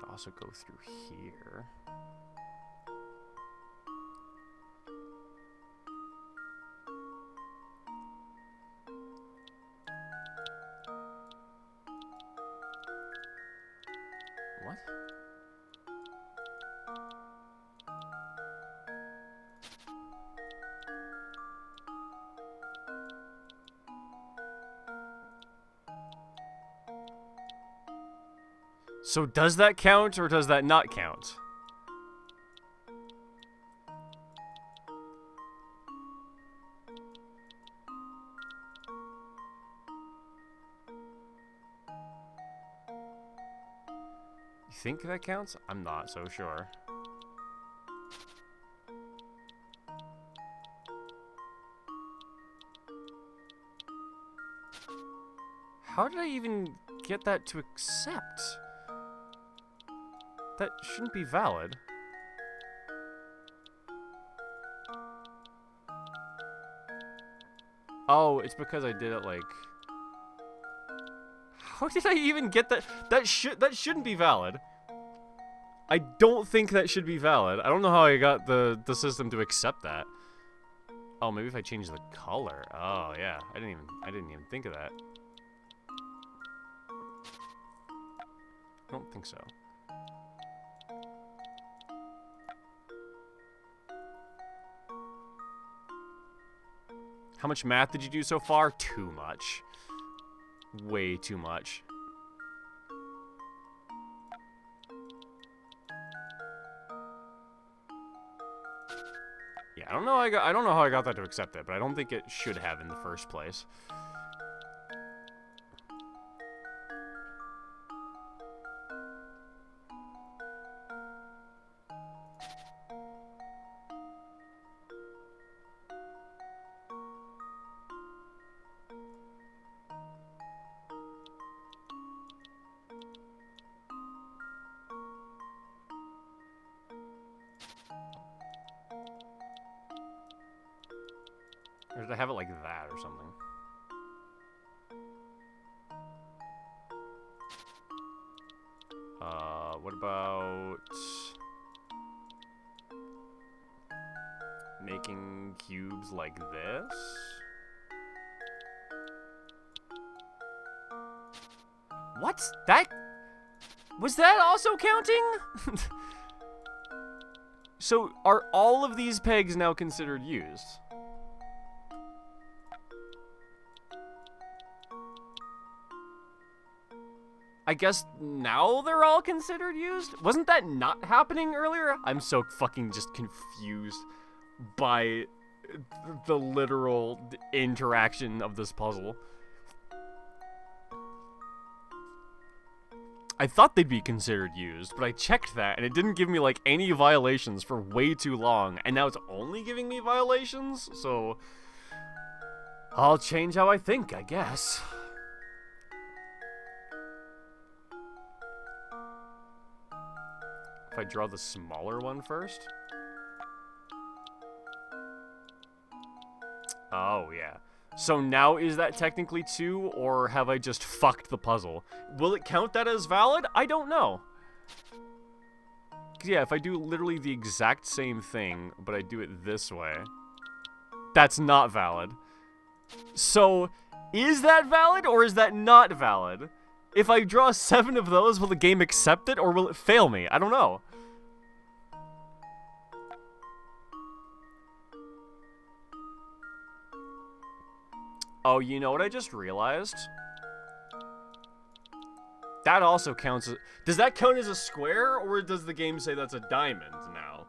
Also go through here. What? So does that count or does that not count? You think that counts? I'm not so sure. How did I even get that to accept? That shouldn't be valid. Oh, it's because I did it like... How did I even get that? That shouldn't be valid. I don't think that should be valid. I don't know how I got the system to accept that. Oh, maybe if I change the color. Oh, yeah. I didn't even think of that. I don't think so. How much math did you do so far? Too much. Way too much. Yeah, I don't know how I got that to accept it, but I don't think it should have in the first place. Or did I have it like that or something? What about making cubes like this? What? Was that also counting? So, are all of these pegs now considered used? I guess now they're all considered used? Wasn't that not happening earlier? I'm so fucking just confused by the literal interaction of this puzzle. I thought they'd be considered used, but I checked that and it didn't give me like any violations for way too long, and now it's only giving me violations, so I'll change how I think, I guess. If I draw the smaller one first. Oh, yeah. So now is that technically 2, or have I just fucked the puzzle? Will it count that as valid? I don't know. 'Cause yeah, if I do literally the exact same thing, but I do it this way, that's not valid. So, is that valid, or is that not valid? If I draw 7 of those, will the game accept it, or will it fail me? I don't know. Oh, you know what I just realized? That also counts as... Does that count as a square, or does the game say that's a diamond now?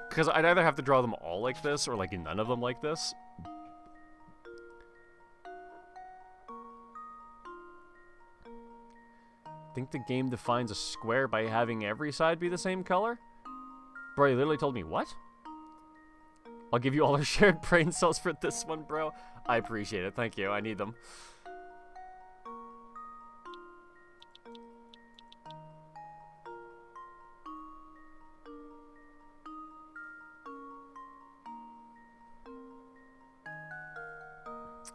Because I'd either have to draw them all like this, or like none of them like this. Think the game defines a square by having every side be the same color? Bro, you literally told me what? I'll give you all our shared brain cells for this one, bro. I appreciate it. Thank you. I need them.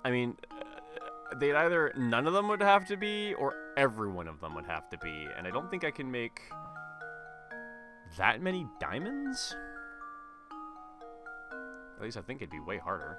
I mean, they'd either... None of them would have to be, or every one of them would have to be. And I don't think I can make... that many diamonds? At least I think it'd be way harder.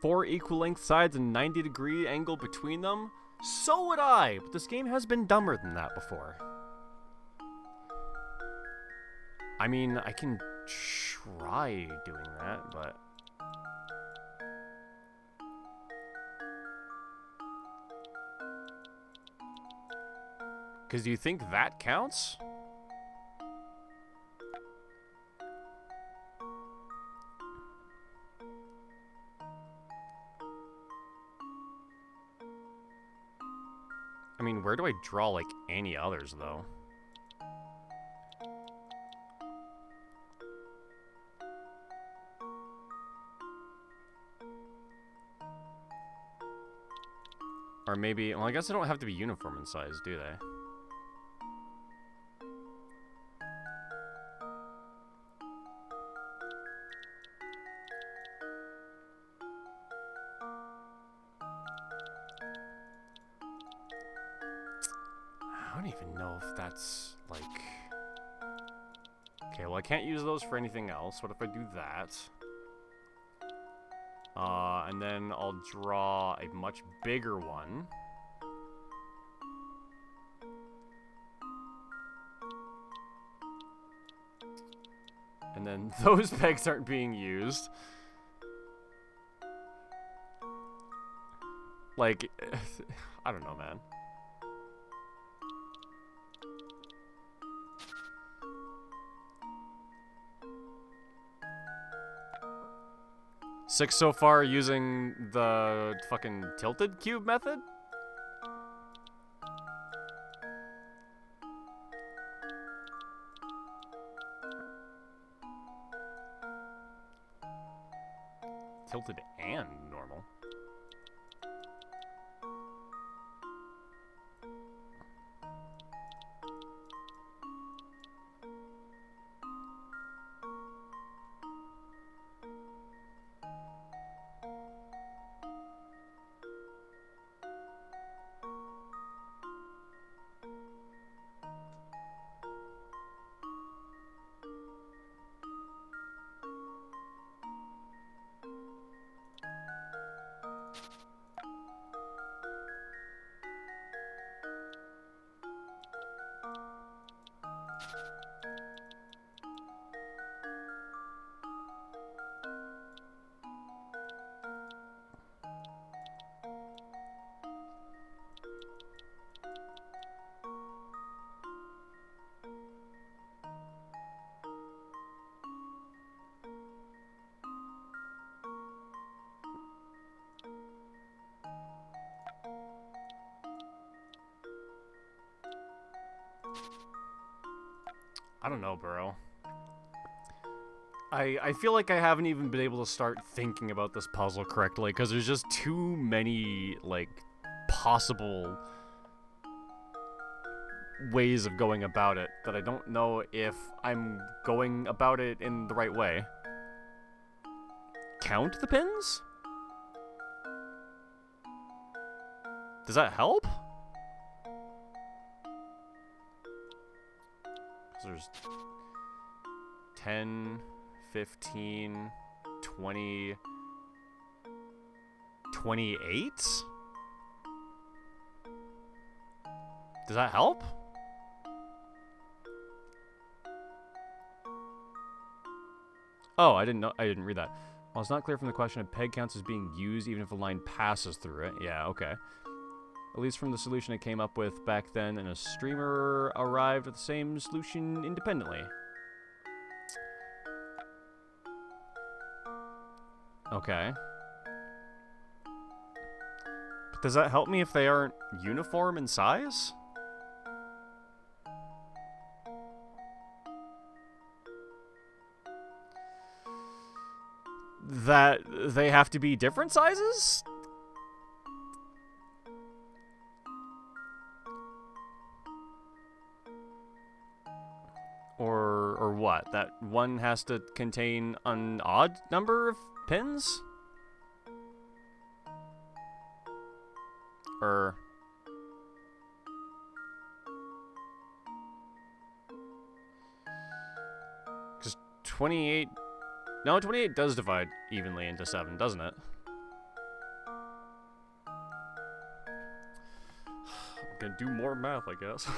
Four equal length sides and 90-degree angle between them? So would I, but this game has been dumber than that before. I mean, I can try doing that, but... Because do you think that counts? I mean, where do I draw, like, any others, though? Or maybe... Well, I guess they don't have to be uniform in size, do they? I don't even know if that's, like... Okay, well, I can't use those for anything else. What if I do that? And then I'll draw a much bigger one. And then those pegs aren't being used. Like, I don't know, man. Six so far using the fucking tilted cube method? Tilted and normal. I don't know, bro. I feel like I haven't even been able to start thinking about this puzzle correctly, because there's just too many, like, possible ways of going about it that I don't know if I'm going about it in the right way. Count the pins? Does that help? So there's 10, 15, 20, 28? Does that help? Oh, I didn't read that. Well, it's not clear from the question if peg counts as being used even if a line passes through it. Yeah, okay. At least from the solution I came up with back then, and a streamer arrived at the same solution independently. Okay. But does that help me if they aren't uniform in size? That they have to be different sizes? Or what? That one has to contain an odd number of pins? Or... because 28... No, 28 does divide evenly into 7, doesn't it? I'm gonna do more math, I guess.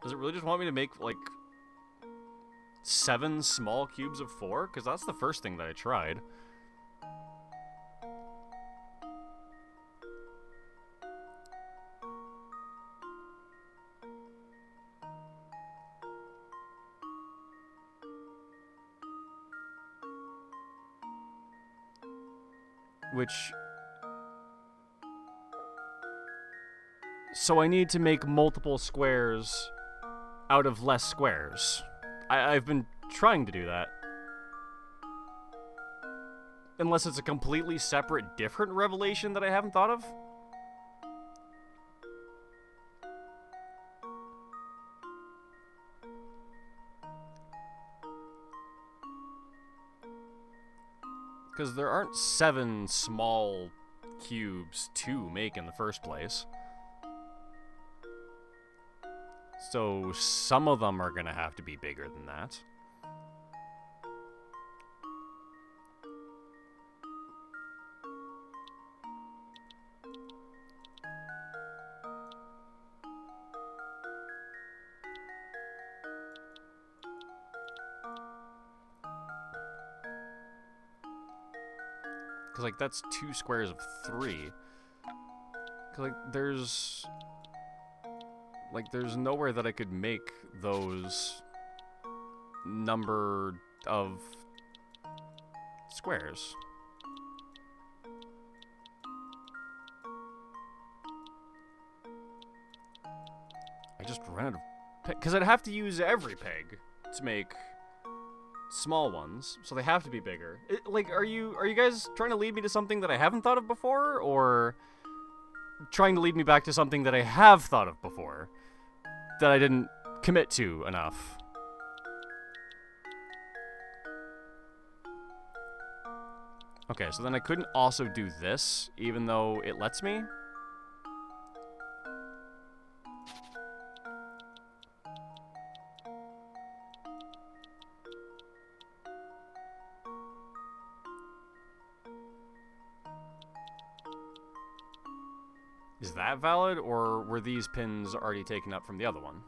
Does it really just want me to make, like, 7 small cubes of 4? Because that's the first thing that I tried. Which... so I need to make multiple squares out of less squares. I've been trying to do that. Unless it's a completely separate, different revelation that I haven't thought of. Because there aren't 7 small cubes to make in the first place. So some of them are going to have to be bigger than that. Because, like, that's 2 squares of 3. Because, like, there's nowhere that I could make those number of squares. I just ran out of peg. Because I'd have to use every peg to make small ones, so they have to be bigger. Like, are you guys trying to lead me to something that I haven't thought of before, or trying to lead me back to something that I have thought of before that I didn't commit to enough? Okay, so then I couldn't also do this, even though it lets me? Is that valid, or were these pins already taken up from the other one?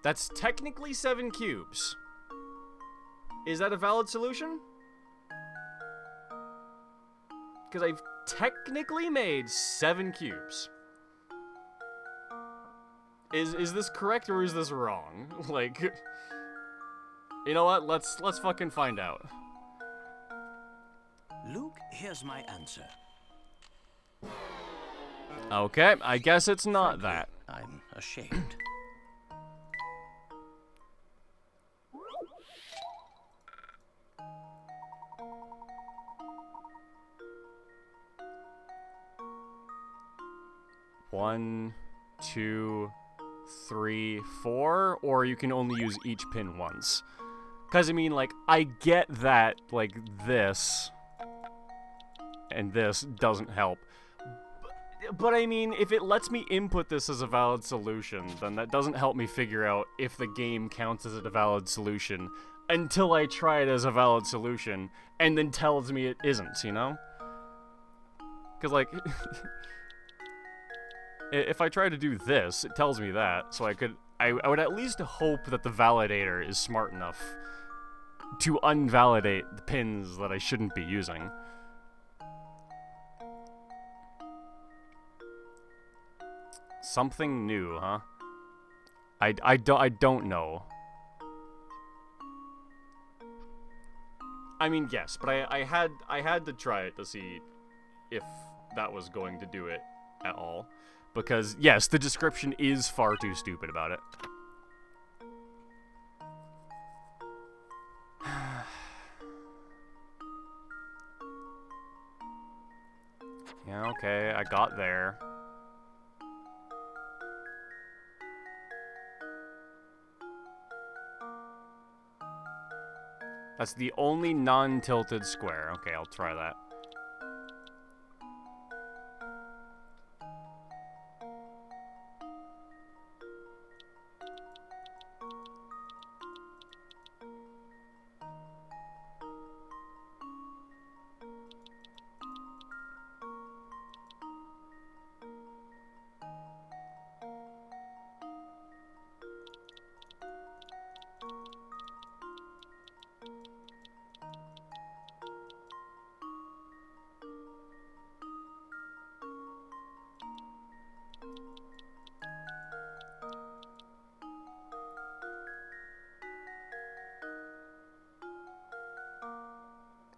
That's technically 7 cubes. Is that a valid solution? Because I've technically made 7 cubes. Is this correct or is this wrong? Like, you know what? Let's fucking find out. Luke, here's my answer. Okay, I guess it's not Frankly, that. I'm ashamed. One, 2, 3, 4, or you can only use each pin once. Because, I mean, like, I get that, like, this and this doesn't help. But, I mean, if it lets me input this as a valid solution, then that doesn't help me figure out if the game counts as a valid solution until I try it as a valid solution and then tells me it isn't, you know? Because, like... If I try to do this, it tells me that, so I would at least hope that the validator is smart enough to unvalidate the pins that I shouldn't be using. Something new, huh? I don't know. I mean, yes, but I had to try it to see if that was going to do it at all. Because, yes, the description is far too stupid about it. Yeah, okay, I got there. That's the only non-tilted square. Okay, I'll try that.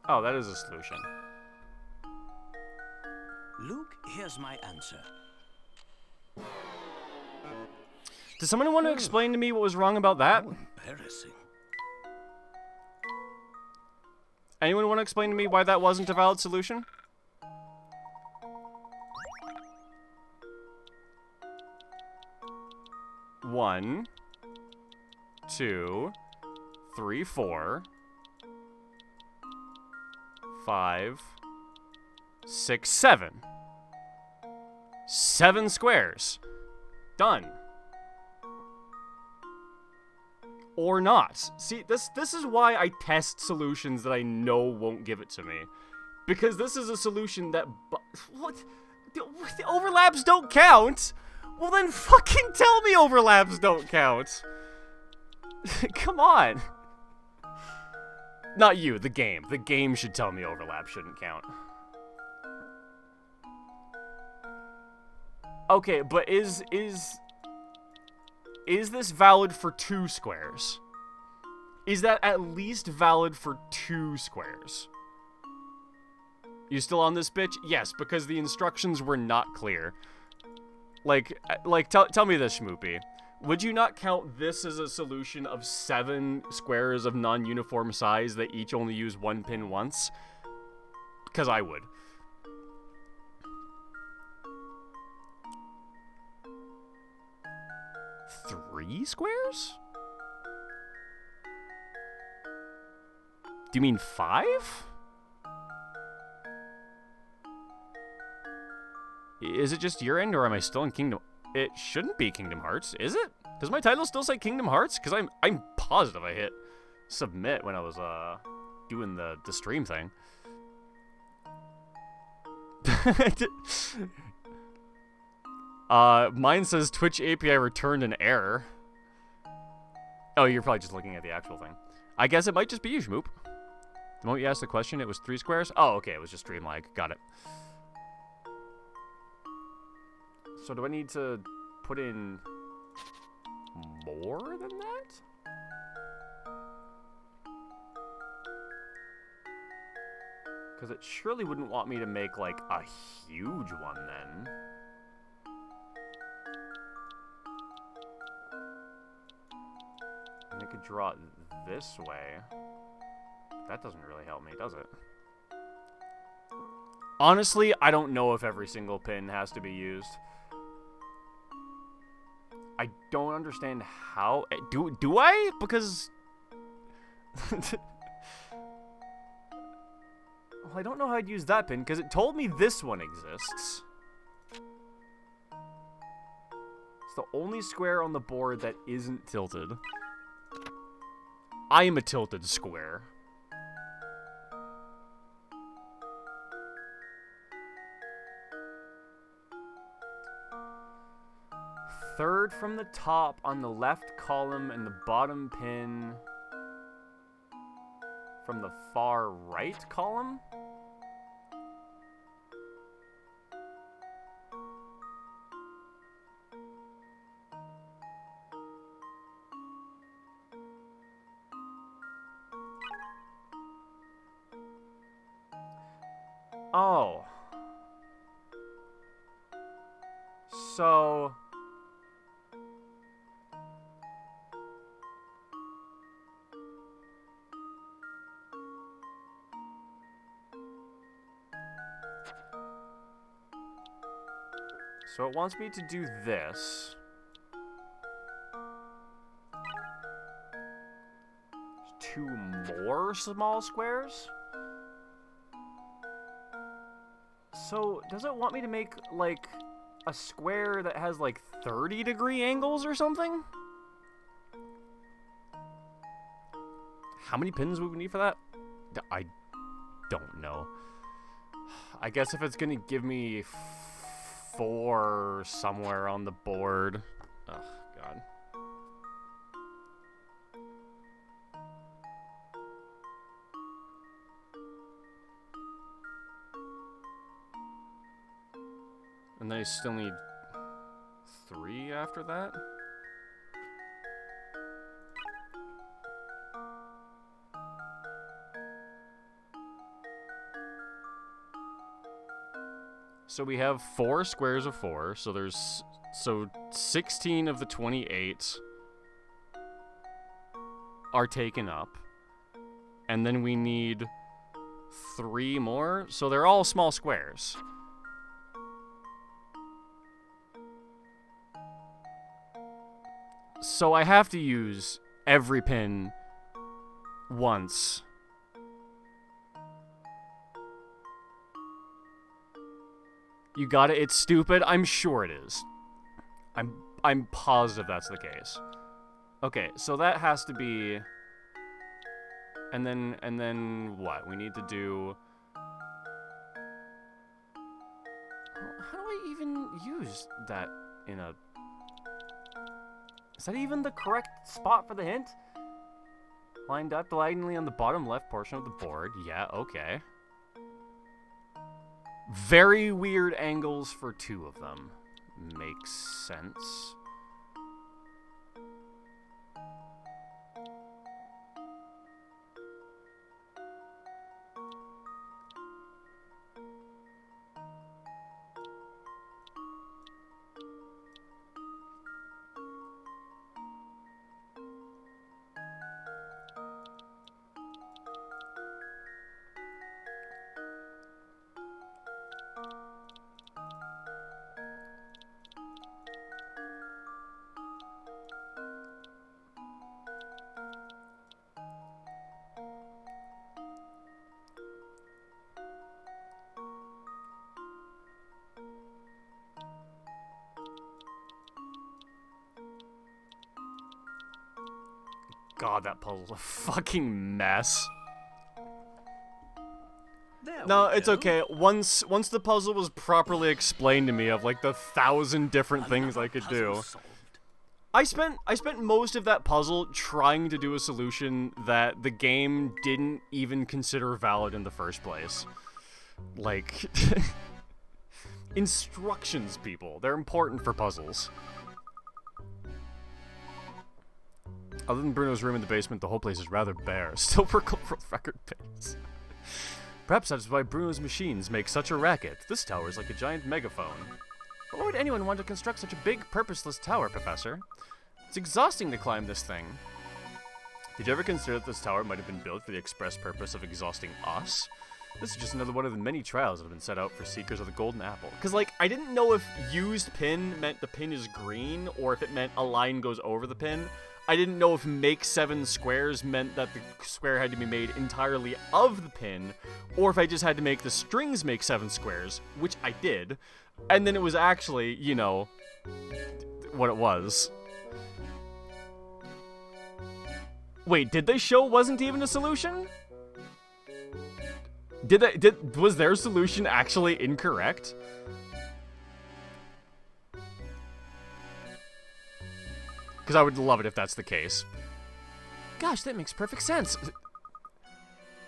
Oh, that is a solution. Luke, here's my answer. Does someone want to explain to me what was wrong about that? How embarrassing. Anyone want to explain to me why that wasn't a valid solution? One, 2, 3, 4, 5, 6, 7. 7 squares. Done. Or not. See, this is why I test solutions that I know won't give it to me. Because this is a solution that... What? The overlaps don't count? Well then fucking tell me overlaps don't count. Come on. Not you, the game. The game should tell me overlap shouldn't count. Okay, but is this valid for 2 squares? Is that at least valid for 2 squares? You still on this bitch? Yes, because the instructions were not clear. Like tell me this, Schmoopy. Would you not count this as a solution of 7 squares of non-uniform size that each only use 1 pin once? Because I would. Three squares? Do you mean 5? Is it just your end, or am I still in Kingdom? It shouldn't be Kingdom Hearts, is it? Does my title still say Kingdom Hearts? Because I'm positive I hit submit when I was doing the stream thing. Mine says Twitch API returned an error. Oh, you're probably just looking at the actual thing. I guess it might just be you, Schmoop. The moment you asked the question, it was 3 squares? Oh, okay, it was just stream lag. Got it. So do I need to put in more than that? Because it surely wouldn't want me to make, like, a huge one then. And I could draw it this way. That doesn't really help me, does it? Honestly, I don't know if every single pin has to be used. I don't understand how... Do I? Because... well, I don't know how I'd use that pin, because it told me this one exists. It's the only square on the board that isn't tilted. I am a tilted square. Third from the top on the left column and the bottom pin from the far right column? Oh. So... So it wants me to do this. Two more small squares? So, does it want me to make, like, a square that has, like, 30-degree angles or something? How many pins would we need for that? I don't know. I guess if it's gonna give me 4 somewhere on the board. Oh, God. And then I still need 3 after that? So we have 4 squares of 4, so there's 16 of the 28 are taken up. And then we need 3 more, so they're all small squares. So I have to use every pin once. You got it? It's stupid? I'm sure it is. I'm positive that's the case. Okay, so that has to be... And then what? We need to do... How do I even use that in a... Is that even the correct spot for the hint? Lined up diagonally on the bottom left portion of the board. Yeah, okay. Very weird angles for 2 of them. Makes sense. God, that puzzle's a fucking mess. No, it's okay. Once the puzzle was properly explained to me of like the 1,000 different things I could do. I spent most of that puzzle trying to do a solution that the game didn't even consider valid in the first place. Like, instructions, people. They're important for puzzles. Other than Bruno's room in the basement, the whole place is rather bare. Still for record pace. Perhaps that's why Bruno's machines make such a racket. This tower is like a giant megaphone. But why would anyone want to construct such a big, purposeless tower, Professor? It's exhausting to climb this thing. Did you ever consider that this tower might have been built for the express purpose of exhausting us? This is just another one of the many trials that have been set out for seekers of the golden apple. Because, like, I didn't know if used pin meant the pin is green, or if it meant a line goes over the pin. I didn't know if make 7 squares meant that the square had to be made entirely of the pin, or if I just had to make the strings make 7 squares, which I did. And then it was actually, you know, what it was. Wait, did they show wasn't even a solution? Was their solution actually incorrect? Because I would love it if that's the case. Gosh, that makes perfect sense.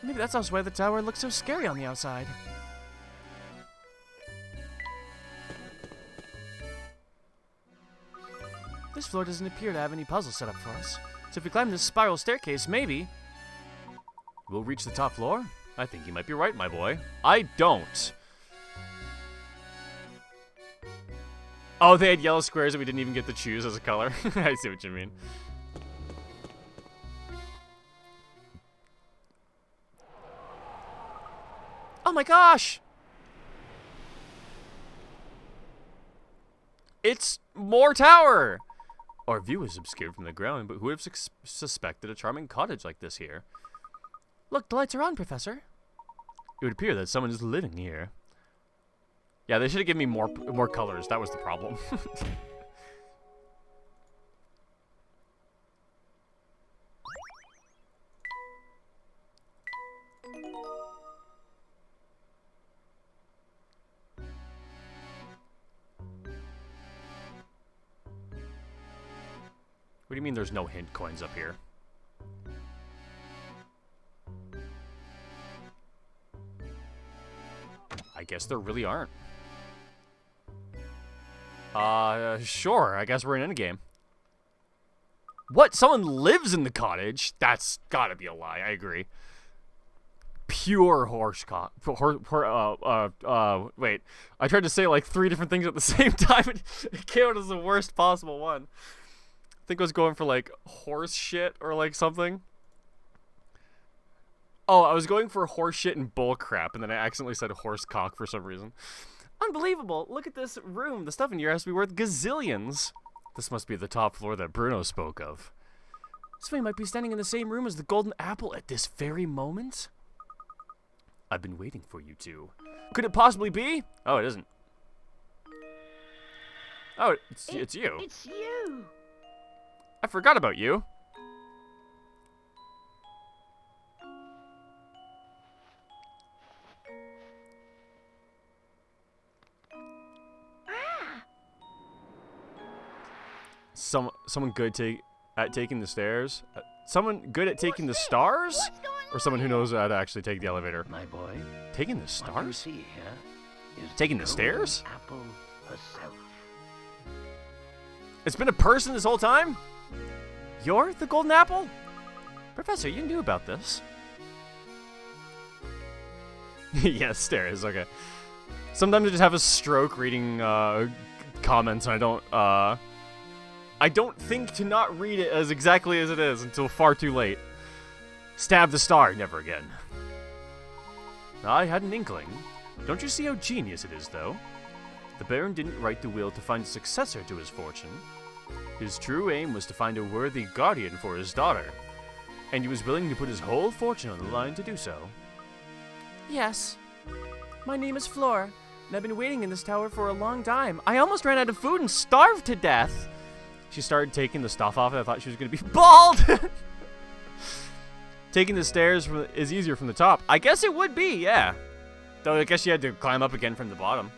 Maybe that's also why the tower looks so scary on the outside. This floor doesn't appear to have any puzzles set up for us. So if we climb this spiral staircase, maybe we'll reach the top floor? I think you might be right, my boy. I don't. Oh, they had yellow squares that we didn't even get to choose as a color. I see what you mean. Oh my gosh! It's more tower! Our view is obscured from the ground, but who would have suspected a charming cottage like this here? Look, the lights are on, Professor. It would appear that someone is living here. Yeah, they should have given me more colors. That was the problem. What do you mean there's no hint coins up here? I guess there really aren't. Sure. I guess we're in endgame. What? Someone lives in the cottage? That's gotta be a lie. I agree. Pure wait. I tried to say like 3 different things at the same time. It came out as the worst possible one. I think I was going for like horse shit or like something. Oh, I was going for horse shit and bull crap, and then I accidentally said horse cock for some reason. Unbelievable. Look at this room. The stuff in here has to be worth gazillions. This must be the top floor that Bruno spoke of. Somebody might be standing in the same room as the golden apple at this very moment. I've been waiting for you two. Could it possibly be? Oh, it isn't. Oh, it's you. It's you. I forgot about you. Someone good at taking the stairs? Someone good at taking the stars? Or someone who knows how to actually take the elevator? My boy, Taking the what you stars? see here is Taking the golden stairs? Apple herself. It's been a person this whole time? You're the golden apple? Professor, you knew about this. Yes, stairs, okay. Sometimes I just have a stroke reading comments and I don't think to not read it as exactly as it is until far too late. Stab the star, never again. I had an inkling. Don't you see how genius it is, though? The Baron didn't write the will to find a successor to his fortune. His true aim was to find a worthy guardian for his daughter, and he was willing to put his whole fortune on the line to do so. Yes. My name is Flora, and I've been waiting in this tower for a long time. I almost ran out of food and starved to death. She started taking the stuff off, and I thought she was going to be bald! Taking the stairs is easier from the top. I guess it would be, yeah. Though I guess you had to climb up again from the bottom.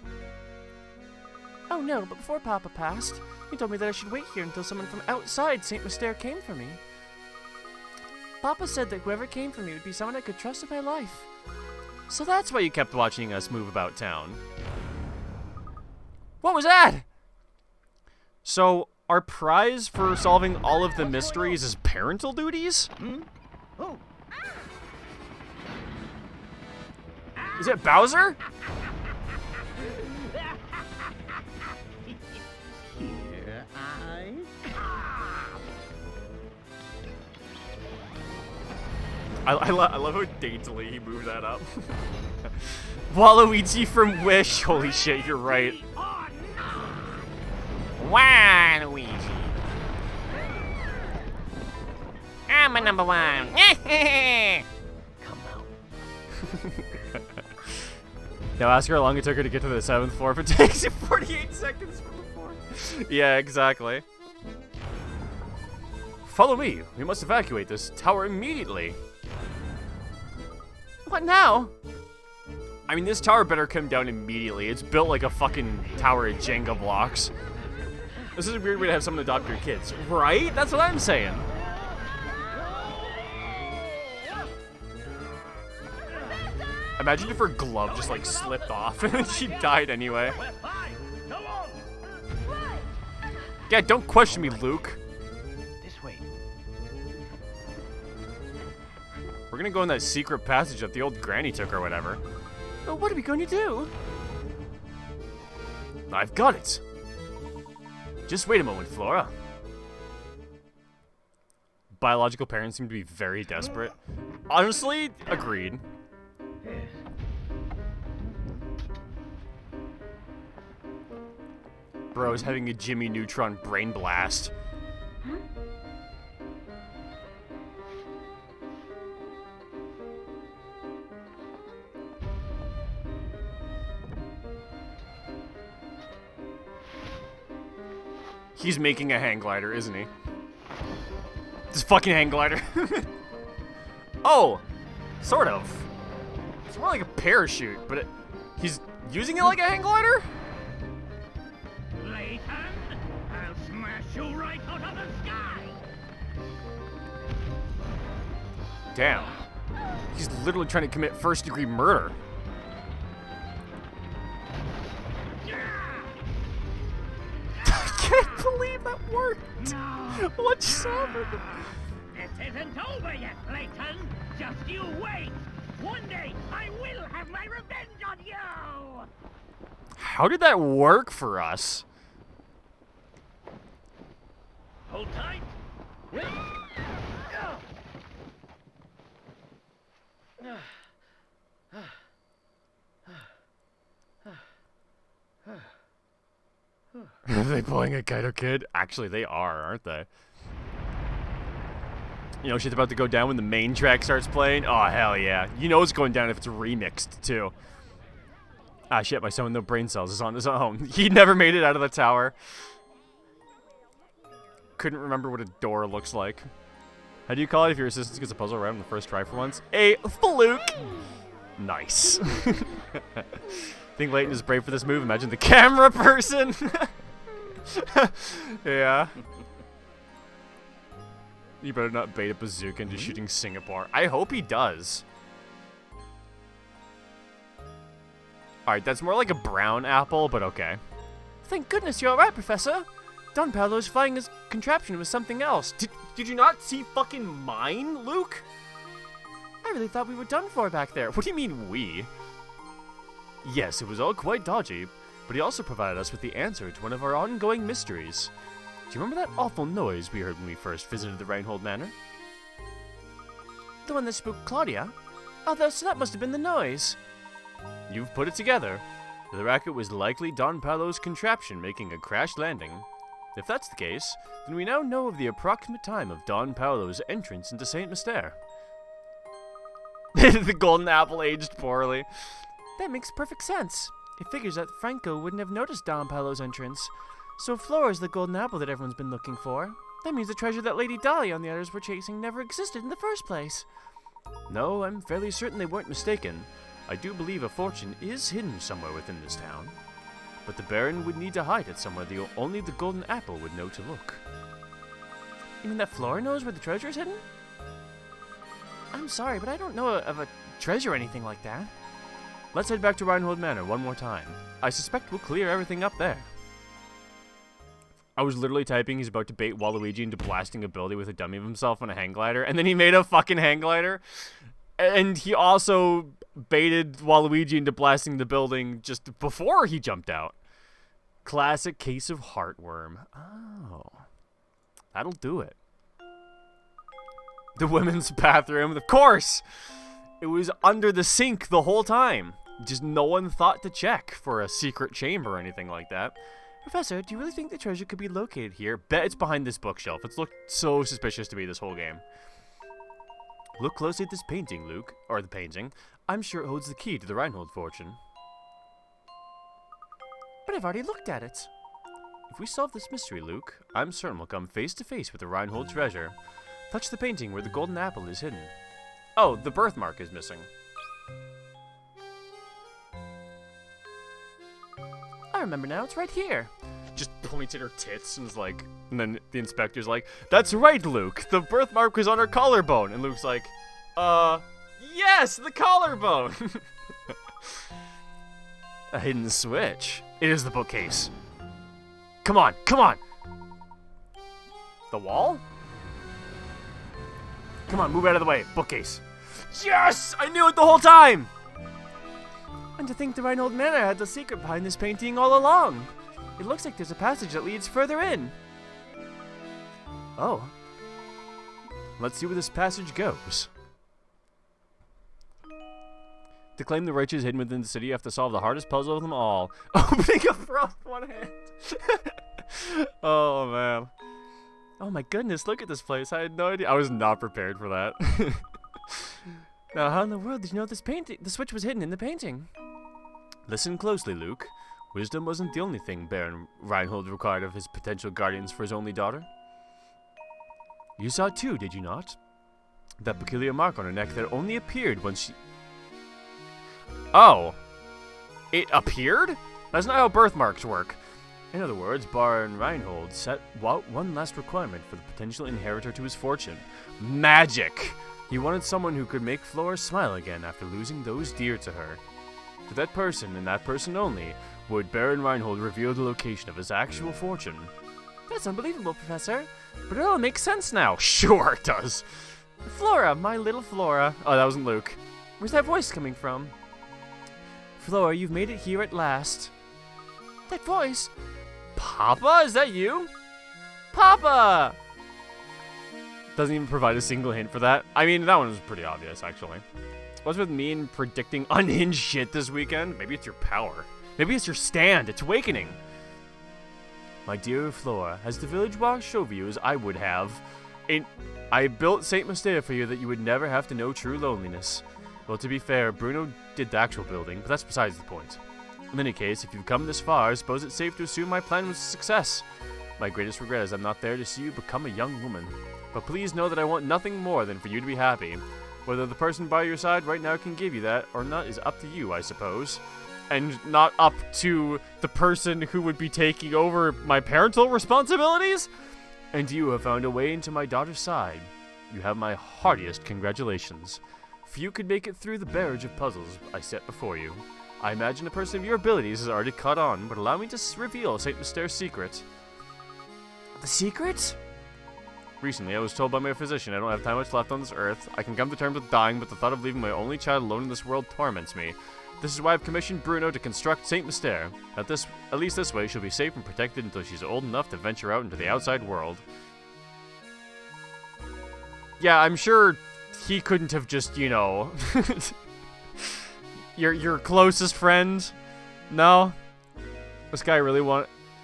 Oh no, but before Papa passed, he told me that I should wait here until someone from outside St. Mystere came for me. Papa said that whoever came for me would be someone I could trust with my life. So that's why you kept watching us move about town. What was that? So, our prize for solving all of the mysteries is parental duties? Is it Bowser? Here I I love how daintily he moved that up. Waluigi from Wish. Holy shit, you're right. Waluigi. I'm a number one. come out. Now ask her how long it took her to get to the 7th floor if it takes you 48 seconds from the 4th. Yeah, exactly. Follow me. We must evacuate this tower immediately. What now? I mean, this tower better come down immediately. It's built like a fucking tower of Jenga blocks. This is a weird way to have someone adopt your kids, right? That's what I'm saying. Imagine if her glove just like slipped off and then she died anyway. Yeah, don't question me, Luke. This way. We're gonna go in that secret passage that the old granny took or whatever. Well, what are we going to do? I've got it. Just wait a moment, Flora. Biological parents seem to be very desperate. Honestly, agreed. Bro's having a Jimmy Neutron brain blast. He's making a hang glider, isn't he? This fucking hang glider. Oh, sort of. It's more like a parachute, but he's using it like a hang glider? Layton, I'll smash you right out of the sky! Damn. He's literally trying to commit first-degree murder. I can't believe that worked. No! What just happened? This isn't over yet, Layton! Just you wait! One day, I will have my revenge on you! How did that work for us? Hold tight! Are they pulling a Kaido Kid? Actually, they are, aren't they? You know, shit's about to go down when the main track starts playing. Oh, hell yeah. You know it's going down if it's remixed, too. Ah, shit, my son with no brain cells is on his own. He never made it out of the tower. Couldn't remember what a door looks like. How do you call it if your assistant gets a puzzle right on the first try for once? A fluke! Nice. Think Layton is brave for this move? Imagine the camera person! Yeah. You better not bait a bazooka into shooting Singapore. I hope he does. Alright, that's more like a brown apple, but okay. Thank goodness you're alright, Professor. Don Paolo's flying his contraption was something else. Did you not see fucking mine, Luke? I really thought we were done for back there. What do you mean, we? Yes, it was all quite dodgy, but he also provided us with the answer to one of our ongoing mysteries. Do you remember that awful noise we heard when we first visited the Reinhold Manor? The one that spooked Claudia? Oh, so that must have been the noise. You've put it together. The racket was likely Don Paolo's contraption making a crash landing. If that's the case, then we now know of the approximate time of Don Paolo's entrance into St. Mystere. The golden apple aged poorly. That makes perfect sense. It figures that Franco wouldn't have noticed Don Paolo's entrance. So if Flora's the golden apple that everyone's been looking for, that means the treasure that Lady Dahlia and the others were chasing never existed in the first place. No, I'm fairly certain they weren't mistaken. I do believe a fortune is hidden somewhere within this town. but the Baron would need to hide it somewhere only the Golden Apple would know to look. You mean that Flora knows where the treasure is hidden? I'm sorry, but I don't know of a treasure or anything like that. Let's head back to Reinhold Manor one more time. I suspect we'll clear everything up there. I was literally typing he's about to bait Waluigi into blasting a building with a dummy of himself on a hang glider, and then he made a fucking hang glider. And he also baited Waluigi into blasting the building just before he jumped out. Classic case of heartworm. Oh. That'll do it. The women's bathroom, of course! It was under the sink the whole time. Just no one thought to check for a secret chamber or anything like that. Professor, do you really think the treasure could be located here? Bet it's behind this bookshelf. It's looked so suspicious to me this whole game. Look closely at this painting, Luke. Or the painting. I'm sure it holds the key to the Reinhold fortune. But I've already looked at it. If we solve this mystery, Luke, I'm certain we'll come face to face with the Reinhold treasure. Touch the painting where the golden apple is hidden. Oh, the birthmark is missing. I remember now, it's right here. Just points at her tits and is like, and then the inspector's like, that's right, Luke, the birthmark was on her collarbone. And Luke's like, yes, the collarbone. A hidden switch. It is the bookcase. Come on, come on. The wall? Come on, move out of the way. Bookcase. Yes! I knew it the whole time! And to think the Reinhold Manor had the secret behind this painting all along. It looks like there's a passage that leads further in. Oh. Let's see where this passage goes. To claim the riches hidden within the city, you have to solve the hardest puzzle of them all. Opening a frost one hand. Oh, man. Oh my goodness, look at this place. I had no idea. I was not prepared for that. Now, how in the world did you know this painting? The switch was hidden in the painting. Listen closely, Luke. Wisdom wasn't the only thing Baron Reinhold required of his potential guardians for his only daughter. You saw it too, did you not? That peculiar mark on her neck that only appeared when she... Oh! It appeared? That's not how birthmarks work. In other words, Baron Reinhold set one last requirement for the potential inheritor to his fortune. Magic! He wanted someone who could make Flora smile again after losing those dear to her. To that person, and that person only, would Baron Reinhold reveal the location of his actual fortune. That's unbelievable, Professor. But it all makes sense now. Sure it does. Flora, my little Flora. Oh, that wasn't Luke. Where's that voice coming from? Flora, you've made it here at last. That voice? Papa, is that you? Papa! Doesn't even provide a single hint for that. I mean, that one was pretty obvious, actually. What's with me and predicting unhinged shit this weekend? Maybe it's your power. Maybe it's your stand. It's awakening. My dear Flora, as the village watched over you as I would have, I built St. Mystea for you that you would never have to know true loneliness. Well, to be fair, Bruno did the actual building, but that's besides the point. In any case, if you've come this far, I suppose it's safe to assume my plan was a success. My greatest regret is I'm not there to see you become a young woman. But please know that I want nothing more than for you to be happy. Whether the person by your side right now can give you that or not is up to you, I suppose. And not up to the person who would be taking over my parental responsibilities? And you have found a way into my daughter's side. You have my heartiest congratulations. Few could make it through the barrage of puzzles I set before you. I imagine a person of your abilities has already caught on, but allow me to reveal St. Mystea's secret. The secret? Recently, I was told by my physician I don't have time much left on this earth. I can come to terms with dying, but the thought of leaving my only child alone in this world torments me. This is why I've commissioned Bruno to construct St. Mystea. At least this way, she'll be safe and protected until she's old enough to venture out into the outside world. Yeah, I'm sure he couldn't have just, you know... your closest friend? No? This guy really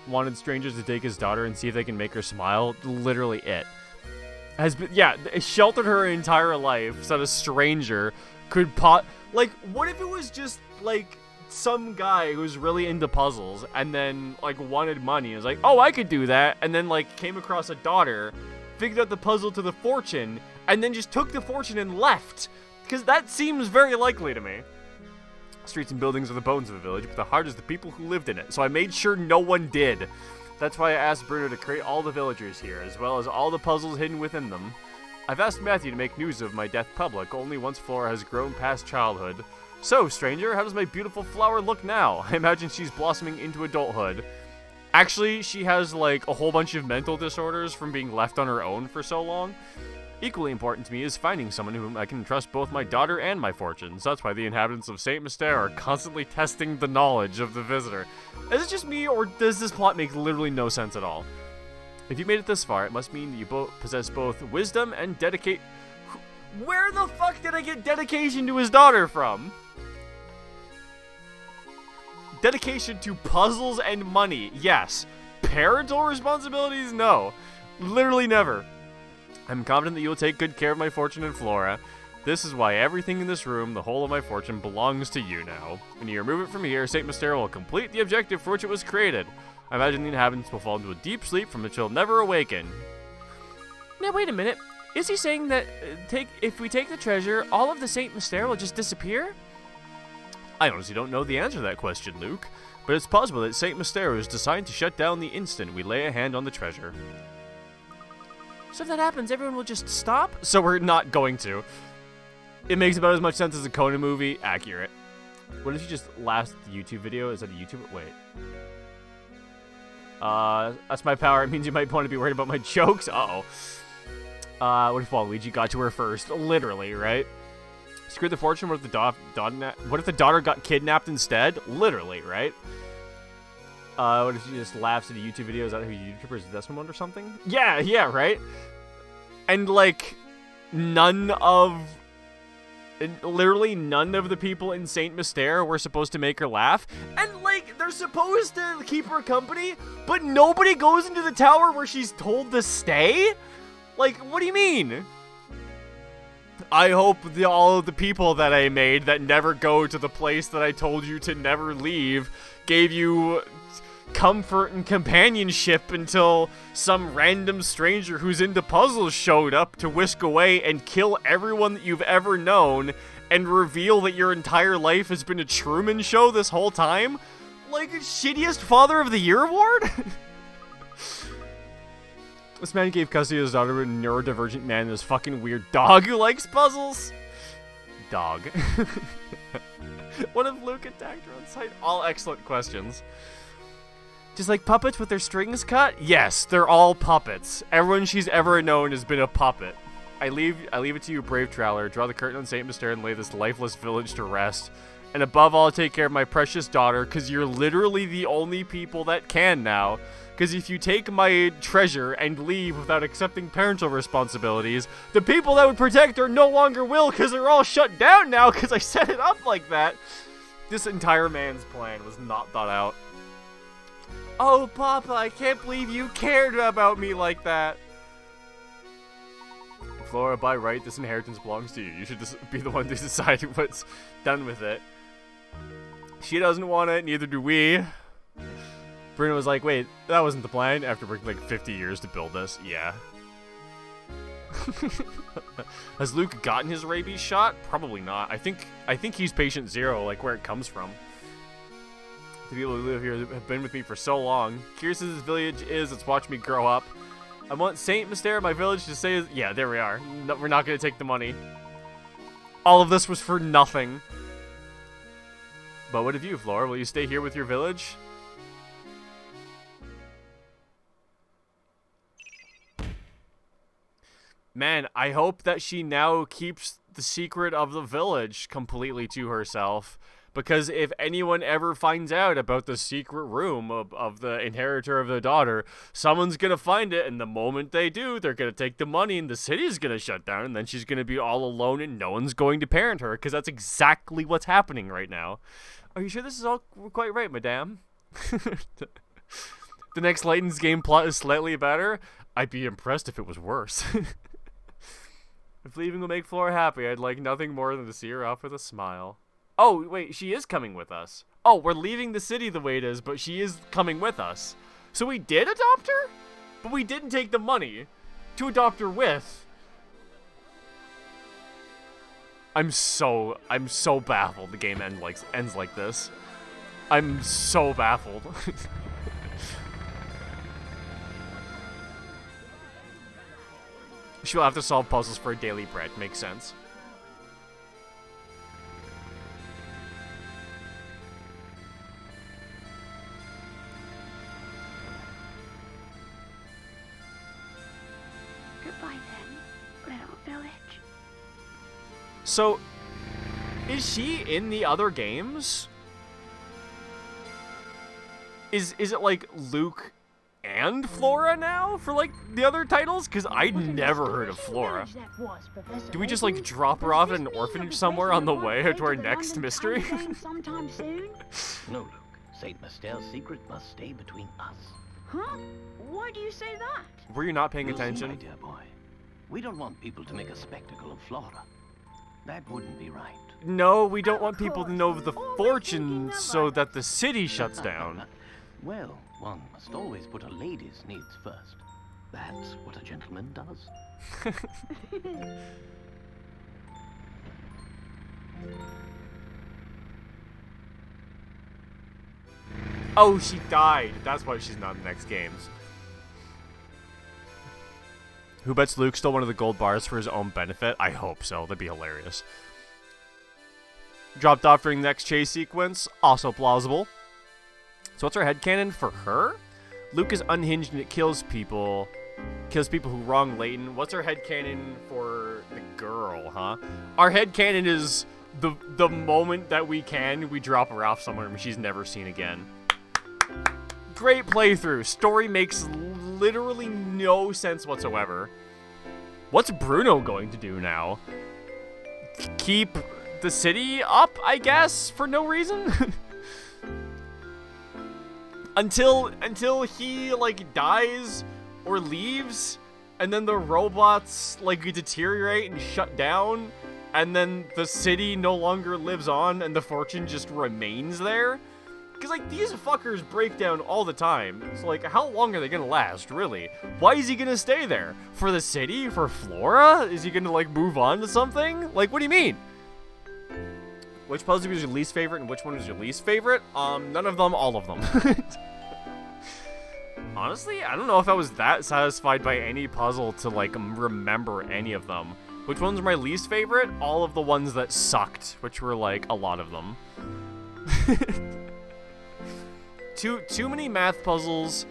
wanted strangers to take his daughter and see if they can make her smile. Literally it. Sheltered her entire life so that a stranger could like, what if it was just, like, some guy who's really into puzzles and then, like, wanted money and was like, oh, I could do that, and then, like, came across a daughter, figured out the puzzle to the fortune, and then just took the fortune and left? Because that seems very likely to me. Streets and buildings are the bones of a village, but the heart is the people who lived in it. So I made sure no one did. That's why I asked Bruno to create all the villagers here, as well as all the puzzles hidden within them. I've asked Matthew to make news of my death public, only once Flora has grown past childhood. So, stranger, how does my beautiful flower look now? I imagine she's blossoming into adulthood. Actually, she has, like, a whole bunch of mental disorders from being left on her own for so long. Equally important to me is finding someone whom I can trust both my daughter and my fortunes. That's why the inhabitants of Saint Mystere are constantly testing the knowledge of the visitor. Is it just me, or does this plot make literally no sense at all? If you made it this far, it must mean that you possess both wisdom and dedicate... Where the fuck did I get dedication to his daughter from? Dedication to puzzles and money, yes. Parental responsibilities, no. Literally never. I'm confident that you will take good care of my fortune and Flora. This is why everything in this room, the whole of my fortune, belongs to you now. When you remove it from here, Saint Mystere will complete the objective for which it was created. I imagine the inhabitants will fall into a deep sleep from which they'll never awaken. Now wait a minute. Is he saying that if we take the treasure, all of the Saint Mystere will just disappear? I honestly don't know the answer to that question, Luke. But it's possible that Saint Mystere is designed to shut down the instant we lay a hand on the treasure. So if that happens, everyone will just stop? So we're not going to. It makes about as much sense as a Conan movie. Accurate. What if you just last YouTube video? Is that a YouTuber? Wait. That's my power. It means you might want to be worried about my jokes. Uh-oh. What if Waluigi got to her first? Literally, right? Screw the fortune. What if the daughter got kidnapped instead? Literally, right? What if she just laughs at a YouTube video? Is that who YouTuber is? Desmond or something? Yeah, right? And, like, literally none of the people in Saint Mystere were supposed to make her laugh. And, like, they're supposed to keep her company, but nobody goes into the tower where she's told to stay? Like, what do you mean? I hope all of the people that I made that never go to the place that I told you to never leave gave you comfort and companionship until some random stranger who's into puzzles showed up to whisk away and kill everyone that you've ever known and reveal that your entire life has been a Truman Show this whole time? Like, shittiest Father of the Year award? This man gave custody of his daughter to a neurodivergent man and his fucking weird dog who likes puzzles. Dog. What if Luke attacked her on sight? All excellent questions. Just like puppets with their strings cut? Yes, they're all puppets. Everyone she's ever known has been a puppet. I leave it to you, brave traveler. Draw the curtain on Saint Mystere and lay this lifeless village to rest. And above all, take care of my precious daughter, because you're literally the only people that can now. Because if you take my treasure and leave without accepting parental responsibilities, the people that would protect her no longer will, because they're all shut down now because I set it up like that. This entire man's plan was not thought out. Oh, Papa, I can't believe you cared about me like that. Flora, by right, this inheritance belongs to you. You should just be the one to decide what's done with it. She doesn't want it, neither do we. Bruno was like, wait, that wasn't the plan after working like 50 years to build this. Yeah. Has Luke gotten his rabies shot? Probably not. I think he's patient zero, like where it comes from. The people who live here have been with me for so long. Curious as this village is, let's watch me grow up. I want Saint Mystere, my village, to say, yeah, there we are. No, we're not going to take the money. All of this was for nothing. But what of you, Flora? Will you stay here with your village? Man, I hope that she now keeps the secret of the village completely to herself. Because if anyone ever finds out about the secret room of the inheritor of the daughter, someone's going to find it, and the moment they do, they're going to take the money, and the city's going to shut down, and then she's going to be all alone, and no one's going to parent her, because that's exactly what's happening right now. Are you sure this is all quite right, madame? The next Layton's game plot is slightly better. I'd be impressed if it was worse. If leaving will make Flora happy, I'd like nothing more than to see her off with a smile. Oh, wait, she is coming with us. Oh, we're leaving the city the way it is, but she is coming with us. So we did adopt her? But we didn't take the money to adopt her with. I'm so baffled the game ends like this. I'm so baffled. She'll have to solve puzzles for her daily bread. Makes sense. Goodbye then, little village. So, is she in the other games? Is it like Luke and Flora now for like the other titles? Because I'd never heard of Flora. Do we just like drop her off at an orphanage somewhere on the way to our next mystery? Sometime soon? No, Luke. Saint Mastel's secret must stay between us. Huh? Why do you say that? Were you not paying You'll see, attention? my dear boy. We don't want people to make a spectacle of Flora. That wouldn't be right. No, we don't want people to know of the fortune so that the city shuts down. Well, one must always put a lady's needs first. That's what a gentleman does. Oh, she died. That's why she's not in the next games. Who bets Luke stole one of the gold bars for his own benefit? I hope so. That'd be hilarious. Dropped off during the next chase sequence. Also plausible. So what's our headcanon for her? Luke is unhinged and it kills people. Kills people who wrong Layton. What's our headcanon for the girl, huh? Our headcanon is the moment that we drop her off somewhere and she's never seen again. Great playthrough. Story makes literally no sense whatsoever. What's Bruno going to do now? Keep the city up, I guess, for no reason? until he like dies or leaves, and then the robots like deteriorate and shut down, and then the city no longer lives on and the fortune just remains there. Because, like, these fuckers break down all the time. So, like, how long are they gonna last, really? Why is he gonna stay there? For the city? For Flora? Is he gonna, like, move on to something? Like, what do you mean? Which puzzle was your least favorite and which one was your least favorite? None of them, all of them. Honestly, I don't know if I was that satisfied by any puzzle to, like, remember any of them. Which ones were my least favorite? All of the ones that sucked, which were, like, a lot of them. Too many math puzzles,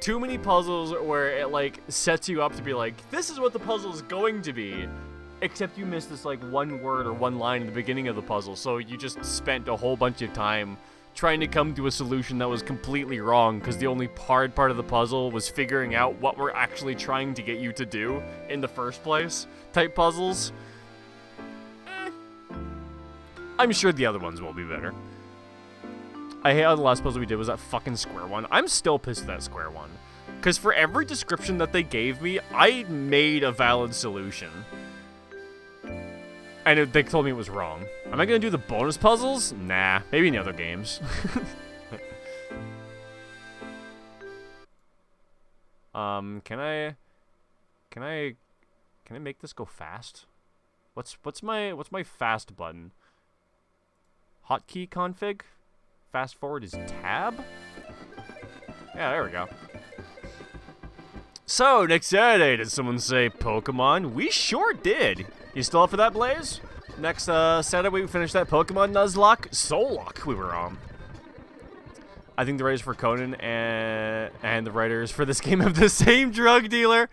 too many puzzles where it like sets you up to be like, this is what the puzzle is going to be, except you missed this like one word or one line in the beginning of the puzzle, so you just spent a whole bunch of time trying to come to a solution that was completely wrong because the only hard part of the puzzle was figuring out what we're actually trying to get you to do in the first place type puzzles. I'm sure the other ones will be better. I hate how the last puzzle we did was that fucking square one. I'm still pissed at that square one. Because for every description that they gave me, I made a valid solution. And they told me it was wrong. Am I going to do the bonus puzzles? Nah, maybe in the other games. Can I make this go fast? What's my fast button? Hotkey config? Fast forward is tab? Yeah, there we go. So, next Saturday, did someone say Pokemon? We sure did. You still up for that, Blaze? Next Saturday, we finish that Pokemon Nuzlocke. Solok we were on. I think the writers for Conan and the writers for this game have the same drug dealer.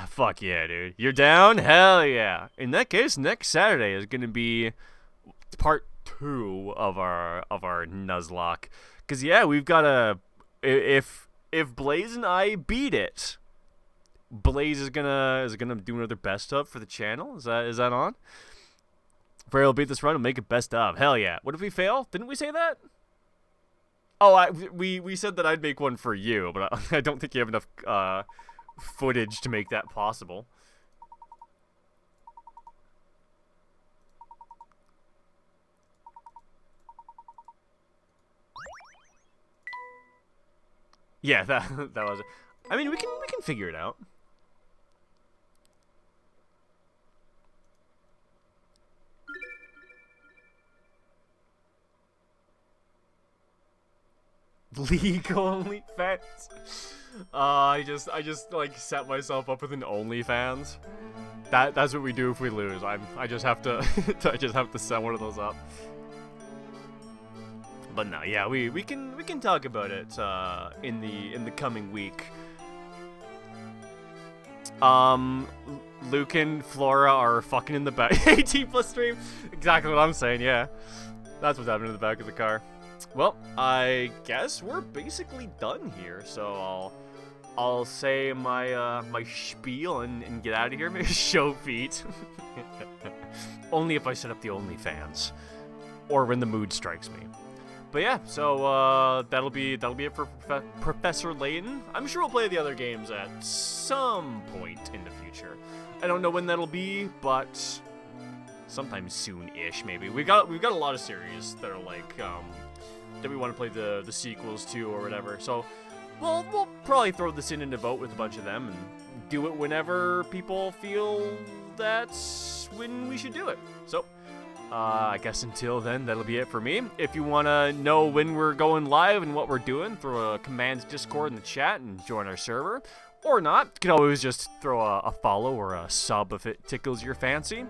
Fuck yeah, dude. You're down? Hell yeah. In that case, next Saturday is going to be part 2 of our Nuzlocke, because yeah, we've got a if Blaze and I beat it, Blaze is gonna do another best of for the channel. Is that on? If we'll beat this run and make it best of. Hell yeah. What if we fail? Didn't we say that? Oh, we said that I'd make one for you, but I don't think you have enough footage to make that possible. Yeah, that was it. I mean, we can figure it out. League OnlyFans. I just like set myself up with an OnlyFans. That's what we do if we lose. I just have to I just have to set one of those up. But no, yeah, we can talk about it in the coming week. Luke and Flora are fucking in the back. 18 plus stream. Exactly what I'm saying. Yeah, that's what's happening in the back of the car. Well, I guess we're basically done here. So I'll say my my spiel and get out of here. Maybe show feet. Only if I set up the OnlyFans, or when the mood strikes me. But yeah, so that'll be it for Professor Layton. I'm sure we'll play the other games at some point in the future. I don't know when that'll be, but sometime soon-ish maybe. We've got a lot of series that are like that we want to play the sequels to or whatever. So we'll probably throw this in a vote with a bunch of them and do it whenever people feel that's when we should do it. So I guess until then, that'll be it for me. If you want to know when we're going live and what we're doing, throw a commands Discord in the chat and join our server. Or not, you can always just throw a follow or a sub if it tickles your fancy.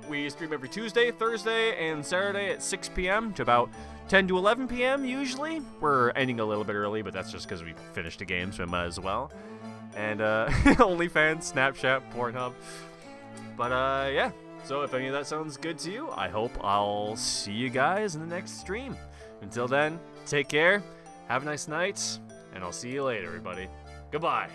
We stream every Tuesday, Thursday, and Saturday at 6 p.m. to about 10 to 11 p.m. usually. We're ending a little bit early, but that's just because we finished the game, so we might as well. And OnlyFans, Snapchat, Pornhub. But yeah. So if any of that sounds good to you, I hope I'll see you guys in the next stream. Until then, take care, have a nice night, and I'll see you later, everybody. Goodbye.